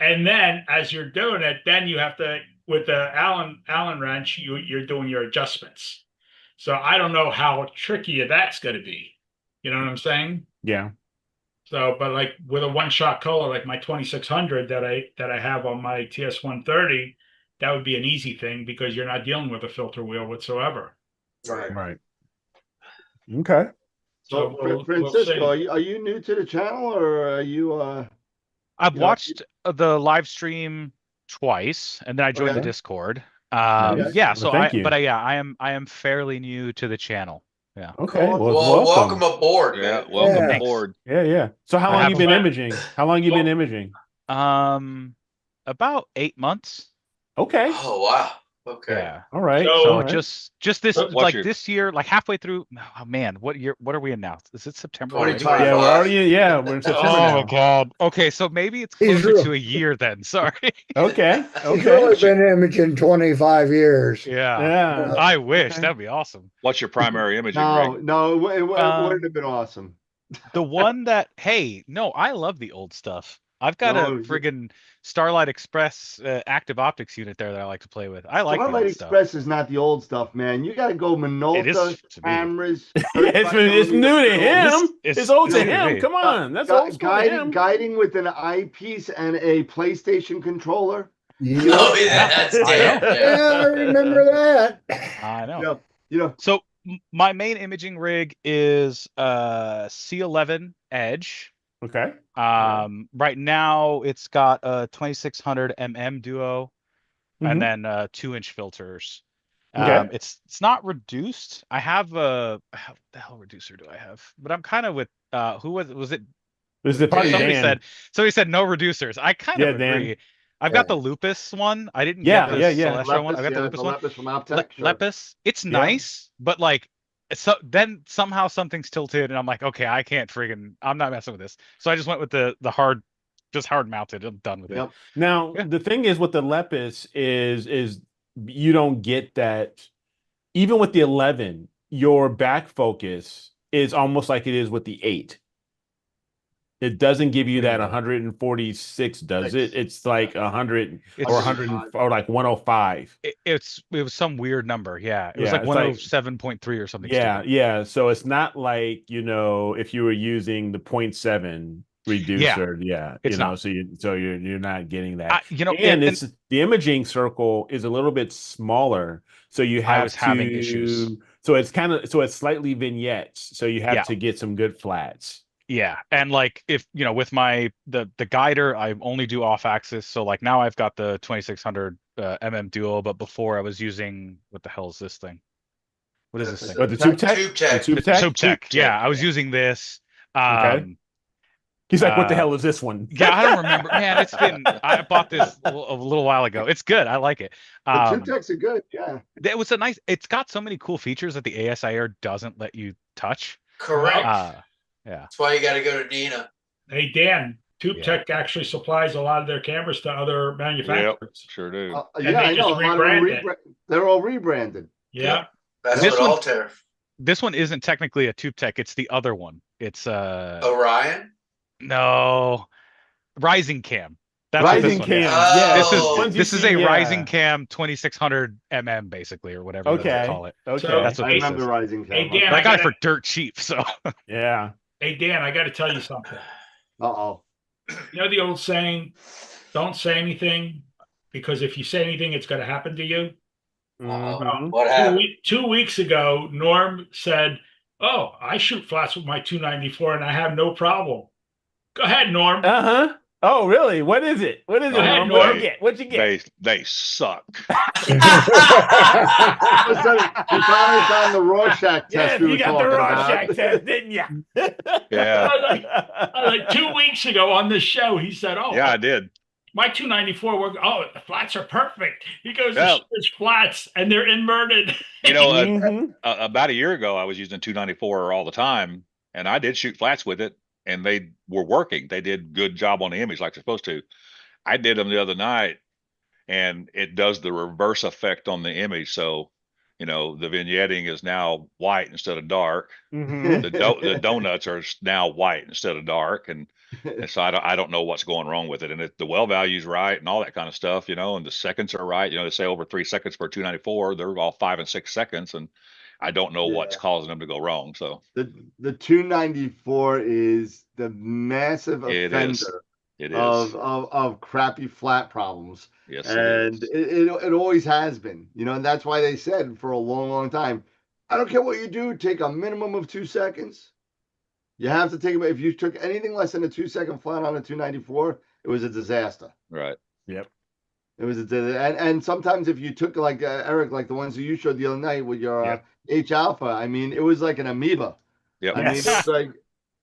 Speaker 7: And then as you're doing it, then you have to, with the Allen wrench, you're doing your adjustments. So I don't know how tricky that's going to be. You know what I'm saying?
Speaker 1: Yeah.
Speaker 7: So, but like with a one-shot color, like my 2600 that I have on my TS130, that would be an easy thing because you're not dealing with a filter wheel whatsoever.
Speaker 1: Right. Okay.
Speaker 5: So, Francisco, are you new to the channel, or are you?
Speaker 11: I've watched the live stream twice, and then I joined the Discord. Yeah. So I am fairly new to the channel. Yeah.
Speaker 1: Okay.
Speaker 6: Well, welcome aboard.
Speaker 2: Yeah. Welcome aboard.
Speaker 1: Yeah. So how long you been imaging? How long you been imaging?
Speaker 11: About 8 months.
Speaker 1: Okay.
Speaker 6: Oh wow. Okay.
Speaker 11: Yeah.
Speaker 1: All right.
Speaker 11: So just this this year, like halfway through. Oh man, what are we in now? Is it September?
Speaker 6: 2025.
Speaker 1: Yeah, we're already we're in September now.
Speaker 11: Oh my god. Okay, so maybe it's closer to a year then. Sorry.
Speaker 1: Okay.
Speaker 4: He's really been imaging 25 years.
Speaker 11: Yeah. I wish that'd be awesome.
Speaker 2: What's your primary imaging rig?
Speaker 5: No, it wouldn't have been awesome.
Speaker 11: The one that I love the old stuff. I've got a friggin' Starlight Express active optics unit there that I like to play with. I like
Speaker 5: Starlight Express is not the old stuff, man. You got to go Minolta cameras.
Speaker 1: It's new to him. It's old to him. Come on, that's old school to him.
Speaker 5: Guiding with an eyepiece and a PlayStation controller.
Speaker 6: That's damn.
Speaker 4: Yeah, I remember that.
Speaker 11: I know. So my main imaging rig is C11 Edge.
Speaker 1: Okay.
Speaker 11: Right now it's got a 2600 Duo, and then 2-inch filters.
Speaker 1: Okay.
Speaker 11: It's not reduced. I have how the hell reducer do I have? But I'm kind of with who was it?
Speaker 1: Was it probably
Speaker 11: somebody said no reducers. I kind of agree.
Speaker 1: Dan.
Speaker 11: I've got the Lupus one. I didn't get the Celestial one. I got the Lupus one.
Speaker 5: Lepus from Optech.
Speaker 11: Lepus. It's nice, but like. So then somehow something's tilted, and I'm like, okay, I can't I'm not messing with this. So I just went with the hard, just hard mounted. I'm done with it.
Speaker 1: Now the thing is with the Lepus is you don't get that. Even with the 11, your back focus is almost like it is with the 8. It doesn't give you that 146, does it? It's like 100 or 100 or like 105.
Speaker 11: It was some weird number. Yeah. It was like 107.3 or something.
Speaker 1: Yeah. So it's not like, if you were using the 0.7 reducer.
Speaker 11: It's not.
Speaker 1: So you're not getting that.
Speaker 11: And
Speaker 1: it's the imaging circle is a little bit smaller. So you have
Speaker 11: having issues.
Speaker 1: So it's slightly vignettes. So you have to get some good flats.
Speaker 11: Yeah, and like if with my the guider, I only do off axis. So like now I've got the 2600 Duo, but before I was using what the hell is this thing? What is this thing?
Speaker 1: The Tube Tech.
Speaker 11: Yeah, I was using this.
Speaker 1: Okay. He's like, what the hell is this one?
Speaker 11: Yeah, I don't remember. Man, I bought this a little while ago. It's good. I like it.
Speaker 5: The Tube Techs are good. Yeah.
Speaker 11: It's got so many cool features that the ASIR doesn't let you touch.
Speaker 6: Correct.
Speaker 11: Yeah.
Speaker 6: That's why you got to go to Nina.
Speaker 7: Hey, Dan, Tube Tech actually supplies a lot of their cameras to other manufacturers.
Speaker 2: Yep, sure do.
Speaker 5: I know. They're all rebranded.
Speaker 7: Yeah.
Speaker 6: That's what Altair.
Speaker 11: This one isn't technically a Tube Tech. It's the other one. It's
Speaker 6: Orion?
Speaker 11: No. Rising Cam. That's
Speaker 1: Rising Cam.
Speaker 11: This is a Rising Cam 2600 basically, or whatever they call it.
Speaker 1: Okay.
Speaker 11: So that's what
Speaker 5: I remember Rising Cam.
Speaker 7: Hey, Dan,
Speaker 11: I got it for dirt cheap. So
Speaker 1: yeah.
Speaker 7: Hey, Dan, I got to tell you something.
Speaker 5: Uh-oh.
Speaker 7: You know the old saying, don't say anything, because if you say anything, it's going to happen to you?
Speaker 6: What happened?
Speaker 7: 2 weeks ago, Norm said, oh, I shoot flats with my 294 and I have no problem. Go ahead, Norm.
Speaker 1: Oh, really? What is it? What is it, Norm? What'd you get? What'd you get?
Speaker 2: They suck.
Speaker 5: All of a sudden, he finally found the Rorschach test
Speaker 1: Yes,
Speaker 5: we
Speaker 1: you
Speaker 5: were
Speaker 1: got the
Speaker 5: talking
Speaker 1: Rorschach
Speaker 5: about.
Speaker 1: test, didn't you?
Speaker 2: Yeah.
Speaker 7: Like 2 weeks ago on this show, he said, "Oh,
Speaker 2: Yeah, I did.
Speaker 7: My 294 work. Oh, the flats are perfect." He goes,
Speaker 2: Yeah.
Speaker 7: "There's flats and they're inverted."
Speaker 2: You know, about a year ago, I was using 294 all the time, and I did shoot flats with it, and they were working. They did good job on the image like they're supposed to. I did them the other night, and it does the reverse effect on the image. So, you know, the vignetting is now white instead of dark. The donuts are now white instead of dark, and so I don't know what's going wrong with it. And the well value's right and all that kind of stuff, you know, and the seconds are right. You know, they say over 3 seconds for 294. They're all 5 and 6 seconds, and I don't know what's causing them to go wrong. So
Speaker 5: the 294 is the massive offender of crappy flat problems.
Speaker 2: Yes,
Speaker 5: and it always has been, you know, and that's why they said for a long, long time, I don't care what you do, take a minimum of 2 seconds. You have to take it. If you took anything less than a 2-second flat on a 294, it was a disaster.
Speaker 2: Right.
Speaker 1: Yep.
Speaker 5: It was and sometimes if you took like Eric, like the ones that you showed the other night with your H alpha, I mean, it was like an amoeba.
Speaker 2: Yep.
Speaker 5: I mean, it was like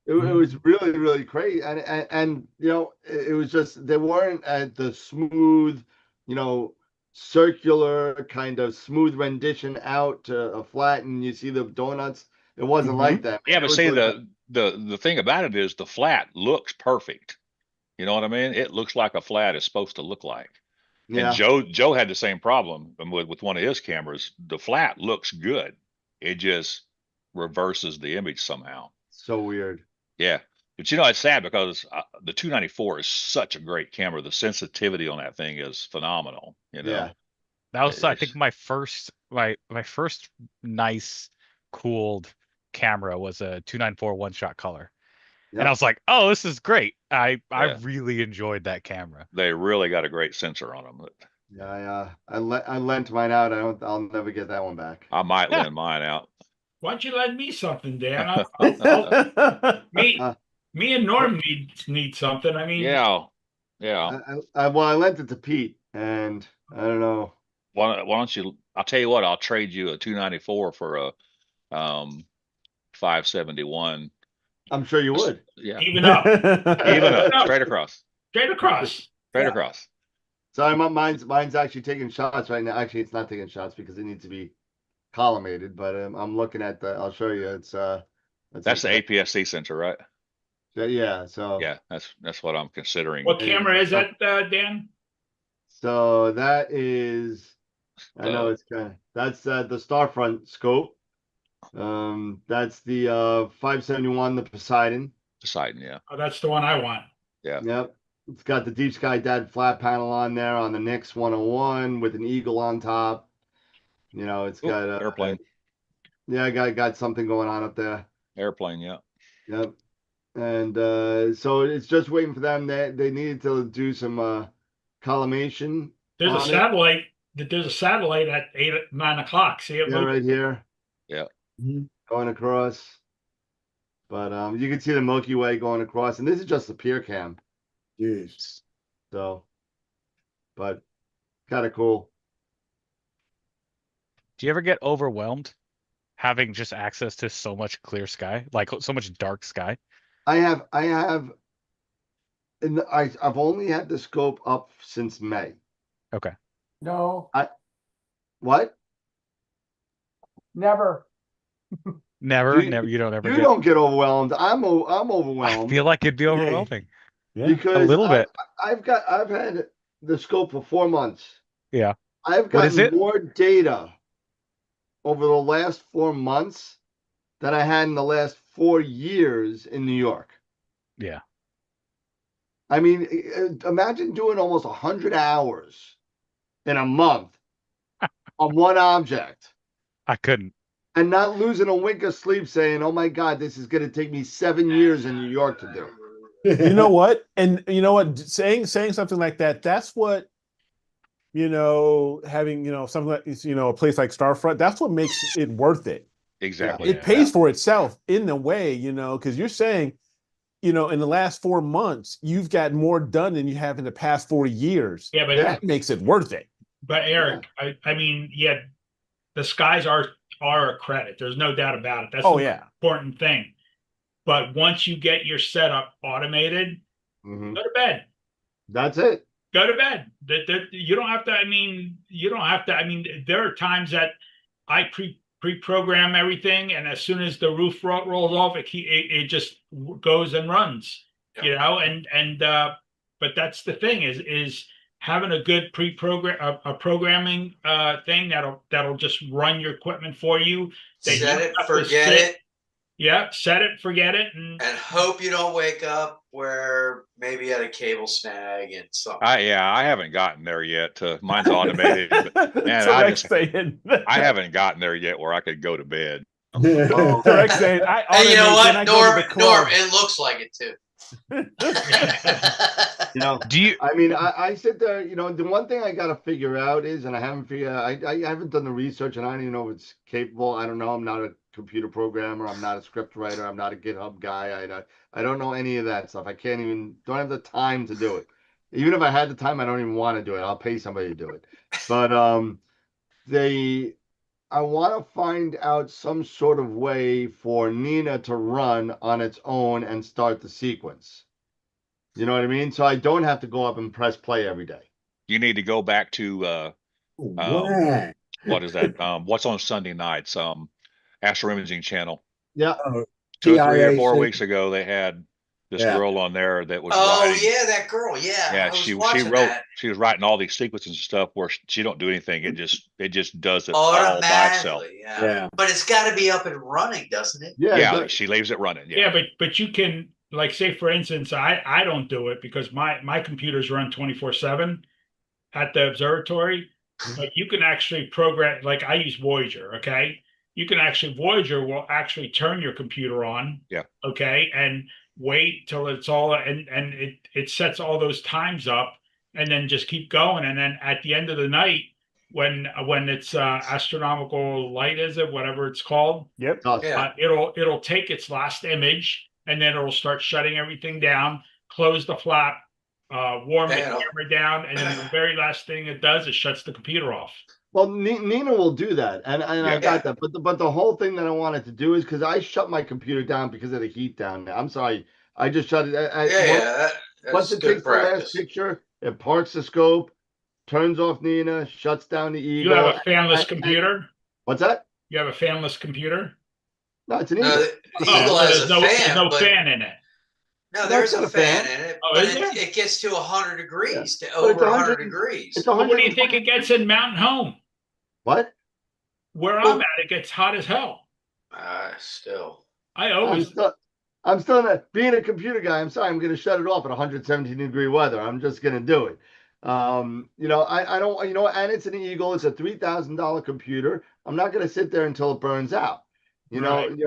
Speaker 5: it was really, really crazy, and you know, it was just they weren't at the smooth, you know, circular kind of smooth rendition out to a flat, and you see the donuts. It wasn't like that.
Speaker 2: Yeah, but see, the thing about it is the flat looks perfect. You know what I mean? It looks like a flat is supposed to look like.
Speaker 5: Yeah.
Speaker 2: And Joe had the same problem with one of his cameras. The flat looks good. It just reverses the image somehow.
Speaker 5: So weird.
Speaker 2: Yeah. But you know, it's sad because the 294 is such a great camera. The sensitivity on that thing is phenomenal. You know?
Speaker 5: Yeah.
Speaker 11: That was, I think, my first nice cooled camera was a 294 one-shot color. Yep. And I was like, oh, this is great. I really enjoyed that camera.
Speaker 2: They really got a great sensor on them.
Speaker 5: Yeah, I lent mine out. I'll never get that one back.
Speaker 2: I might lend mine out.
Speaker 7: Why don't you lend me something, Dan? Me and Norm need something. I mean,
Speaker 2: yeah.
Speaker 5: I lent it to Pete, and I don't know.
Speaker 2: Why don't you? I'll tell you what. I'll trade you a 294 for a 571.
Speaker 5: I'm sure you would.
Speaker 2: Yeah.
Speaker 7: Even up.
Speaker 2: Even up. Straight across.
Speaker 7: Straight across.
Speaker 2: Straight across.
Speaker 5: Sorry, mine's actually taking shots right now. Actually, it's not taking shots because it needs to be collimated. But I'm looking at I'll show you. It's
Speaker 2: that's the APS-C sensor, right?
Speaker 5: Yeah. So
Speaker 2: yeah, that's what I'm considering.
Speaker 7: What camera is that, Dan?
Speaker 5: So that is. I know it's that's the Starfront scope. That's the 571, the Poseidon.
Speaker 2: Yeah.
Speaker 7: Oh, that's the one I want.
Speaker 2: Yeah.
Speaker 5: Yep. It's got the Deep Sky Dad flat panel on there on the Nix 101 with an eagle on top. You know, it's got a
Speaker 2: airplane.
Speaker 5: Yeah, got something going on up there.
Speaker 2: Airplane, yeah.
Speaker 5: Yep. And so it's just waiting for them. They needed to do some collimation.
Speaker 7: There's a satellite. There's a satellite at 9 o'clock. See it?
Speaker 5: Yeah, right here.
Speaker 2: Yeah.
Speaker 5: Going across. But you can see the Milky Way going across, and this is just the pier cam.
Speaker 4: Jeez.
Speaker 5: So, but kind of cool.
Speaker 11: Do you ever get overwhelmed having just access to so much clear sky, like so much dark sky?
Speaker 5: I have, and I've only had the scope up since May.
Speaker 11: Okay.
Speaker 9: No.
Speaker 5: What?
Speaker 9: Never.
Speaker 11: Never. You don't ever.
Speaker 5: You don't get overwhelmed. I'm overwhelmed.
Speaker 11: I feel like it'd be overwhelming.
Speaker 1: Yeah.
Speaker 5: Because
Speaker 11: a little bit.
Speaker 5: I've had the scope for 4 months.
Speaker 11: Yeah.
Speaker 5: I've gotten more data over the last 4 months than I had in the last 4 years in New York.
Speaker 11: Yeah.
Speaker 5: I mean, imagine doing almost 100 hours in a month on one object.
Speaker 11: I couldn't.
Speaker 5: And not losing a wink of sleep saying, oh my God, this is going to take me 7 years in New York to do.
Speaker 1: You know what? And you know what? Saying something like that, that's what, you know, having, you know, something like, you know, a place like Starfront, that's what makes it worth it.
Speaker 2: Exactly.
Speaker 1: It pays for itself in a way, you know, because you're saying, you know, in the last 4 months, you've got more done than you have in the past 40 years.
Speaker 7: Yeah, but
Speaker 1: that makes it worth it.
Speaker 7: But Eric, I mean, yeah, the skies are a credit. There's no doubt about it. That's the important thing. But once you get your setup automated, go to bed.
Speaker 5: That's it.
Speaker 7: Go to bed. You don't have to. I mean, you don't have to. I mean, there are times that I pre-program everything, and as soon as the roof rolls off, it just goes and runs. You know, but that's the thing is having a good programming thing that'll just run your equipment for you.
Speaker 6: Set it, forget it.
Speaker 7: Yeah, set it, forget it, and
Speaker 6: hope you don't wake up where maybe you had a cable snag and something.
Speaker 2: I haven't gotten there yet. Mine's automated. But, man, I haven't gotten there yet where I could go to bed.
Speaker 1: Saying,
Speaker 6: and you know what, Norm, it looks like it too.
Speaker 5: You know, I mean, I sit there, you know, the one thing I got to figure out is, and I haven't figured out, I haven't done the research, and I don't even know if it's capable. I don't know. I'm not a computer programmer. I'm not a script writer. I'm not a GitHub guy. I don't know any of that stuff. I don't have the time to do it. Even if I had the time, I don't even want to do it. I'll pay somebody to do it. But I want to find out some sort of way for Nina to run on its own and start the sequence. You know what I mean? So I don't have to go up and press play every day.
Speaker 2: You need to go back to what is that? What's on Sunday nights? Astro Imaging Channel.
Speaker 5: Yeah.
Speaker 2: 2 or 3 or 4 weeks ago, they had this girl on there that was writing.
Speaker 6: Yeah, that girl. Yeah,
Speaker 2: she was writing all these sequences and stuff where she don't do anything. It just does it all by itself.
Speaker 6: Yeah. But it's got to be up and running, doesn't it?
Speaker 2: Yeah, she leaves it running.
Speaker 7: Yeah, but you can, like, say for instance, I don't do it because my computers run 24/7 at the observatory. But you can actually program, like I use Voyager. Okay. You can Voyager will actually turn your computer on.
Speaker 2: Yeah.
Speaker 7: Okay. And wait till it's all, and it sets all those times up and then just keep going. And then at the end of the night, when it's astronomical light, is it, whatever it's called?
Speaker 1: Yep.
Speaker 7: It'll take its last image and then it'll start shutting everything down, close the flap, warm the camera down. And then the very last thing it does is shuts the computer off.
Speaker 5: Well, Nina will do that, and I got that. But the whole thing that I wanted to do is because I shut my computer down because of the heat down there. I'm sorry, I just shut it. Once it takes the last picture, it parks the scope, turns off Nina, shuts down the Eagle.
Speaker 7: You have a fanless computer?
Speaker 5: What's that?
Speaker 7: You have a fanless computer?
Speaker 5: No, it's an Eagle.
Speaker 6: The Eagle has a fan.
Speaker 7: There's no fan in it.
Speaker 6: No, there's a fan in it, but it gets to 100 degrees, to over 100 degrees.
Speaker 7: What do you think it gets in Mountain Home?
Speaker 5: What?
Speaker 7: Where I'm at, it gets hot as hell.
Speaker 6: Still.
Speaker 5: I'm still not being a computer guy. I'm sorry. I'm going to shut it off at 117-degree weather. I'm just going to do it. You know, I don't. You know, and it's an Eagle. It's a $3,000 computer. I'm not going to sit there until it burns out. You know.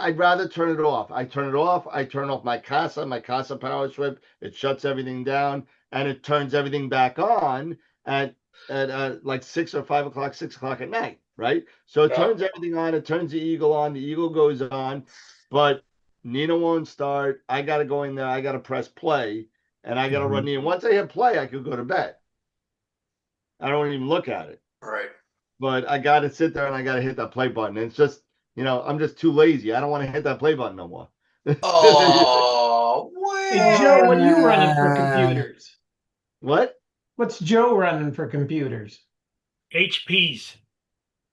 Speaker 5: I'd rather turn it off. I turn it off. I turn off my Casa power strip. It shuts everything down, and it turns everything back on at like 6 or 5 o'clock, 6 o'clock at night, right? So it turns everything on. It turns the Eagle on. The Eagle goes on, but Nina won't start. I got to go in there. I got to press play, and I got to run Nina. Once I hit play, I could go to bed. I don't even look at it.
Speaker 6: Right.
Speaker 5: But I got to sit there and I got to hit that play button. It's just, you know, I'm just too lazy. I don't want to hit that play button no more.
Speaker 6: Oh,
Speaker 3: Hey, Joe, what are you running for computers?
Speaker 5: What?
Speaker 3: What's Joe running for computers?
Speaker 7: HPs.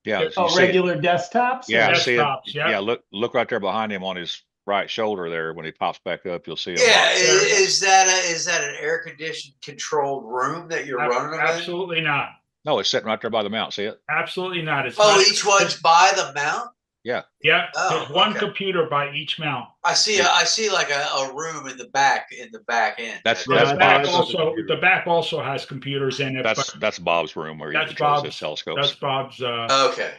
Speaker 2: Yeah.
Speaker 3: Regular desktops?
Speaker 2: Yeah.
Speaker 7: Desktops,
Speaker 2: yeah. Look right there behind him on his right shoulder there. When he pops back up, you'll see him.
Speaker 6: Yeah. Is that an air conditioned controlled room that you're running them in?
Speaker 7: Absolutely not.
Speaker 2: No, it's sitting right there by the mount. See it?
Speaker 7: Absolutely not. It's
Speaker 6: each one's by the mount?
Speaker 2: Yeah.
Speaker 7: Yeah. There's one computer by each mount.
Speaker 6: I see like a room in the back end.
Speaker 7: The back also has computers in it.
Speaker 2: That's Bob's room where he controls his telescopes.
Speaker 7: That's Bob's.
Speaker 6: Okay.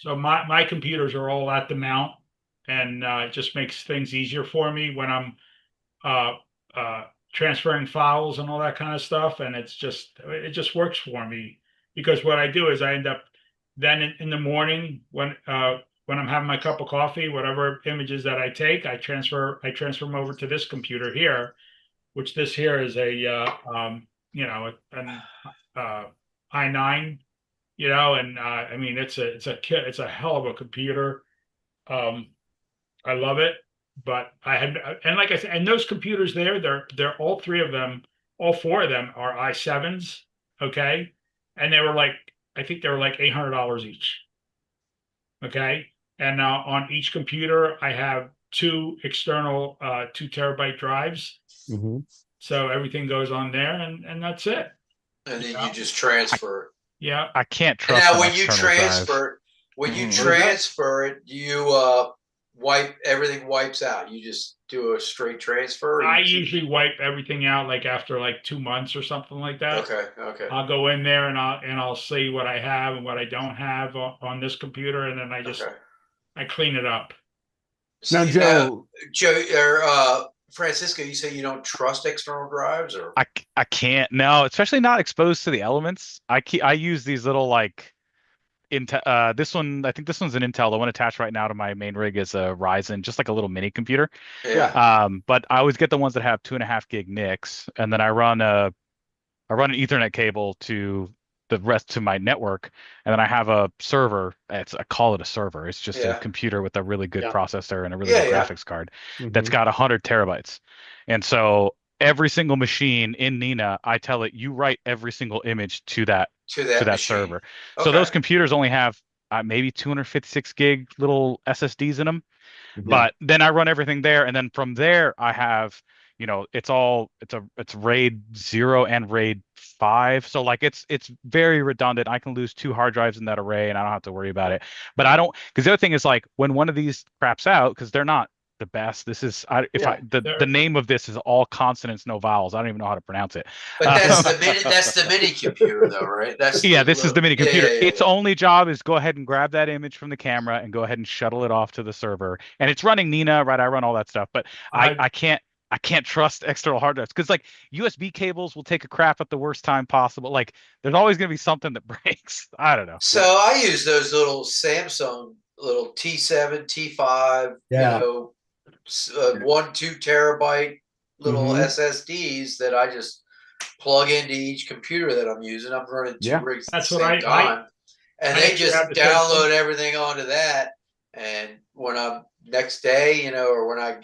Speaker 7: So my computers are all at the mount, and it just makes things easier for me when I'm transferring files and all that kind of stuff. And it just works for me because what I do is I end up then in the morning when when I'm having my cup of coffee, whatever images that I take, I transfer them over to this computer here, which this here is a you know, an i9, you know, and I mean it's a hell of a computer. I love it, but I had, and like I said, and those computers there, they're all three of them, all four of them are i7s, okay, and they were like, I think they were like $800 each, okay, and now on each computer I have two external 2 terabyte drives, so everything goes on there, and that's it.
Speaker 6: And then you just transfer.
Speaker 7: Yeah,
Speaker 11: I can't
Speaker 6: And
Speaker 11: trust
Speaker 6: now
Speaker 11: an
Speaker 6: when you
Speaker 11: external drive.
Speaker 6: transfer, it, you wipe everything wipes out. You just do a straight transfer.
Speaker 7: I usually wipe everything out like after like 2 months or something like that.
Speaker 6: Okay.
Speaker 7: I'll go in there and I'll see what I have and what I don't have on this computer, and then I clean it up.
Speaker 1: Now, Joe,
Speaker 6: or Francisco, you say you don't trust external drives, or
Speaker 11: I can't, no, especially not exposed to the elements. I use these little like Intel. This one, I think this one's an Intel. The one attached right now to my main rig is a Ryzen, just like a little mini computer.
Speaker 6: Yeah.
Speaker 11: But I always get the ones that have 2.5 gig NICs, and then I run an Ethernet cable to the rest to my network, and then I have a server. I call it a server. It's just a computer with a really good processor and a really good graphics card that's got 100 terabytes. And so every single machine in Nina, I tell it, you write every single image to that server. So those computers only have maybe 256 gig little SSDs in them. But then I run everything there, and then from there I have, it's RAID 0 and RAID 5. So like it's very redundant. I can lose 2 hard drives in that array and I don't have to worry about it. But I don't, because the other thing is, like, when one of these craps out, because they're not the best. This is the name of this is all consonants, no vowels. I don't even know how to pronounce it.
Speaker 6: But that's the mini computer though, right? This is the
Speaker 11: mini computer. Its only job is go ahead and grab that image from the camera and go ahead and shuttle it off to the server. And it's running Nina, right? I run all that stuff, but I can't trust external hard drives, because like USB cables will take a crap at the worst time possible. Like there's always going to be something that breaks. I don't know.
Speaker 6: So I use those little Samsung little T7, T5, 1-2 terabyte little SSDs that I just plug into each computer that I'm using. I'm running 2 rigs at the same time, and they just download everything onto that. And when I'm next day, or when I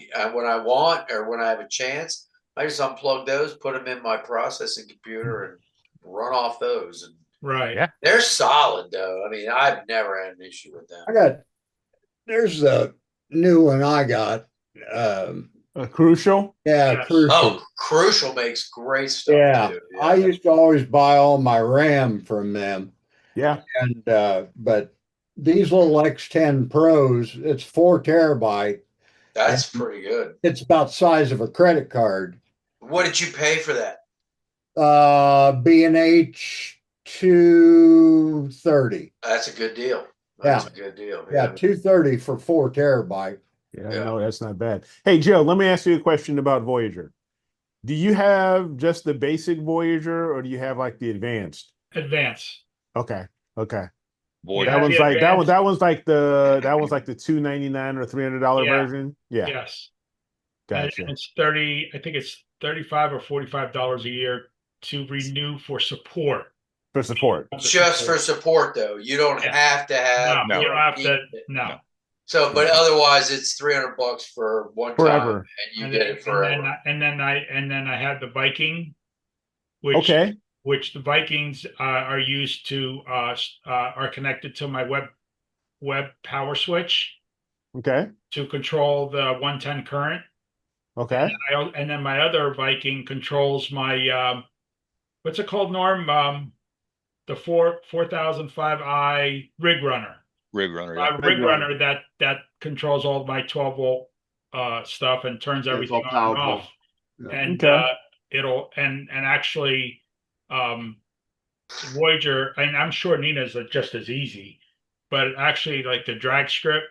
Speaker 6: want, or when I have a chance, I just unplug those, put them in my processing computer, and run off those. And they're solid though. I mean, I've never had an issue with them.
Speaker 4: There's a new one I got.
Speaker 1: Crucial.
Speaker 4: Crucial.
Speaker 6: Oh, Crucial makes great stuff.
Speaker 4: Yeah.
Speaker 6: Too.
Speaker 4: I used to always buy all my RAM from them. And but these little X10 Pros, it's 4 terabyte.
Speaker 6: That's pretty good.
Speaker 4: It's about the size of a credit card.
Speaker 6: What did you pay for that?
Speaker 4: B&H 230.
Speaker 6: That's a good deal. That's a good deal.
Speaker 4: Yeah, 230 for 4 terabyte.
Speaker 1: No, that's not bad. Hey, Joe, let me ask you a question about Voyager. Do you have just the basic Voyager, or do you have like the advanced?
Speaker 7: Advanced.
Speaker 1: Okay.
Speaker 2: Voyager.
Speaker 1: That one's like that one's like the $299 or $300 version. Yeah.
Speaker 7: Yes.
Speaker 1: Gotcha.
Speaker 7: And it's 30. I think it's $35 or $45 a year to renew for support.
Speaker 1: For support.
Speaker 6: Just for support, though. You don't have to have.
Speaker 7: No, you don't have to. No.
Speaker 6: So, but otherwise, it's $300 for one
Speaker 1: forever,
Speaker 6: time, and you get it forever.
Speaker 7: And then I had the Viking, which the Vikings are used to are connected to my web power switch.
Speaker 1: Okay.
Speaker 7: To control the 110 current.
Speaker 1: Okay.
Speaker 7: And then my other Viking controls my what's it called, Norm? The 4005i rig runner.
Speaker 2: Rig runner,
Speaker 7: Rig runner that controls all my 12-volt stuff and turns everything on and off. And it'll actually Voyager, and I'm sure Nina's just as easy, but actually like the drag strip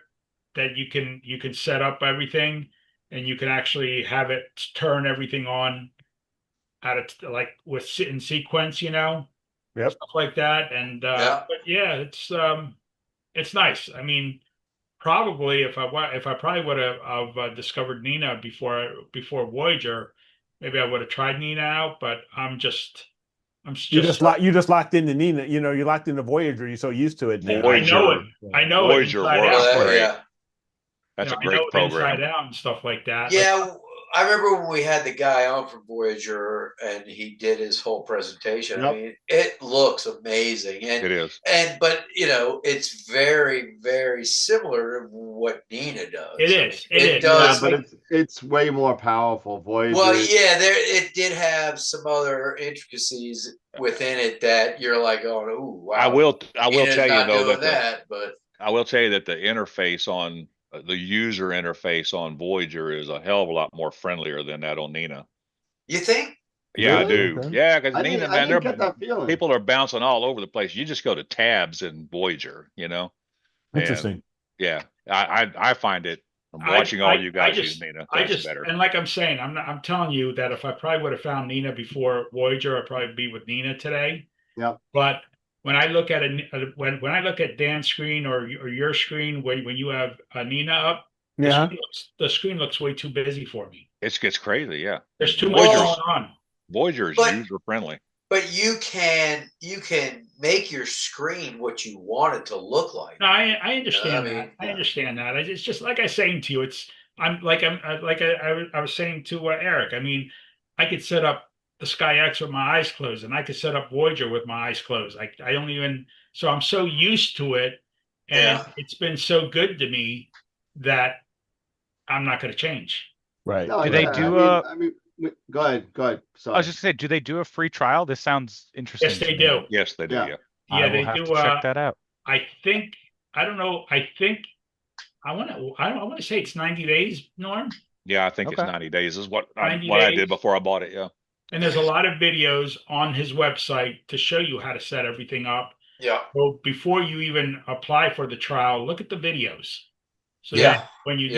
Speaker 7: that you can set up everything, and you can actually have it turn everything on like in sequence, stuff like that. And but yeah, it's nice. I mean, probably if I probably would have discovered Nina before Voyager, maybe I would have tried Nina out. But
Speaker 1: You just locked into Nina. You know, you're locked into Voyager. You're so used to it now.
Speaker 2: Voyager,
Speaker 7: I know it inside
Speaker 2: works
Speaker 7: out.
Speaker 2: great.
Speaker 6: Yeah.
Speaker 2: That's a
Speaker 7: I
Speaker 2: great
Speaker 7: know it
Speaker 2: program.
Speaker 7: inside out and stuff like that.
Speaker 6: Yeah, I remember when we had the guy on from Voyager and he did his whole presentation.
Speaker 5: Yep.
Speaker 6: I mean, it looks amazing, and
Speaker 2: It is.
Speaker 6: but it's very, very similar to what Nina does.
Speaker 7: It is.
Speaker 6: It does,
Speaker 5: but it's way more powerful. Voyager.
Speaker 6: Well, yeah, it did have some other intricacies within it that you're like, oh, wow.
Speaker 2: I will tell you though
Speaker 6: but
Speaker 2: I will tell you that the interface on the user interface on Voyager is a hell of a lot more friendlier than that on Nina.
Speaker 6: You think?
Speaker 2: Yeah,
Speaker 5: Really?
Speaker 2: I do.
Speaker 1: Okay.
Speaker 2: Yeah, because Nina,
Speaker 5: I
Speaker 2: man,
Speaker 5: didn't get that feeling.
Speaker 2: people are bouncing all over the place. You just go to tabs in Voyager, you know.
Speaker 1: Interesting.
Speaker 2: And yeah, I find it. I'm watching all you guys use Nina. That's better.
Speaker 7: And like I'm saying, I'm telling you that if I probably would have found Nina before Voyager, I'd probably be with Nina today.
Speaker 5: Yeah.
Speaker 7: But when I look at when I look at Dan's screen or your screen when you have Nina up,
Speaker 1: Yeah.
Speaker 7: the screen looks way too busy for me.
Speaker 2: It gets crazy. Yeah.
Speaker 7: There's too much going on.
Speaker 2: Voyager is user friendly.
Speaker 6: But you can make your screen what you want it to look like.
Speaker 7: No, I understand that.
Speaker 6: I mean,
Speaker 7: I understand that. It's just like I was saying to you. I was saying to Eric. I mean, I could set up the Sky X with my eyes closed, and I could set up Voyager with my eyes closed. I don't even. So I'm so used to it, and it's been so good to me that I'm not going to change.
Speaker 1: Right.
Speaker 5: No,
Speaker 11: Do they do
Speaker 5: I mean, go ahead. Sorry.
Speaker 11: I was just saying, do they do a free trial? This sounds interesting.
Speaker 7: Yes, they do.
Speaker 2: Yes, they do. Yeah.
Speaker 7: Yeah,
Speaker 11: they
Speaker 7: do.
Speaker 11: Check that out.
Speaker 7: I think. I don't know. I think. I want to say it's 90 days, Norm.
Speaker 2: Yeah, I think it's 90 days is what I
Speaker 7: days.
Speaker 2: did before I bought it. Yeah.
Speaker 7: And there's a lot of videos on his website to show you how to set everything up.
Speaker 6: Yeah.
Speaker 7: So before you even apply for the trial, look at the videos. So that when you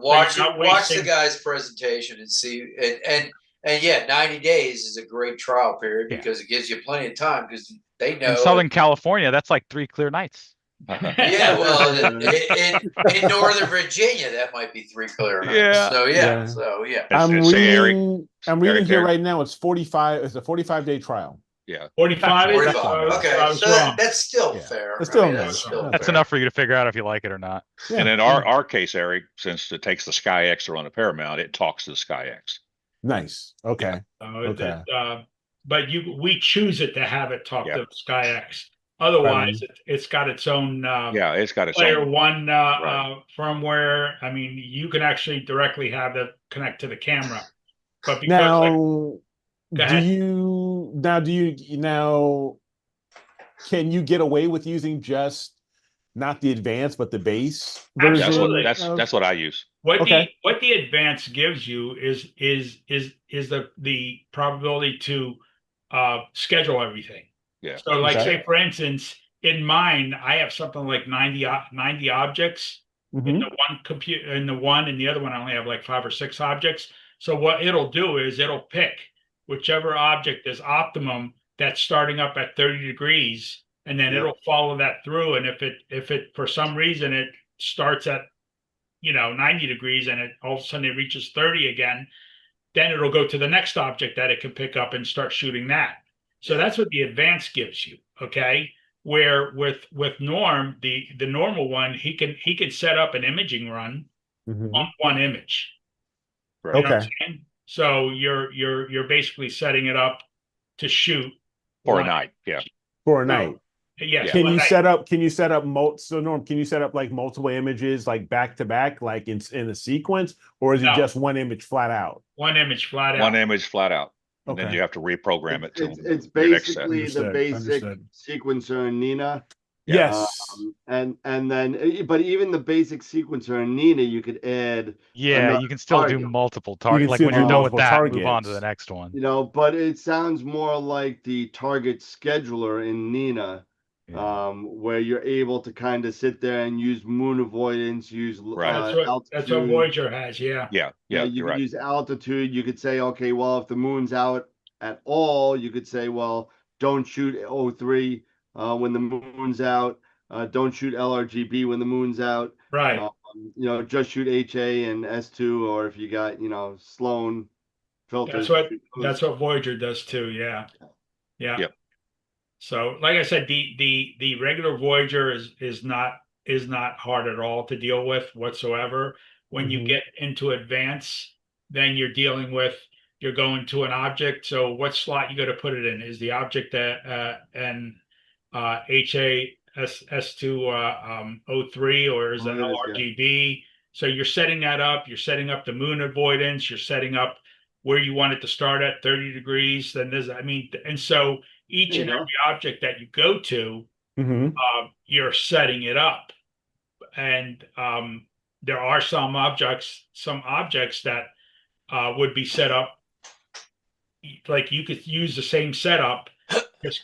Speaker 6: watch the guy's presentation and see and 90 days is a great trial period because it gives you plenty of time because they know
Speaker 11: in Southern California that's like 3 clear nights.
Speaker 6: Yeah, well, in Northern Virginia, that might be 3 clear nights. So
Speaker 1: I'm reading here right now. It's 45. It's a 45-day trial.
Speaker 2: Yeah,
Speaker 7: 45.
Speaker 6: Okay, so that's still fair.
Speaker 1: It's still
Speaker 11: that's enough for you to figure out if you like it or not.
Speaker 2: Yeah. And in our case, Eric, since it takes the Sky X on a Paramount, it talks to the Sky X.
Speaker 1: Nice. Okay.
Speaker 7: But we choose it to have it talk to Sky X. Otherwise, it's got its own
Speaker 2: it's got its
Speaker 7: Player
Speaker 2: own
Speaker 7: One firmwhere. I mean, you can actually directly have it connect to the camera. But because
Speaker 1: can you get away with using just not the advanced but the base version?
Speaker 2: Absolutely. That's what I use.
Speaker 7: What the advanced gives you is the probability to schedule everything.
Speaker 2: Yeah.
Speaker 7: So like say for instance, in mine, I have something like 90 objects in the one computer, in the one, and the other one I only have like 5 or 6 objects. So what it'll do is it'll pick whichever object is optimum that's starting up at 30 degrees, and then it'll follow that through. And if it for some reason it starts at 90 degrees and it all of a sudden it reaches 30 again, then it'll go to the next object that it can pick up and start shooting that. So that's what the advanced gives you, okay? Where with Norm, the normal one, he can set up an imaging run on one image.
Speaker 2: Right.
Speaker 1: Okay.
Speaker 7: So you're basically setting it up to shoot
Speaker 2: for a night. Yeah.
Speaker 1: For a night.
Speaker 7: Yes.
Speaker 1: Can you set up so Norm, can you set up like multiple images like back to back, like in a sequence, or is it just one image flat out?
Speaker 7: One image flat out.
Speaker 2: One image flat out. And then you have to reprogram it to
Speaker 5: it's basically the basic sequencer in Nina.
Speaker 1: Yes.
Speaker 5: And then but even the basic sequencer in Nina you could add
Speaker 11: you can still do multiple targets. Like when you're done with that, move on to the next one.
Speaker 5: But it sounds more like the target scheduler in Nina. Where you're able to kind of sit there and use moon avoidance, use altitude.
Speaker 7: That's what Voyager has,
Speaker 5: you can use altitude. You could say, okay, well, if the moon's out at all, you could say, well, don't shoot 03 when the moon's out. Don't shoot LRGB when the moon's out.
Speaker 7: Right.
Speaker 5: Just shoot HA and S2, or if you got, Sloan filters.
Speaker 7: That's what Voyager does too. Yeah. Yeah.
Speaker 2: Yep.
Speaker 7: So, like I said, the regular Voyager is not hard at all to deal with whatsoever. When you get into advance, then you're going to an object. So, what slot you got to put it in? Is the object an HAS203 or is it LRGB? So you're setting that up. You're setting up the moon avoidance. You're setting up where you want it to start at 30 degrees. Then and so each and every object that you go to, you're setting it up. And there are some objects that would be set up like you could use the same setup, just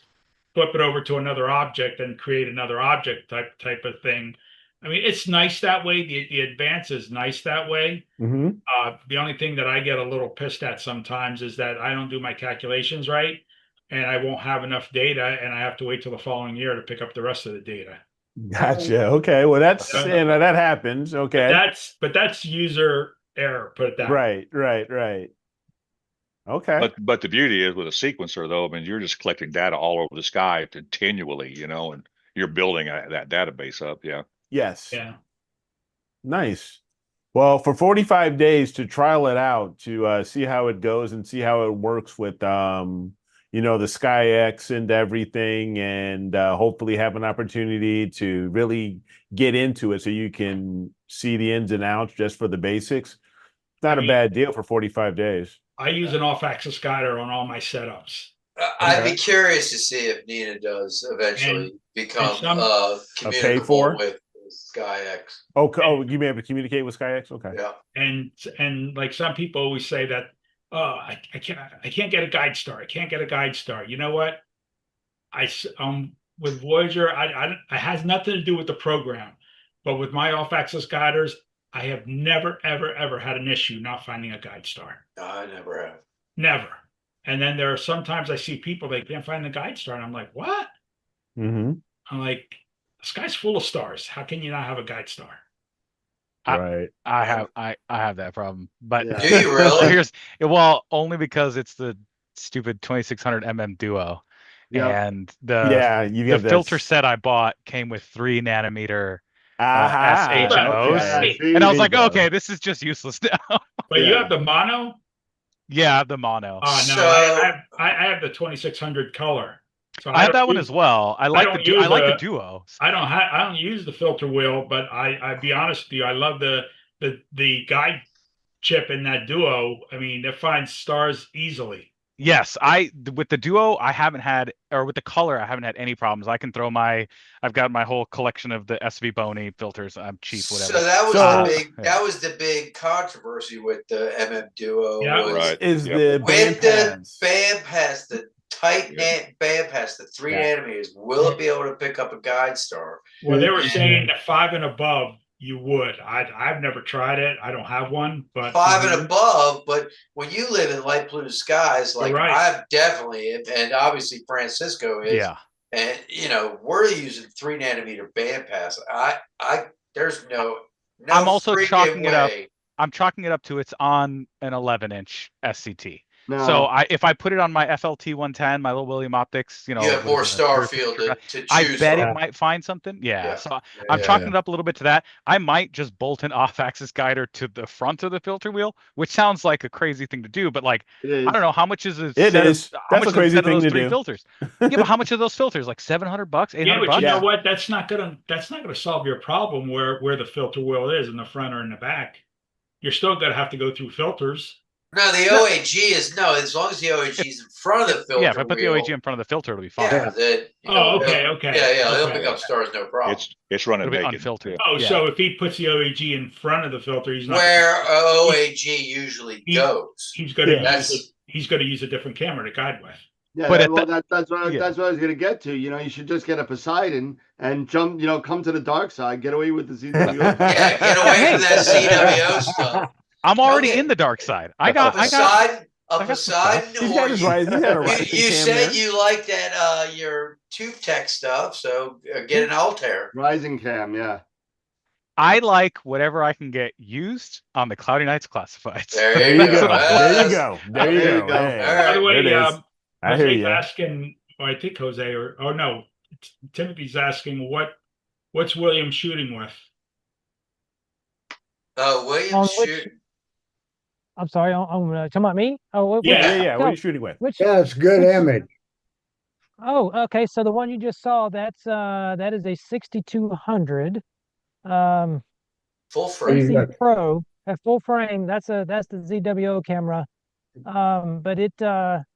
Speaker 7: flip it over to another object and create another object type of thing. I mean, it's nice that way. The advance is nice that way. The only thing that I get a little pissed at sometimes is that I don't do my calculations right, and I won't have enough data, and I have to wait till the following year to pick up the rest of the data.
Speaker 1: Gotcha. Okay. Well, that happens. Okay.
Speaker 7: But that's user error. Put it that
Speaker 1: way. Right. Okay.
Speaker 2: But the beauty is with a sequencer, though, I mean, you're just collecting data all over the sky continually, and you're building that database up. Yeah.
Speaker 1: Yes.
Speaker 7: Yeah.
Speaker 1: Nice. Well, for 45 days to trial it out, to see how it goes and see how it works with, the SkyX and everything, and hopefully have an opportunity to really get into it so you can see the ins and outs just for the basics. Not a bad deal for 45 days.
Speaker 7: I use an off-axis guider on all my setups.
Speaker 6: I'd be curious to see if Nina does eventually become
Speaker 1: communicable
Speaker 6: with SkyX.
Speaker 1: Oh, you may have to communicate with SkyX. Okay.
Speaker 6: Yeah.
Speaker 7: And like some people always say that, I can't get a guide star. I can't get a guide star. You know what? With Voyager, it has nothing to do with the program, but with my off-axis guiders, I have never, ever, ever had an issue not finding a guide star.
Speaker 6: No, I never have.
Speaker 7: Never. And then there are sometimes I see people, they can't find the guide star. And I'm like, what? I'm like, the sky's full of stars. How can you not have a guide star?
Speaker 1: Right.
Speaker 11: I have that problem. But
Speaker 6: do you really?
Speaker 11: Only because it's the stupid 2600 Duo.
Speaker 5: Yeah.
Speaker 11: And the filter set I bought came with 3 nanometer SHOs. And I was like, okay, this is just useless now.
Speaker 7: But you have the mono?
Speaker 11: Yeah, the mono.
Speaker 7: Oh no, I have the 2600 color. So
Speaker 11: I have that one as well. I like the duo.
Speaker 7: I don't use the filter wheel, but I be honest with you, I love the guide chip in that duo. I mean, it finds stars easily.
Speaker 11: Yes, with the duo, with the color, I haven't had any problems. I've got my whole collection of the SV Boney filters. I'm cheap, whatever.
Speaker 6: So that was the big controversy with the Duo.
Speaker 7: Yeah,
Speaker 2: right.
Speaker 1: Is the band
Speaker 6: pass, the tight band pass, the 3 nanometers, will it be able to pick up a guide star?
Speaker 7: Well, they were saying that 5 and above, you would. I've never tried it. I don't have one, but
Speaker 6: 5 and above. But when you live in light blue skies, like I've definitely, and obviously Francisco is, and we're using 3 nanometer bandpass. There's no.
Speaker 11: I'm also chalking it up. I'm chalking it up to it's on an 11-inch SCT.
Speaker 5: No.
Speaker 11: So if I put it on my FLT 110, my little William Optics,
Speaker 6: you have more star field to choose
Speaker 11: I bet
Speaker 6: from.
Speaker 11: it might find something. Yeah. So I'm chalking it up a little bit to that. I might just bolt an off-axis guider to the front of the filter wheel, which sounds like a crazy thing to do, but like I don't know how much is it.
Speaker 1: That's a crazy thing to do.
Speaker 11: Filters. Yeah, but how much are those filters? Like $700, $800?
Speaker 7: Yeah, but you know what? That's not gonna solve your problem where the filter wheel is in the front or in the back. You're still gonna have to go through filters.
Speaker 6: No, the OAG is as long as the OAG is in front of the filter.
Speaker 11: Yeah, if I put the OAG in front of the filter, it'll be fine.
Speaker 6: Yeah,
Speaker 7: okay.
Speaker 6: Yeah, they'll pick up stars, no problem.
Speaker 2: It's running naked.
Speaker 11: Unfiltered.
Speaker 7: Oh, so if he puts the OAG in front of the filter, he's not
Speaker 6: where OAG usually goes.
Speaker 7: He's going to use a different camera to guide with.
Speaker 5: Yeah, that's what I was going to get to. You should just get a Poseidon and jump. Come to the dark side, get away with the ZWO.
Speaker 6: Get away from that ZWO stuff.
Speaker 11: I'm already in the dark side. I got
Speaker 6: a Poseidon,
Speaker 1: he's got his rise. He's had a rising
Speaker 6: you
Speaker 1: cam
Speaker 6: said
Speaker 1: there.
Speaker 6: you like that your tube tech stuff, so get an Altair.
Speaker 5: Rising cam, yeah.
Speaker 11: I like whatever I can get used on the Cloudy Nights classifieds.
Speaker 1: There you go. There you go. There you go. Hey,
Speaker 7: by the way,
Speaker 1: I hear
Speaker 7: Jose's
Speaker 1: you.
Speaker 7: asking, I think Jose or no, Timothy's asking what's William shooting with?
Speaker 6: William shooting.
Speaker 10: I'm sorry, I'm talking about me? Oh,
Speaker 1: yeah. What are you shooting with?
Speaker 4: Yeah, it's good image.
Speaker 10: Oh, okay. So the one you just saw, that is a 6200
Speaker 6: full frame
Speaker 10: PC Pro at full frame. That's the ZWO camera. But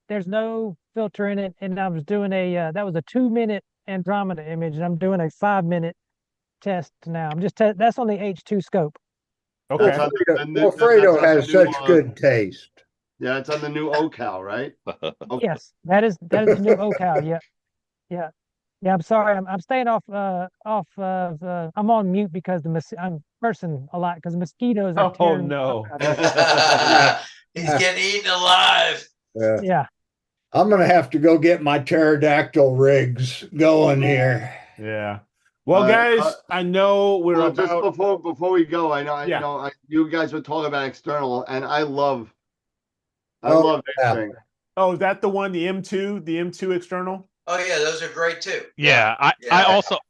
Speaker 10: there's no filter in it, and I was doing that was a 2-minute Andromeda image, and I'm doing a 5-minute test now. I'm just that's on the H2 scope.
Speaker 1: Okay.
Speaker 4: Wilfredo has such good taste.
Speaker 5: Yeah, it's on the new OCal, right?
Speaker 10: Okay. Yes, that is the new OCal. Yeah. I'm sorry. I'm staying off of. I'm on mute because I'm cursing a lot because mosquitoes are tearing.
Speaker 1: No!
Speaker 6: He's getting eaten alive.
Speaker 10: Yeah.
Speaker 4: I'm gonna have to go get my pterodactyl rigs going here.
Speaker 1: Yeah. Well, guys, I know we're about...
Speaker 5: just before we go. I know you guys were talking about external, and I love that thing.
Speaker 1: Oh, is that the one, the M2 external?
Speaker 6: Oh yeah, those are great too.
Speaker 11: Yeah,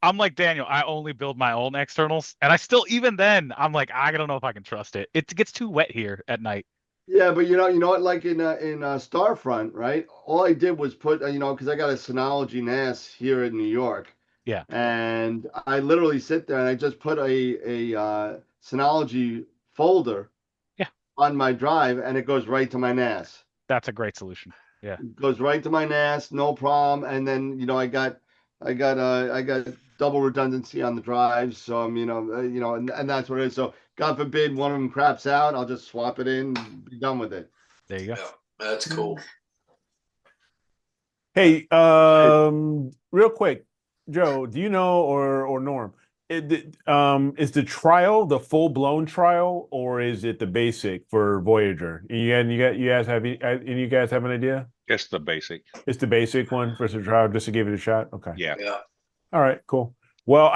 Speaker 11: I'm like Daniel. I only build my own externals, and I still, even then, I'm like, I don't know if I can trust it. It gets too wet here at night.
Speaker 5: Yeah, but you know what? Like in Starfront, right? All I did was put, because I got a Synology NAS here in New York.
Speaker 11: Yeah.
Speaker 5: And I literally sit there and I just put a Synology folder.
Speaker 11: Yeah.
Speaker 5: On my drive, and it goes right to my NAS.
Speaker 11: That's a great solution. Yeah.
Speaker 5: It goes right to my NAS, no problem. And then I got double redundancy on the drives, so I'm and that's what it is. So God forbid one of them craps out, I'll just swap it in, and be done with it.
Speaker 11: There you go.
Speaker 6: Yeah, that's cool.
Speaker 1: Hey, real quick, Joe, do you know or Norm? Is the trial the full blown trial, or is it the basic for Voyager? You guys have an idea?
Speaker 2: It's the basic.
Speaker 1: It's the basic one versus trial, just to give it a shot. Okay.
Speaker 2: Yeah.
Speaker 1: All right. Cool. Well,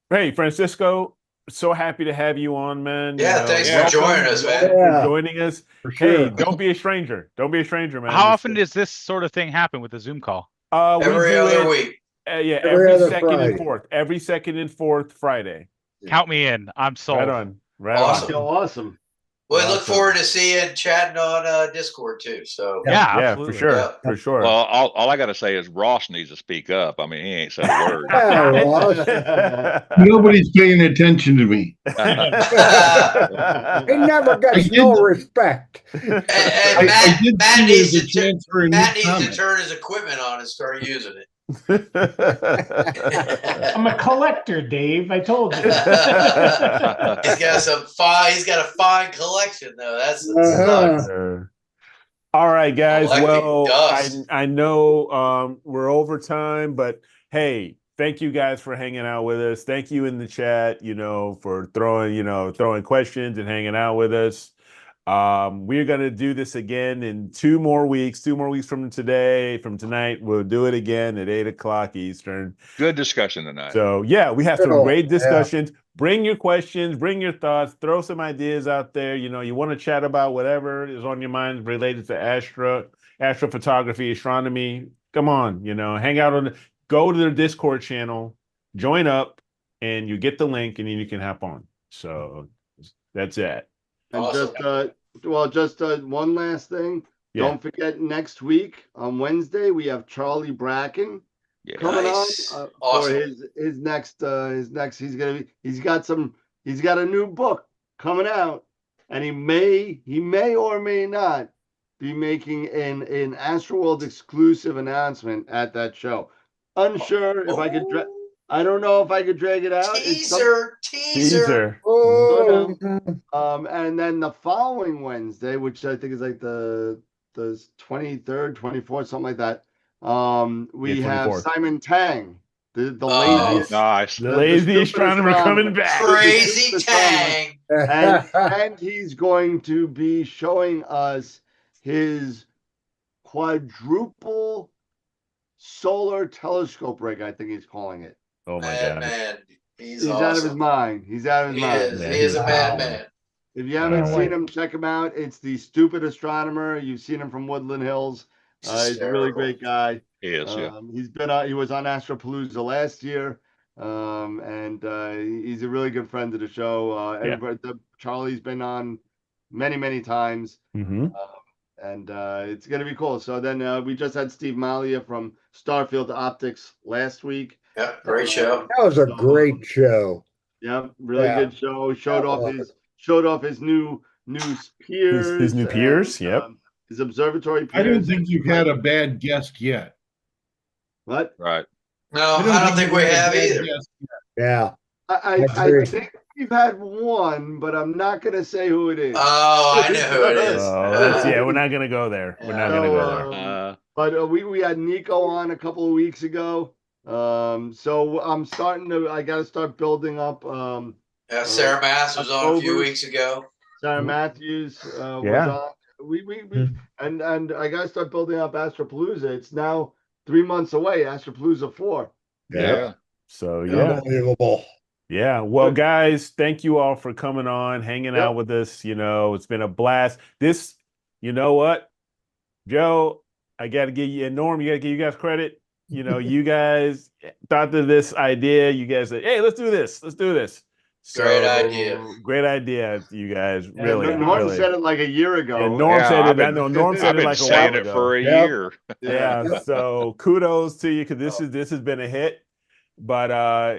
Speaker 1: hey, Francisco, so happy to have you on, man.
Speaker 6: Yeah, thanks for joining us, man.
Speaker 1: For joining us.
Speaker 4: For sure.
Speaker 1: Hey, don't be a stranger. Don't be a stranger, man.
Speaker 11: How often does this sort of thing happen with the Zoom call?
Speaker 6: Every other week.
Speaker 1: Every second and fourth. Every second and fourth Friday.
Speaker 11: Count me in. I'm sold.
Speaker 1: Right on.
Speaker 5: Awesome.
Speaker 6: Well, I look forward to seeing chatting on Discord too. So
Speaker 1: yeah, for sure, for sure.
Speaker 2: Well, all I got to say is Ross needs to speak up. I mean, he ain't said a word.
Speaker 8: Nobody's paying attention to me.
Speaker 4: He never gets no respect.
Speaker 6: And Matt needs to turn his equipment on and start using it.
Speaker 3: I'm a collector, Dave. I told you.
Speaker 6: He's got a fine collection, though. That's
Speaker 1: all right, guys.
Speaker 6: Collecting dust.
Speaker 1: I know we're over time, but hey, thank you guys for hanging out with us. Thank you in the chat, for throwing questions and hanging out with us. We're going to do this again in 2 more weeks from tonight. We'll do it again at 8:00 Eastern.
Speaker 2: Good discussion tonight.
Speaker 1: So yeah, we have some great discussions. Bring your questions, bring your thoughts, throw some ideas out there. You want to chat about whatever is on your mind related to astrophotography, astronomy. Come on, hang out go to their Discord channel, join up, and you get the link, and then you can hop on. So that's it.
Speaker 5: And
Speaker 6: awesome.
Speaker 5: just one last thing. Yeah. Don't forget, next week on Wednesday we have Charlie Bracken coming on
Speaker 6: awesome.
Speaker 5: For his next. He's got a new book coming out, and he may or may not be making an AstroWorld exclusive announcement at that show. Unsure if I could. I don't know if I could drag it out.
Speaker 6: Teaser.
Speaker 5: Oh. And then the following Wednesday, which I think is like the 23rd, 24th, something like that. We have Simon Tang, the laziest.
Speaker 2: Nice.
Speaker 1: The laziest astronomer coming back.
Speaker 6: Crazy Tang.
Speaker 5: And he's going to be showing us his quadruple solar telescope rig, I think he's calling it.
Speaker 1: Oh my God.
Speaker 6: Man,
Speaker 5: He's
Speaker 6: awesome.
Speaker 5: out of his mind. He's out of his mind.
Speaker 6: He is a madman.
Speaker 5: If you haven't seen him, check him out. It's the Stupid Astronomer. You've seen him from Woodland Hills. He's a really great guy.
Speaker 2: He is, yeah.
Speaker 5: He was on Astropalooza last year. And he's a really good friend of the show. Charlie's been on many times. And it's going to be cool. So then we just had Steve Malia from Starfield Optics last week.
Speaker 6: Yeah, great show.
Speaker 4: That was a great show.
Speaker 5: Yep, really good show. Showed off his new peers.
Speaker 1: His new peers, yep.
Speaker 5: His observatory peers.
Speaker 8: I don't think you've had a bad guest yet.
Speaker 5: What?
Speaker 2: Right.
Speaker 6: No, I don't think we have either.
Speaker 4: Yeah.
Speaker 5: I think we've had one, but I'm not going to say who it is.
Speaker 6: Oh, I know who it is.
Speaker 1: We're not going to go there. We're not going to go there.
Speaker 5: But we had Nico on a couple of weeks ago. So I got to start building up.
Speaker 6: Sarah Mass was on a few weeks ago.
Speaker 5: Sarah Matthews was on. And I got to start building up Astropalooza. It's now 3 months away. Astropalooza 4.
Speaker 2: Yeah.
Speaker 1: So
Speaker 4: unbelievable.
Speaker 1: Yeah. Well, guys, thank you all for coming on, hanging out with us. It's been a blast. You know what, Joe, I got to give you, and Norm, you got to give you guys credit. You guys thought of this idea. You guys said, hey, let's do this. Let's do this. So, great idea, you guys. Really.
Speaker 5: Norm said it like a year ago.
Speaker 1: And Norm said it. I know Norm said it like a while ago.
Speaker 2: For a year.
Speaker 1: Yeah. So kudos to you, because this has been a hit. But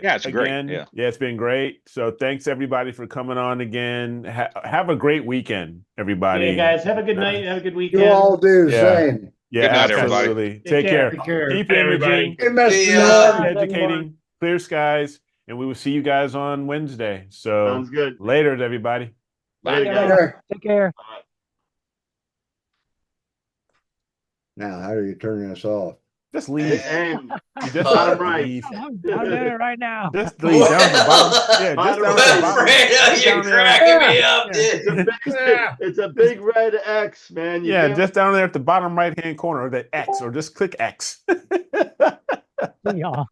Speaker 2: it's
Speaker 1: again,
Speaker 2: great.
Speaker 1: It's been great. So thanks everybody for coming on again. Have a great weekend, everybody.
Speaker 3: Yeah, guys, have a good night. Have a good weekend.
Speaker 4: You all do the same.
Speaker 1: Yeah,
Speaker 2: good night,
Speaker 1: absolutely.
Speaker 2: everybody.
Speaker 1: Take care.
Speaker 7: Keep
Speaker 1: Keep imaging, educating, clear skies, and we will see you guys on Wednesday. So
Speaker 5: sounds good.
Speaker 1: Later, everybody.
Speaker 5: Bye.
Speaker 10: Take care.
Speaker 4: Now, how do you turn this off?
Speaker 1: Just leave.
Speaker 5: Just bottom right.
Speaker 1: Leave.
Speaker 10: I'm doing it right now.
Speaker 1: Just leave down the bottom. Yeah, just down the bottom.
Speaker 6: Fredo, you're cracking me up, dude.
Speaker 5: It's a big red X, man.
Speaker 1: Just down there at the bottom right-hand corner, the X, or just click X.
Speaker 10: Yeah.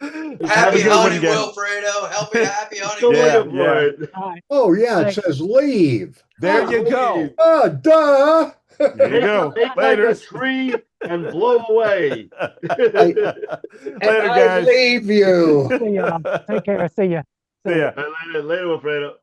Speaker 6: Happy hunting, Wilfredo. Happy hunting.
Speaker 4: Oh, yeah, it says leave.
Speaker 1: There you go.
Speaker 4: Oh, duh.
Speaker 1: There you go.
Speaker 5: Later. Like a tree and blow away.
Speaker 1: Later, guys.
Speaker 4: I leave you.
Speaker 10: See ya. Take care. See ya.
Speaker 5: Later, Wilfredo.